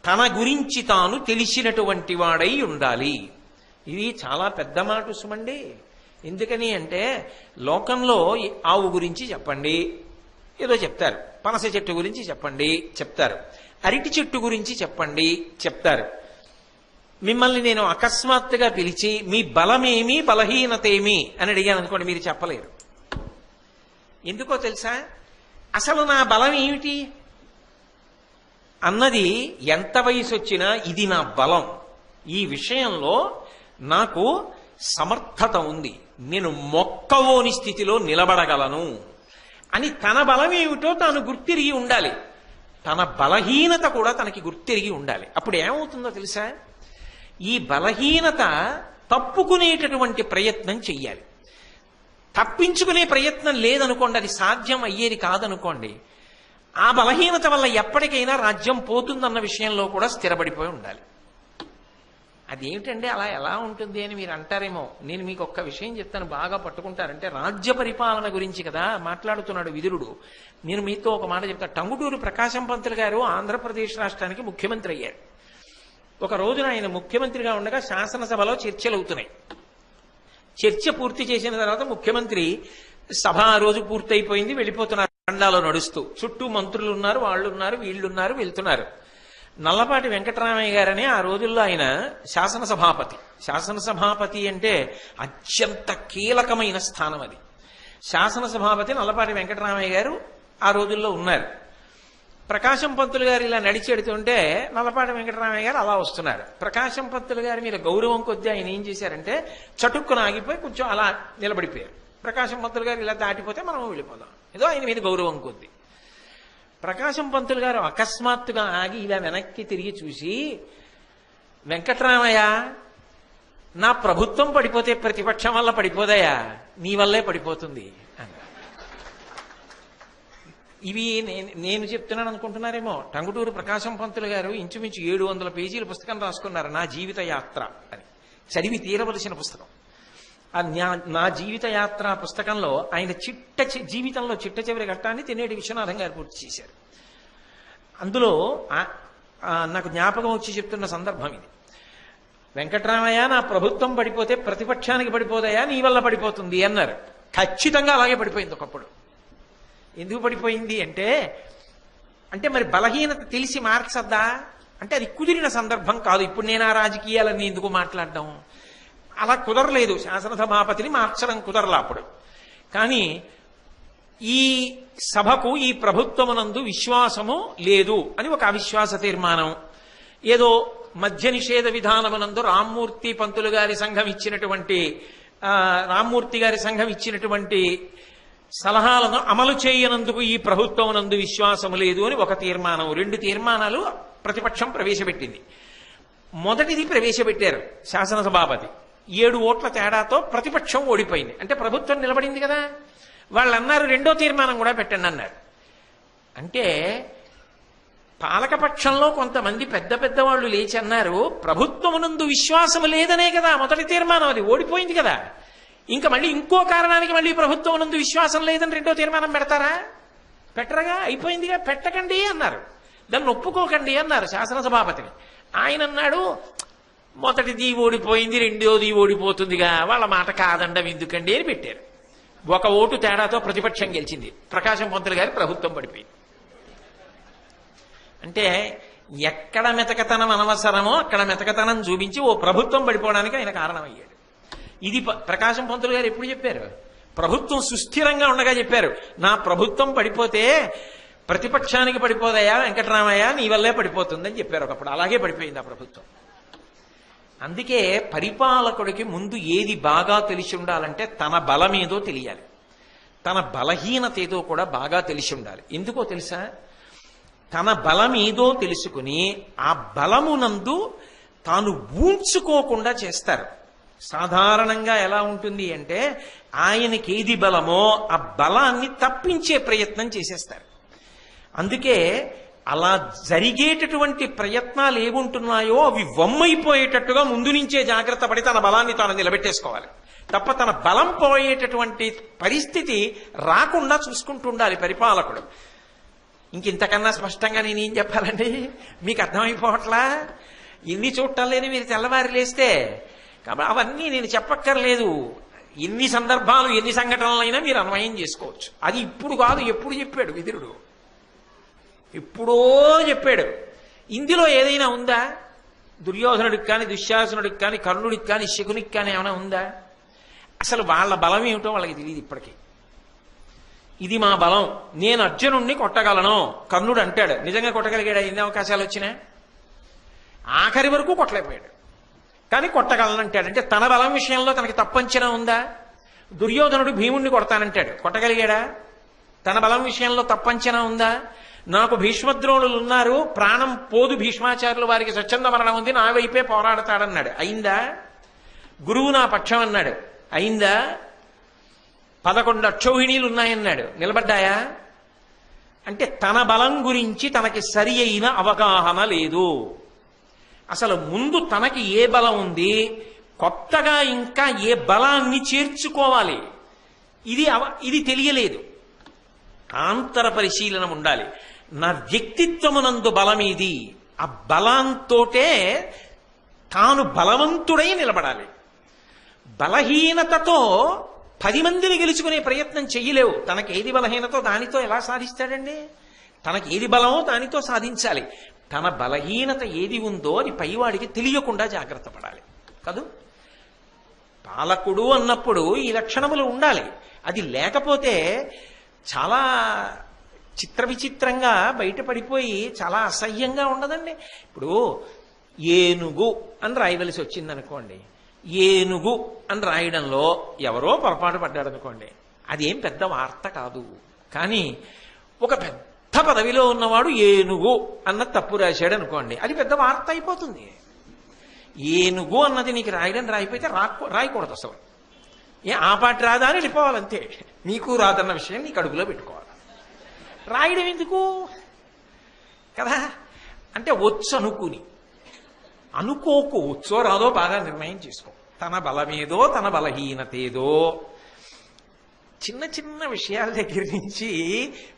తన గురించి తాను తెలిసినటువంటి వాడై ఉండాలి. ఇది చాలా పెద్ద మాట సుమండి. ఎందుకని అంటే లోకంలో ఆవు గురించి చెప్పండి, ఏదో చెప్తారు. పనస చెట్టు గురించి చెప్పండి, చెప్తారు. అరటి చెట్టు గురించి చెప్పండి, చెప్తారు. మిమ్మల్ని నేను అకస్మాత్తుగా పిలిచి మీ బలమేమి బలహీనతేమి అని అడిగాను అనుకోండి, మీరు చెప్పలేరు. ఎందుకో తెలుసా? అసలు నా బలం ఏమిటి అన్నది ఎంత వయసు వచ్చినా ఇది నా బలం, ఈ విషయంలో నాకు సమర్థత ఉంది, నేను మొక్కవోని స్థితిలో నిలబడగలను అని తన బలం ఏమిటో తాను గుర్తిరిగి ఉండాలి. తన బలహీనత కూడా తనకి గుర్తిరిగి ఉండాలి. అప్పుడు ఏమవుతుందో తెలుసా? ఈ బలహీనత తప్పుకునేటటువంటి ప్రయత్నం చెయ్యాలి. తప్పించుకునే ప్రయత్నం లేదనుకోండి, అది సాధ్యం అయ్యేది కాదనుకోండి, ఆ బలహీనత వల్ల ఎప్పటికైనా రాజ్యం పోతుందన్న విషయంలో కూడా స్థిరపడిపోయి ఉండాలి. అదేమిటండి అలా ఎలా ఉంటుంది అని మీరు అంటారేమో. నేను మీకు ఒక్క విషయం చెప్తాను, బాగా పట్టుకుంటారంటే రాజ్య పరిపాలన గురించి కదా మాట్లాడుతున్నాడు విదురుడు. నేను మీతో ఒక మాట చెప్తాను. టంగుటూరి ప్రకాశం పంతులు గారు ఆంధ్రప్రదేశ్ రాష్ట్రానికి ముఖ్యమంత్రి అయ్యారు. ఒక రోజున ఆయన ముఖ్యమంత్రిగా ఉండగా శాసనసభలో చర్చలు అవుతున్నాయి. చర్చ పూర్తి చేసిన తర్వాత ముఖ్యమంత్రి సభ ఆ రోజు పూర్తయిపోయింది, వెళ్ళిపోతున్నారు దండాలో నడుస్తూ. చుట్టూ మంత్రులు ఉన్నారు, వాళ్ళు ఉన్నారు, వీళ్ళున్నారు, వెళ్తున్నారు. నల్లపాటి వెంకటరామయ్య గారని ఆ రోజుల్లో ఆయన శాసనసభాపతి. శాసనసభాపతి అంటే అత్యంత కీలకమైన స్థానం అది. శాసనసభాపతి నల్లపాటి వెంకటరామయ్య గారు ఆ రోజుల్లో ఉన్నారు. ప్రకాశం పంతులు గారు ఇలా నడిచెడుతుంటే నల్లపాటి వెంకటరామయ్య గారు అలా వస్తున్నారు. ప్రకాశం పంతులు గారి మీద గౌరవం కొద్దీ ఆయన ఏం చేశారంటే చటుక్కున ఆగిపోయి కొంచెం అలా నిలబడిపోయారు. ప్రకాశం పంతులు గారు ఇలా దాటిపోతే మనం వెళ్ళిపోదాం, ఏదో ఆయన మీద గౌరవం కొద్దీ. ప్రకాశం పంతులు గారు అకస్మాత్తుగా ఆగి ఇలా వెనక్కి తిరిగి చూసి, వెంకటరామయ్య, నా ప్రభుత్వం పడిపోతే ప్రతిపక్షం వల్ల పడిపోదయా, నీ వల్లే పడిపోతుంది అని. ఇవి నేను చెప్తున్నాను అనుకుంటున్నారేమో. టంగుటూరు ప్రకాశం పంతులు గారు ఇంచుమించు 700 పేజీల పుస్తకం రాసుకున్నారు, నా జీవిత యాత్ర అని. చదివి తీరవలసిన పుస్తకం. ఆ నా జీవిత యాత్ర పుస్తకంలో ఆయన జీవితంలో చిట్ట చివరి ఘట్టాన్ని తెన్నేటి విశ్వనాథం గారు పూర్తి చేశారు. అందులో నాకు జ్ఞాపకం వచ్చి చెప్తున్న సందర్భం ఇది. వెంకటరామయ్య, నా ప్రభుత్వం పడిపోతే ప్రతిపక్షానికి పడిపోదయా, నీ వల్ల పడిపోతుంది అన్నారు. ఖచ్చితంగా అలాగే పడిపోయింది ఒకప్పుడు. ఎందుకు పడిపోయింది అంటే మరి బలహీనత తెలిసి మార్చద్దా అంటే అది కుదిరిన సందర్భం కాదు. ఇప్పుడు నేను ఆ రాజకీయాలన్నీ ఎందుకు మాట్లాడడం, అలా కుదరలేదు. శాసనసభాపతిని మార్చడం కుదరలా అప్పుడు. కానీ ఈ సభకు, ఈ ప్రభుత్వమునందు విశ్వాసము లేదు అని ఒక అవిశ్వాస తీర్మానం, ఏదో మద్య నిషేధ విధానమునందు రామ్మూర్తి పంతులు గారి సంఘం ఇచ్చినటువంటి రామ్మూర్తి గారి సంఘం ఇచ్చినటువంటి సలహాలను అమలు చేయనందుకు ఈ ప్రభుత్వమునందు విశ్వాసము లేదు అని ఒక తీర్మానం. 2 తీర్మానాలు ప్రతిపక్షం ప్రవేశపెట్టింది. మొదటిది ప్రవేశపెట్టారు శాసనసభాపతి, 7 ఓట్ల తేడాతో ప్రతిపక్షం ఓడిపోయింది. అంటే ప్రభుత్వం నిలబడింది కదా. వాళ్ళు అన్నారు 2వ తీర్మానం కూడా పెట్టండి అన్నారు. అంటే పాలకపక్షంలో కొంతమంది పెద్ద పెద్ద వాళ్ళు లేచి అన్నారు, ప్రభుత్వమునందు విశ్వాసము లేదనే కదా మొదటి తీర్మానం, అది ఓడిపోయింది కదా, ఇంకా మళ్ళీ ఇంకో కారణానికి మళ్ళీ ప్రభుత్వమునందు విశ్వాసం లేదని 2వ తీర్మానం పెడతారా? పెట్టరగా, అయిపోయిందిగా, పెట్టకండి అన్నారు. దాన్ని ఒప్పుకోకండి అన్నారు శాసనసభాపతిని. ఆయన అన్నాడు, మొదటిది ఓడిపోయింది, 2వది ఓడిపోతుందిగా, వాళ్ళ మాట కాదండం ఎందుకండి అని పెట్టారు. 1 ఓటు తేడాతో ప్రతిపక్షం గెలిచింది. ప్రకాశం పంతులు గారి ప్రభుత్వం పడిపోయింది. అంటే ఎక్కడ మెతకతనం అనవసరమో అక్కడ మెతకతనం చూపించి ఓ ప్రభుత్వం పడిపోవడానికి ఆయన కారణమయ్యాడు. ఇది ప్రకాశం పంతులు గారు ఎప్పుడు చెప్పారు? ప్రభుత్వం సుస్థిరంగా ఉండగా చెప్పారు. నా ప్రభుత్వం పడిపోతే ప్రతిపక్షానికి పడిపోదయా వెంకటరామయ్య, నీ వల్లే పడిపోతుందని చెప్పారు ఒకప్పుడు. అలాగే పడిపోయింది ఆ ప్రభుత్వం. అందుకే పరిపాలకుడికి ముందు ఏది బాగా తెలిసి ఉండాలంటే తన బలమేదో తెలియాలి, తన బలహీనత ఏదో కూడా బాగా తెలిసి ఉండాలి. ఎందుకో తెలుసా? తన బలం ఏదో తెలుసుకుని ఆ బలమునందు తాను ఊంచుకోకుండా చేస్తారు. సాధారణంగా ఎలా ఉంటుంది అంటే ఆయనకి ఏది బలమో ఆ బలాన్ని తప్పించే ప్రయత్నం చేసేస్తారు. అందుకే అలా జరిగేటటువంటి ప్రయత్నాలు ఏముంటున్నాయో అవి వమ్మైపోయేటట్టుగా ముందు నుంచే జాగ్రత్త పడి తన బలాన్ని తాను నిలబెట్టేసుకోవాలి. తప్ప తన బలం పోయేటటువంటి పరిస్థితి రాకుండా చూసుకుంటూ ఉండాలి పరిపాలకుడు. ఇంకింతకన్నా స్పష్టంగా నేనేం చెప్పాలండి? మీకు అర్థమైపోవట్లా? ఇన్ని చూడటం లేని మీరు తెల్లవారి లేస్తే. కాబట్టి అవన్నీ నేను చెప్పక్కర్లేదు. ఎన్ని సందర్భాలు ఎన్ని సంఘటనలైనా మీరు అన్వయం చేసుకోవచ్చు. అది ఇప్పుడు కాదు, ఎప్పుడు చెప్పాడు విదురుడు, ఎప్పుడో చెప్పాడు. ఇందులో ఏదైనా ఉందా? దుర్యోధనుడికి కానీ దుశ్శాసనుడికి కానీ కర్ణుడికి కానీ శకునికి కానీ ఏమైనా ఉందా? అసలు వాళ్ళ బలం ఏమిటో వాళ్ళకి తెలియదు ఇప్పటికీ. ఇది మా బలం, నేను అర్జునుడిని కొట్టగలను కర్ణుడు అంటాడు. నిజంగా కొట్టగలిగాడు? ఎన్ని అవకాశాలు వచ్చినా ఆఖరి వరకు కొట్టలేకపోయాడు. కానీ కొట్టగలను అంటాడు. అంటే తన బలం విషయంలో తనకి తప్పంచనా ఉందా? దుర్యోధనుడు భీముణ్ణి కొడతానంటాడు, కొట్టగలిగాడా? తన బలం విషయంలో తప్పంచనా ఉందా? నాకు భీష్మద్రోణులు ఉన్నారు, ప్రాణం పోదు భీష్మాచార్యులు వారికి స్వచ్ఛంద మరణం ఉంది, నా వైపే పోరాడతాడన్నాడు. అయిందా? గురువు నా పక్షం అన్నాడు. అయిందా? 11 అక్షౌహిణీలు ఉన్నాయన్నాడు. నిలబడ్డాయా? అంటే తన బలం గురించి తనకి సరి అయిన అవగాహన లేదు. అసలు ముందు తనకి ఏ బలం ఉంది, కొత్తగా ఇంకా ఏ బలాన్ని చేర్చుకోవాలి, ఇది తెలియలేదు. ఆంతర పరిశీలన ఉండాలి. నా వ్యక్తిత్వమునందు బలమేది, ఆ బలంతోటే తాను బలవంతుడై నిలబడాలి. బలహీనతతో 10 మందిని గెలుచుకునే ప్రయత్నం చెయ్యలేవు. తనకేది బలహీనతో దానితో ఎలా సాధిస్తాడండి? తనకి ఏది బలమో దానితో సాధించాలి. తన బలహీనత ఏది ఉందో అది పైవాడికి తెలియకుండా జాగ్రత్త పడాలి కదూ. పాలకుడు అన్నప్పుడు ఈ లక్షణములు ఉండాలి. అది లేకపోతే చాలా చిత్ర విచిత్రంగా బయటపడిపోయి చాలా అసహ్యంగా ఉండదండి. ఇప్పుడు ఏనుగు అని రాయవలసి వచ్చిందనుకోండి, ఏనుగు అని రాయడంలో ఎవరో పొరపాటు పడ్డాడు అనుకోండి, అదేం పెద్ద వార్త కాదు. కానీ ఒక పెద్ద పదవిలో ఉన్నవాడు ఏనుగు అన్న తప్పు రాశాడు అనుకోండి, అది పెద్ద వార్త అయిపోతుంది. ఏనుగు అన్నది నీకు రాయడం రాయిపోతే రాయకూడదు అసలు. ఆ పాట రాదా అని వెళ్ళిపోవాలంతే. నీకు రాదన్న విషయం నీకు అడుగులో పెట్టుకోవాలి. రాయడం ఎందుకు కదా? అంటే వచ్చు అనుకోకు, వచ్చో రాదో బాగా నిర్ణయం చేసుకో. తన బలమేదో తన బలహీనతేదో చిన్న చిన్న విషయాల దగ్గర నుంచి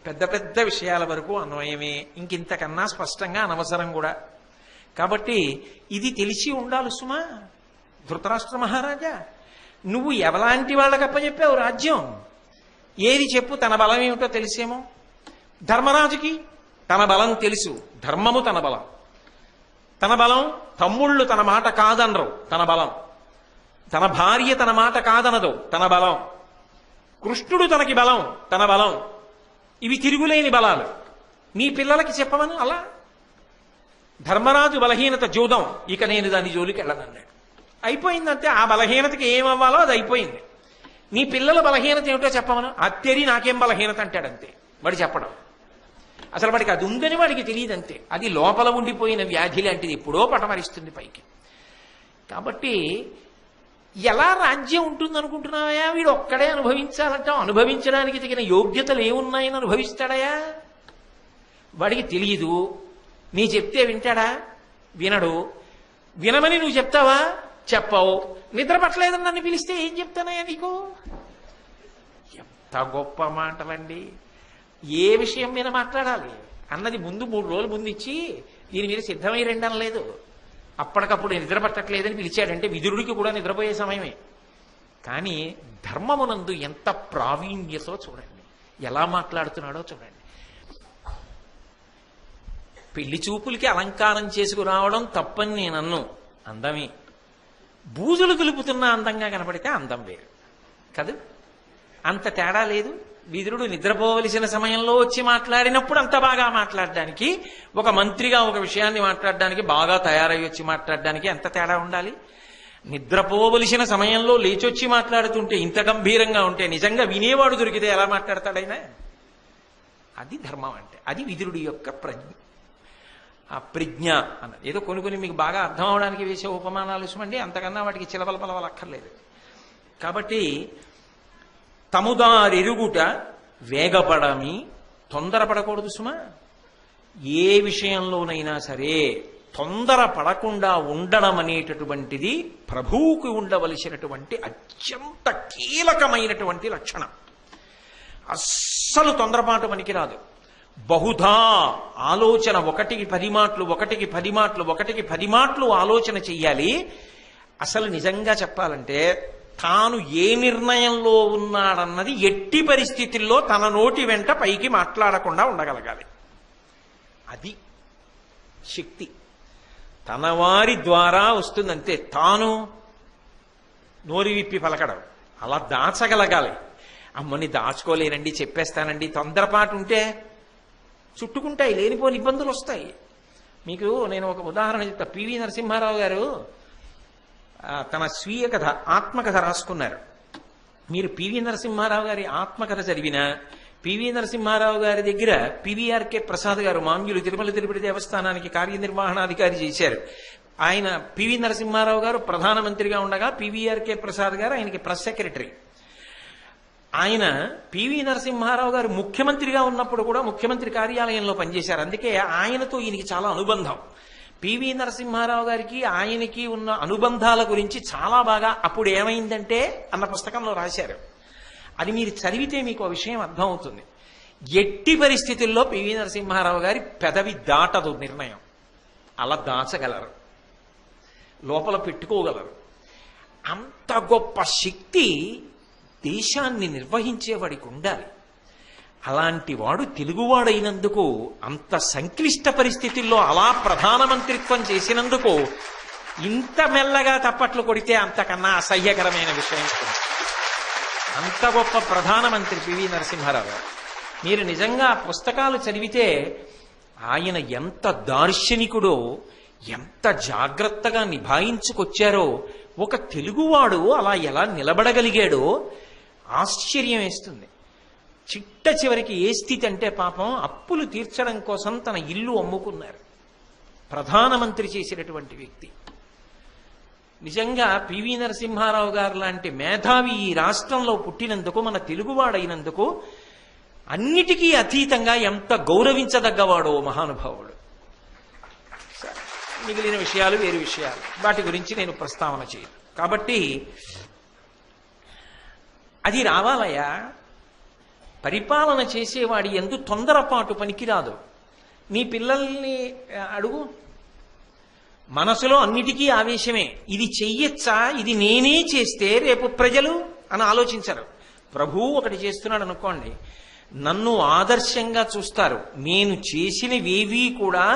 పెద్ద పెద్ద విషయాల వరకు అన్వయమే. ఇంకింతకన్నా స్పష్టంగా అనవసరం కూడా. కాబట్టి ఇది తెలిసి ఉండాలి సుమా. ధృతరాష్ట్ర మహారాజా, నువ్వు ఎవలాంటి వాళ్ళకి అప్పచెప్పావు రాజ్యం? ఏది చెప్పు, తన బలం ఏమిటో తెలిసేమో. ధర్మరాజుకి తన బలం తెలుసు, ధర్మము తన బలం. తన బలం తమ్ముళ్ళు తన మాట కాదనరు, తన బలం. తన భార్య తన మాట కాదనదు, తన బలం. కృష్ణుడు తనకి బలం, తన బలం. ఇవి తిరుగులేని బలాలు. నీ పిల్లలకి చెప్పమను అలా. ధర్మరాజు బలహీనత జూదం, ఇక నేను దాని జోలికి వెళ్ళనన్నాడు. అయిపోయిందంటే ఆ బలహీనతకి ఏమవ్వాలో అది అయిపోయింది. నీ పిల్లల బలహీనత ఏమిటో చెప్పమను. అత్తేరి నాకేం బలహీనత అంటాడంతే వాడు చెప్పడం. అసలు వాడికి అది ఉందని వాడికి తెలియదంతే. అది లోపల ఉండిపోయిన వ్యాధి లాంటిది, ఎప్పుడో పటమరిస్తుంది పైకి. కాబట్టి ఎలా రాజ్యం ఉంటుంది అనుకుంటున్నావయా? వీడు ఒక్కడే అనుభవించాలంటావు. అనుభవించడానికి తగిన యోగ్యతలు ఏమున్నాయని అనుభవిస్తాడయా? వాడికి తెలియదు. నీ చెప్తే వింటాడా? వినడు. వినమని నువ్వు చెప్తావా? చెప్పవు. నిద్ర పట్టలేదని నన్ను పిలిస్తే ఏం చెప్తానయ్యా నీకు? ఎంత గొప్ప మాటలండి. ఏ విషయం మీద మాట్లాడాలి అన్నది ముందు 3 రోజులు ముందు ఇచ్చి దీని మీద సిద్ధమై రెండన లేదు. అప్పటికప్పుడు నిద్ర పట్టట్లేదని పిలిచాడంటే విదురుడికి కూడా నిద్రపోయే సమయమే. కానీ ధర్మమునందు ఎంత ప్రావీణ్యతో చూడండి, ఎలా మాట్లాడుతున్నాడో చూడండి. పెళ్లి చూపులకి అలంకారం చేసుకురావడం తప్పని నేనన్ను, అందమే. బూజులు దులుపుతున్న అందంగా కనపడితే అందం వేరు కదూ. అంత తేడా లేదు. విదురుడు నిద్రపోవలసిన సమయంలో వచ్చి మాట్లాడినప్పుడు అంత బాగా మాట్లాడడానికి, ఒక మంత్రిగా ఒక విషయాన్ని మాట్లాడడానికి, బాగా తయారై వచ్చి మాట్లాడడానికి ఎంత తేడా ఉండాలి? నిద్రపోవలసిన సమయంలో లేచొచ్చి మాట్లాడుతుంటే ఇంత గంభీరంగా ఉంటే నిజంగా వినేవాడు దొరికితే ఎలా మాట్లాడతాడైనా? అది ధర్మం అంటే. అది విదురుడి యొక్క ఆ ప్రజ్ఞ అన్నది. ఏదో కొన్ని మీకు బాగా అర్థం అవడానికి వేసే ఉపమానాలు సుమండి, అంతకన్నా వాటికి చిలవల పలవలు అక్కర్లేదు. కాబట్టి తముదారెరుగుట వేగపడమి, తొందరపడకూడదు సుమా. ఏ విషయంలోనైనా సరే తొందర పడకుండా ఉండడం అనేటటువంటిది ప్రభువుకి ఉండవలసినటువంటి అత్యంత కీలకమైనటువంటి లక్షణం. అస్సలు తొందరపాటు పనికిరాదు. బహుధా ఆలోచన, ఒకటికి 10 మాటలు ఆలోచన చెయ్యాలి. అసలు నిజంగా చెప్పాలంటే తాను ఏ నిర్ణయంలో ఉన్నాడన్నది ఎట్టి పరిస్థితుల్లో తన నోటి వెంట పైకి మాట్లాడకుండా ఉండగలగాలి. అది శక్తి. తన వారి ద్వారా వస్తుందంతే. తాను నోరి విప్పి పలకడం, అలా దాచగలగాలి. అమ్మని దాచుకోలేనండి, చెప్పేస్తానండి, తొందరపాటు ఉంటే చుట్టుకుంటాయి, లేనిపోని ఇబ్బందులు వస్తాయి. మీకు నేను ఒక ఉదాహరణ చెప్తా. పివి నరసింహారావు గారు తన స్వీయ కథ, ఆత్మకథ రాసుకున్నారు. మీరు పివి నరసింహారావు గారి ఆత్మకథ చదివినా, పివి నరసింహారావు గారి దగ్గర పివిఆర్కే ప్రసాద్ గారు మాంగ్యులు తిరుమల తిరుపతి దేవస్థానానికి కార్యనిర్వహణాధికారి చేశారు. ఆయన పివి నరసింహారావు గారు ప్రధానమంత్రిగా ఉండగా పివిఆర్కే ప్రసాద్ గారు ఆయనకి ప్రెస్ సెక్రటరీ. ఆయన పివి నరసింహారావు గారు ముఖ్యమంత్రిగా ఉన్నప్పుడు కూడా ముఖ్యమంత్రి కార్యాలయంలో పనిచేశారు. అందుకే ఆయనతో ఈయనకి చాలా అనుబంధం. పివి నరసింహారావు గారికి ఆయనకి ఉన్న అనుబంధాల గురించి చాలా బాగా అప్పుడు ఏమైందంటే అన్న పుస్తకంలో రాశారు. అది మీరు చదివితే మీకు ఆ విషయం అర్థమవుతుంది. ఎట్టి పరిస్థితుల్లో పివి నరసింహారావు గారి పెదవి దాటదు నిర్ణయం. అలా దాచగలరు, లోపల పెట్టుకోగలరు. అంత గొప్ప శక్తి దేశాన్ని నిర్వహించేవాడికి ఉండాలి. అలాంటి వాడు తెలుగువాడైనందుకు, అంత సంక్లిష్ట పరిస్థితుల్లో అలా ప్రధానమంత్రిత్వం చేసినందుకు ఇంత మెల్లగా తప్పట్లు కొడితే అంతకన్నా అసహ్యకరమైన విషయం. అంత గొప్ప ప్రధానమంత్రి పివి నరసింహారావు గారు. మీరు నిజంగా పుస్తకాలు చదివితే ఆయన ఎంత దార్శనికుడో, ఎంత జాగ్రత్తగా నిభాయించుకొచ్చారో, ఒక తెలుగువాడు అలా ఎలా నిలబడగలిగాడో ఆశ్చర్యం వేస్తుంది. చిట్ట చివరికి ఏ స్థితి అంటే పాపం అప్పులు తీర్చడం కోసం తన ఇల్లు అమ్ముకున్నారు. ప్రధానమంత్రి చేసినటువంటి వ్యక్తి. నిజంగా పివి నరసింహారావు గారు లాంటి మేధావి ఈ రాష్ట్రంలో పుట్టినందుకు, మన తెలుగువాడైనందుకు అన్నిటికీ అతీతంగా ఎంత గౌరవించదగ్గవాడో మహానుభావుడు. మిగిలిన విషయాలు వేరు విషయాలు, వాటి గురించి నేను ప్రస్తావన చేయను. కాబట్టి అది రావాలయా. పరిపాలన చేసేవాడి యందు తొందరపాటు పనికిరాదు. నీ పిల్లల్ని అడుగు, మనసులో అన్నిటికీ ఆవేశమే. ఇది చెయ్యొచ్చా, ఇది నేనే చేస్తే రేపు ప్రజలు అని ఆలోచించరు. ప్రభువు ఒకటి చేస్తున్నాడు అనుకోండి, నన్ను ఆదర్శంగా చూస్తారు. నేను చేసినవేవీ కూడా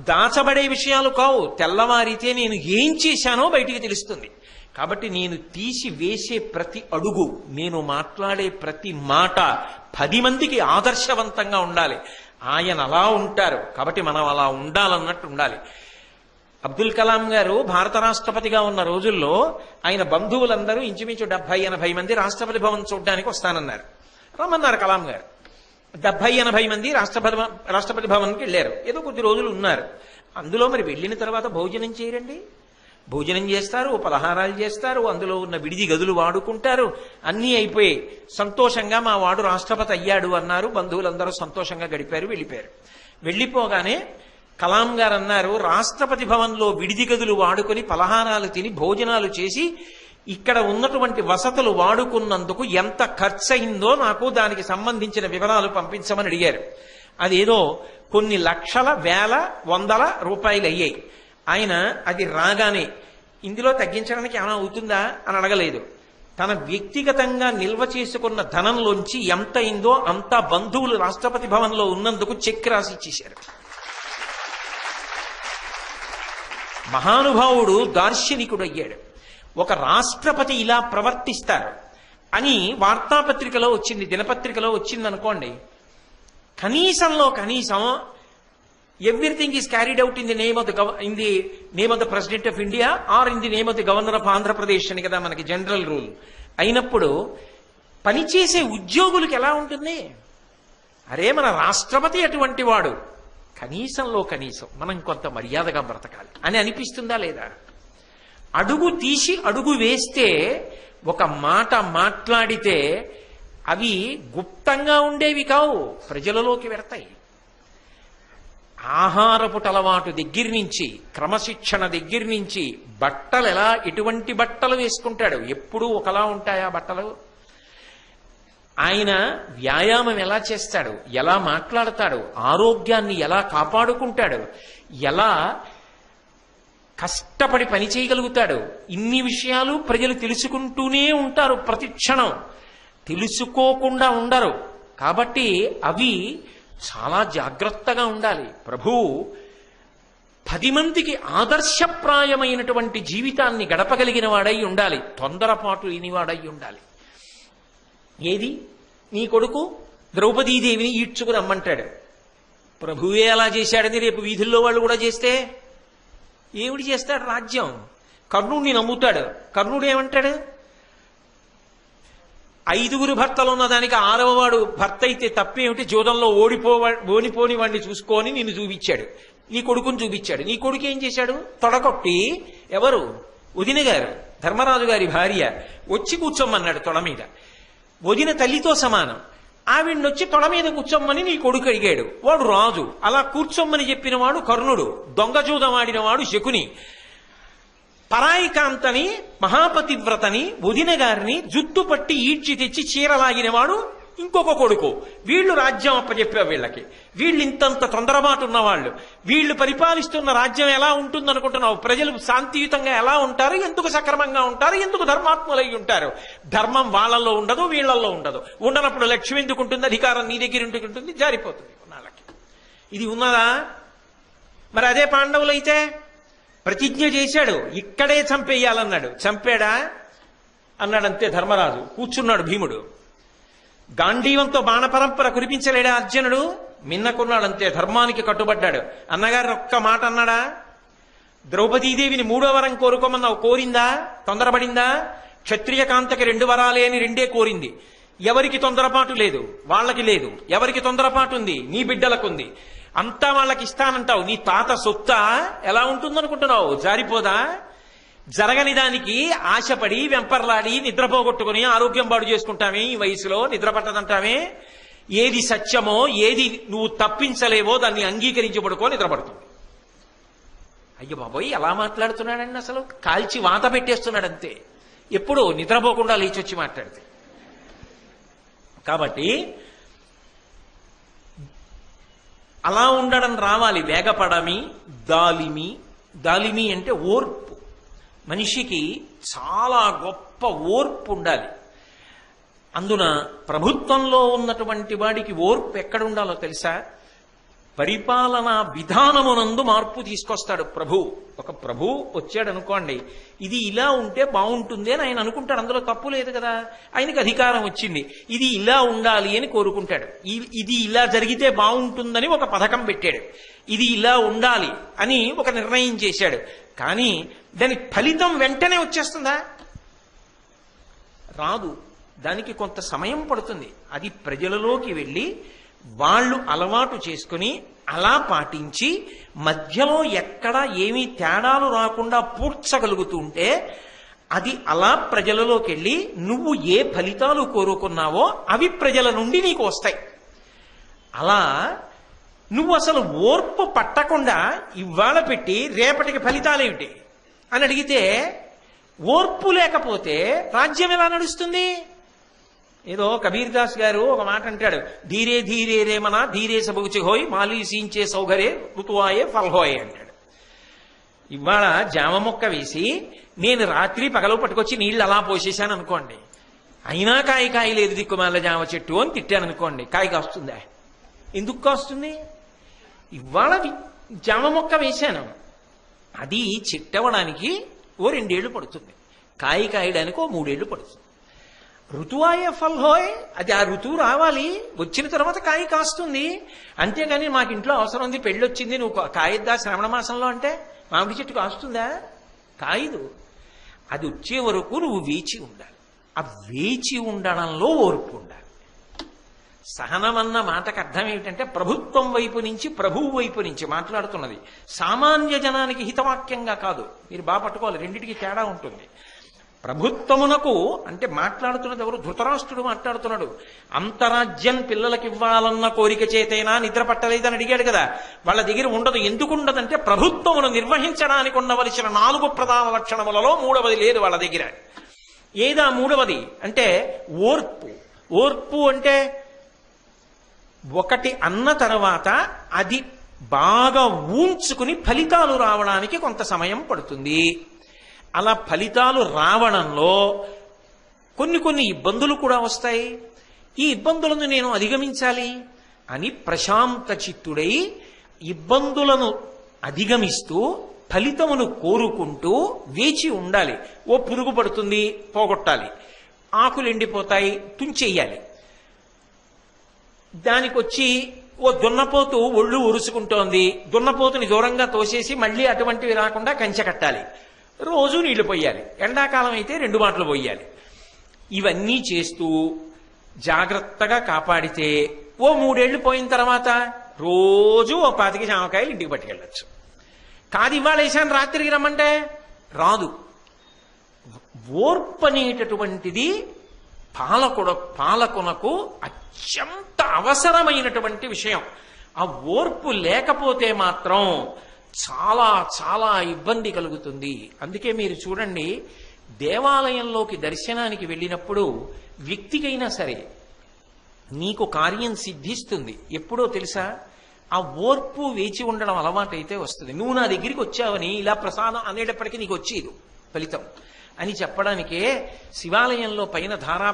దాచబడే విషయాలు కావు. తెల్లవారితే నేను ఏం చేశానో బయటికి తెలుస్తుంది. కాబట్టి నేను తీసి వేసే ప్రతి అడుగు, నేను మాట్లాడే ప్రతి మాట 10 మందికి ఆదర్శవంతంగా ఉండాలి. ఆయన అలా ఉంటారు, కాబట్టి మనం అలా ఉండాలన్నట్టు ఉండాలి. అబ్దుల్ కలాం గారు భారత రాష్ట్రపతిగా ఉన్న రోజుల్లో ఆయన బంధువులందరూ ఇంచుమించు 70-80 మంది రాష్ట్రపతి భవన్ చూడడానికి వస్తానన్నారు. రమ్మన్నారు కలాం గారు. 70-80 మంది రాష్ట్రపతి భవన్కి వెళ్ళారు. ఏదో కొద్ది రోజులు ఉన్నారు. అందులో మరి వెళ్ళిన తర్వాత భోజనం చేయరండి. భోజనం చేస్తారు, పలహారాలు చేస్తారు, అందులో ఉన్న విడిది గదులు వాడుకుంటారు. అన్నీ అయిపోయి సంతోషంగా మా వాడు రాష్ట్రపతి అయ్యాడు అన్నారు. బంధువులందరూ సంతోషంగా గడిపారు, వెళ్ళిపోయారు. వెళ్ళిపోగానే కలాం గారు అన్నారు, రాష్ట్రపతి భవన్లో విడిది గదులు వాడుకొని పలహారాలు తిని భోజనాలు చేసి ఇక్కడ ఉన్నటువంటి వసతులు వాడుకున్నందుకు ఎంత ఖర్చయిందో నాకు దానికి సంబంధించిన వివరాలు పంపించమని అడిగారు. అదేదో కొన్ని లక్షల, వేల, వందల రూపాయలు అయ్యాయి. ఆయన అది రాగానే ఇందులో తగ్గించడానికి ఏమైనా అవుతుందా అని అడగలేదు. తన వ్యక్తిగతంగా నిల్వ చేసుకున్న ధనంలోంచి ఎంత అయిందో అంత బంధువులు రాష్ట్రపతి భవన్లో ఉన్నందుకు చెక్ రాసి ఇచ్చేశారు. మహానుభావుడు దార్శనికుడు అయ్యాడు. ఒక రాష్ట్రపతి ఇలా ప్రవర్తిస్తారు. అని వార్తాపత్రికలో వచ్చింది, దినపత్రికలో వచ్చింది అనుకోండి, కనీసంలో కనీసం everything is carried out in the name of the president of India or in the name of the governor of Andhra Pradesh అని కదా మనకి జనరల్ రూల్ అయినప్పుడు పనిచేసే ఉద్యోగులకు ఎలా ఉంటుంది? అరే మన రాష్ట్రపతి అటువంటి వాడు, కనీసంలో కనీసం మనం కొంత మర్యాదగా బ్రతకాలి అని అనిపిస్తుందా లేదా? అడుగు తీసి అడుగు వేస్తే, ఒక మాట మాట్లాడితే అవి గుప్తంగా ఉండేవి కావు, ప్రజలలోకి వెడతాయి. ఆహారపు అలవాటు దగ్గర నుంచి, క్రమశిక్షణ దగ్గర నుంచి, బట్టలు ఎటువంటి బట్టలు వేసుకుంటాడు, ఎప్పుడూ ఒకలా ఉంటాయా బట్టలు? ఆయన వ్యాయామం ఎలా చేస్తాడు, ఎలా మాట్లాడతాడు, ఆరోగ్యాన్ని ఎలా కాపాడుకుంటాడు, ఎలా కష్టపడి పని చేయగలుగుతాడు, ఇన్ని విషయాలు ప్రజలు తెలుసుకుంటూనే ఉంటారు. ప్రతి క్షణం తెలుసుకోకుండా ఉండరు. కాబట్టి అవి చాలా జాగ్రత్తగా ఉండాలి. ప్రభువు 10 మందికి ఆదర్శప్రాయమైనటువంటి జీవితాన్ని గడపగలిగిన వాడై ఉండాలి, తొందరపాటు లేనివాడై ఉండాలి. ఏది నీ కొడుకు ద్రౌపదీదేవిని ఈడ్చుకుని రమ్మంటాడు, ప్రభువే అలా చేశాడని రేపు వీధుల్లో వాళ్ళు కూడా చేస్తే ఏమిటి చేస్తాడు? రాజ్యం. కర్ణుడిని నమ్ముతాడు. కర్ణుడు ఏమంటాడు? 5 భర్తలు ఉన్న దానికి 6వ వాడు భర్త అయితే తప్పేమిటి, జూదంలో ఓడిపోని వాడిని చూసుకొని నిన్ను చూపించాడు, నీ కొడుకుని చూపించాడు. నీ కొడుకు ఏం చేశాడు? తొడకొట్టి, ఎవరు? వదిన గారు, ధర్మరాజు గారి భార్య వచ్చి కూర్చోమన్నాడు తొడ మీద. వదిన తల్లితో సమానం. ఆవిడొచ్చి తొడ మీద కూర్చోమ్మని నీ కొడుకు అడిగాడు. వాడు రాజు. అలా కూర్చోమ్మని చెప్పిన వాడు కర్ణుడు. దొంగజూదం ఆడినవాడు శకుని. పరాయి కాంతని, మహాపతివ్రతని, వదిన గారిని జుట్టు పట్టి ఈడ్చి తెచ్చి చీరలాగినవాడు ఇంకొక కొడుకు. వీళ్ళు రాజ్యం అప్పచెప్పావు వీళ్ళకి. వీళ్ళు ఇంతంత తొందరబాటు ఉన్నవాళ్ళు. వీళ్ళు పరిపాలిస్తున్న రాజ్యం ఎలా ఉంటుందనుకుంటున్నావు? ప్రజలు శాంతియుతంగా ఎలా ఉంటారు? ఎందుకు సక్రమంగా ఉంటారు? ఎందుకు ధర్మాత్ములై ఉంటారు? ధర్మం వాళ్ళల్లో ఉండదు, వీళ్ళల్లో ఉండదు. ఉండనప్పుడు లక్ష్యం ఎందుకు ఉంటుంది? అధికారం నీ దగ్గర ఎందుకు ఉంటుంది? జారిపోతుంది వాళ్ళకి. ఇది ఉన్నదా? మరి అదే పాండవులైతే ప్రతిజ్ఞ చేశాడు, ఇక్కడే చంపేయాలన్నాడు. చంపాడా? అన్నాడంతే ధర్మరాజు. కూర్చున్నాడు భీముడు. గాంధీవంతో బాణపరంపర కురిపించలేడా అర్జునుడు? మిన్నకున్నాడంతే. ధర్మానికి కట్టుబడ్డాడు. అన్నగారు ఒక్క మాట అన్నాడా? ద్రౌపదీదేవిని 3వ వరం కోరుకోమన్నావు, కోరిందా? తొందరపడిందా? క్షత్రియ కాంతకి 2 వరాలే అని 2 కోరింది. ఎవరికి తొందరపాటు లేదు, వాళ్ళకి లేదు. ఎవరికి తొందరపాటు ఉంది? నీ బిడ్డలకుంది. అంతా వాళ్ళకి ఇస్తానంటావు. నీ తాత సొత్తా ఎలా ఉంటుందనుకుంటున్నావు? జారిపోదా? జరగని దానికి ఆశపడి వెంపర్లాడి నిద్రపోగొట్టుకుని ఆరోగ్యం పాడు చేసుకుంటామే ఈ వయసులో. నిద్ర పట్టదంటామే. ఏది సత్యమో, ఏది నువ్వు తప్పించలేవో దాన్ని అంగీకరించి పడుకో, నిద్రపడుతుంది. అయ్యో బాబోయ్, ఎలా మాట్లాడుతున్నాడండి? అసలు కాల్చి వాత పెట్టేస్తున్నాడంతే. ఎప్పుడు నిద్రపోకుండా లేచొచ్చి మాట్లాడితే. కాబట్టి అలా ఉండడం రావాలి. వేగపడమి, దాలిమి. దాలిమి అంటే ఓర్పు. మనిషికి చాలా గొప్ప ఓర్పు ఉండాలి. అందున ప్రభుత్వంలో ఉన్నటువంటి వాడికి ఓర్పు ఎక్కడ ఉండాలో తెలుసా? పరిపాలనా విధానమునందు మార్పు తీసుకొస్తాడు ప్రభు. ఒక ప్రభు వచ్చాడు అనుకోండి, ఇది ఇలా ఉంటే బాగుంటుంది అని ఆయన అనుకుంటాడు. అందులో తప్పు లేదు కదా. ఆయనకి అధికారం వచ్చింది, ఇది ఇలా ఉండాలి అని కోరుకుంటాడు. ఇది ఇలా జరిగితే బాగుంటుందని ఒక పథకం పెట్టాడు. ఇది ఇలా ఉండాలి అని ఒక నిర్ణయం చేశాడు. కానీ దాని ఫలితం వెంటనే వచ్చేస్తుందా? రాదు. దానికి కొంత సమయం పడుతుంది. అది ప్రజలలోకి వెళ్ళి వాళ్ళు అలవాటు చేసుకుని అలా పాటించి మధ్యలో ఎక్కడ ఏమీ తేడాలు రాకుండా పూడ్చగలుగుతుంటే అది అలా ప్రజలలోకి వెళ్ళి నువ్వు ఏ ఫలితాలు కోరుకున్నావో అవి ప్రజల నుండి నీకు వస్తాయి. అలా నువ్వు అసలు ఓర్పు పట్టకుండా ఇవాళ పెట్టి రేపటికి ఫలితాలేమిటి అని అడిగితే, ఓర్పు లేకపోతే రాజ్యం ఎలా నడుస్తుంది? ఏదో కబీర్ దాస్ గారు ఒక మాట అంటాడు, ధీరే ధీరే రేమన ధీరే సబుచి హోయ్ మాలి సీంచే సౌగరే ఋతువాయే ఫల్హోయే అంటాడు. ఇవాళ జామ మొక్క వేసి నేను రాత్రి పగలు పట్టుకొచ్చి నీళ్లు అలా పోసేశాను అనుకోండి, అయినా కాయ లేదు దిక్కుమాల జామ చెట్టు అని తిట్టాను అనుకోండి, కాయ కాస్తుందా? ఎందుకు కాస్తుంది? ఇవాళ జామ మొక్క వేశాను, అది చెట్టవడానికి ఓ 2 ఏళ్లు పడుతుంది, కాయడానికి ఓ 3 ఏళ్లు పడుతుంది. ఋతువాయే ఫల్ హోయ్, అది ఆ ఋతువు రావాలి, వచ్చిన తర్వాత కాయ కాస్తుంది. అంతేగాని మాకు ఇంట్లో అవసరం ఉంది, పెళ్ళి వచ్చింది, నువ్వు కాయద్దా శ్రవణ మాసంలో అంటే మామిడి చెట్టు కాస్తుందా? కాయదు. అది వచ్చే వరకు నువ్వు వేచి ఉండాలి. ఆ వేచి ఉండడంలో ఓర్పు ఉండాలి. సహనమన్న మాటకు అర్థం ఏమిటంటే ప్రభుత్వం వైపు నుంచి, ప్రభువు వైపు నుంచి మాట్లాడుతున్నది. సామాన్య జనానికి హితవాక్యంగా కాదు. మీరు బాగా పట్టుకోవాలి, రెండింటికి తేడా ఉంటుంది. ప్రభుత్వమునకు అంటే మాట్లాడుతున్నది ఎవరు? ధృతరాష్ట్రుడు మాట్లాడుతున్నాడు. అంతరాజ్యం పిల్లలకి ఇవ్వాలన్న కోరిక చేతైనా నిద్ర పట్టలేదని అడిగాడు కదా. వాళ్ళ దగ్గర ఉండదు. ఎందుకు ఉండదంటే ప్రభుత్వమును నిర్వహించడానికి ఉండవలసిన 4 ప్రధాన లక్షణములలో 3వది లేదు వాళ్ళ దగ్గర. ఏదా 3వది అంటే ఓర్పు. ఓర్పు అంటే ఒకటి అన్న తర్వాత అది బాగా ఊంచుకుని ఫలితాలు రావడానికి కొంత సమయం పడుతుంది. అలా ఫలితాలు రావడంలో కొన్ని ఇబ్బందులు కూడా వస్తాయి. ఈ ఇబ్బందులను నేను అధిగమించాలి అని ప్రశాంత చిత్తుడై ఇబ్బందులను అధిగమిస్తూ ఫలితమును కోరుకుంటూ వేచి ఉండాలి. ఓ పురుగు పడుతుంది, పోగొట్టాలి. ఆకులు ఎండిపోతాయి, తుంచెయ్యాలి. దానికొచ్చి ఓ దున్నపోతు ఒళ్ళు ఉరుసుకుంటోంది, దున్నపోతుని దూరంగా తోసేసి మళ్ళీ అటువంటివి రాకుండా కంచె కట్టాలి. రోజు నీళ్లు పోయాలి. ఎండాకాలం అయితే 2 మాటలు పోయాలి. ఇవన్నీ చేస్తూ జాగ్రత్తగా కాపాడితే ఓ 3 ఏళ్లు పోయిన తర్వాత రోజు ఓ 25 జామకాయలు ఇంటికి పట్టుకెళ్ళచ్చు. కాదు ఇవాళ వేసాను రాత్రికి రమ్మంటే రాదు. ఓర్పు అనేటటువంటిది పాలకునకు అత్యంత అవసరమైనటువంటి విషయం. ఆ ఓర్పు లేకపోతే మాత్రం చాలా చాలా ఇబ్బంది కలుగుతుంది. అందుకే మీరు చూడండి, దేవాలయంలోకి దర్శనానికి వెళ్ళినప్పుడు వ్యక్తికైనా సరే నీకు కార్యం సిద్ధిస్తుంది. ఎప్పుడో తెలుసా? ఆ ఓర్పు వేచి ఉండడం అలవాటైతే వస్తుంది. నువ్వు నా దగ్గరికి వచ్చావని ఇలా ప్రసాదం అనేటప్పటికీ నీకు వచ్చేది ఫలితం అని చెప్పడానికే శివాలయంలో పైన ధారా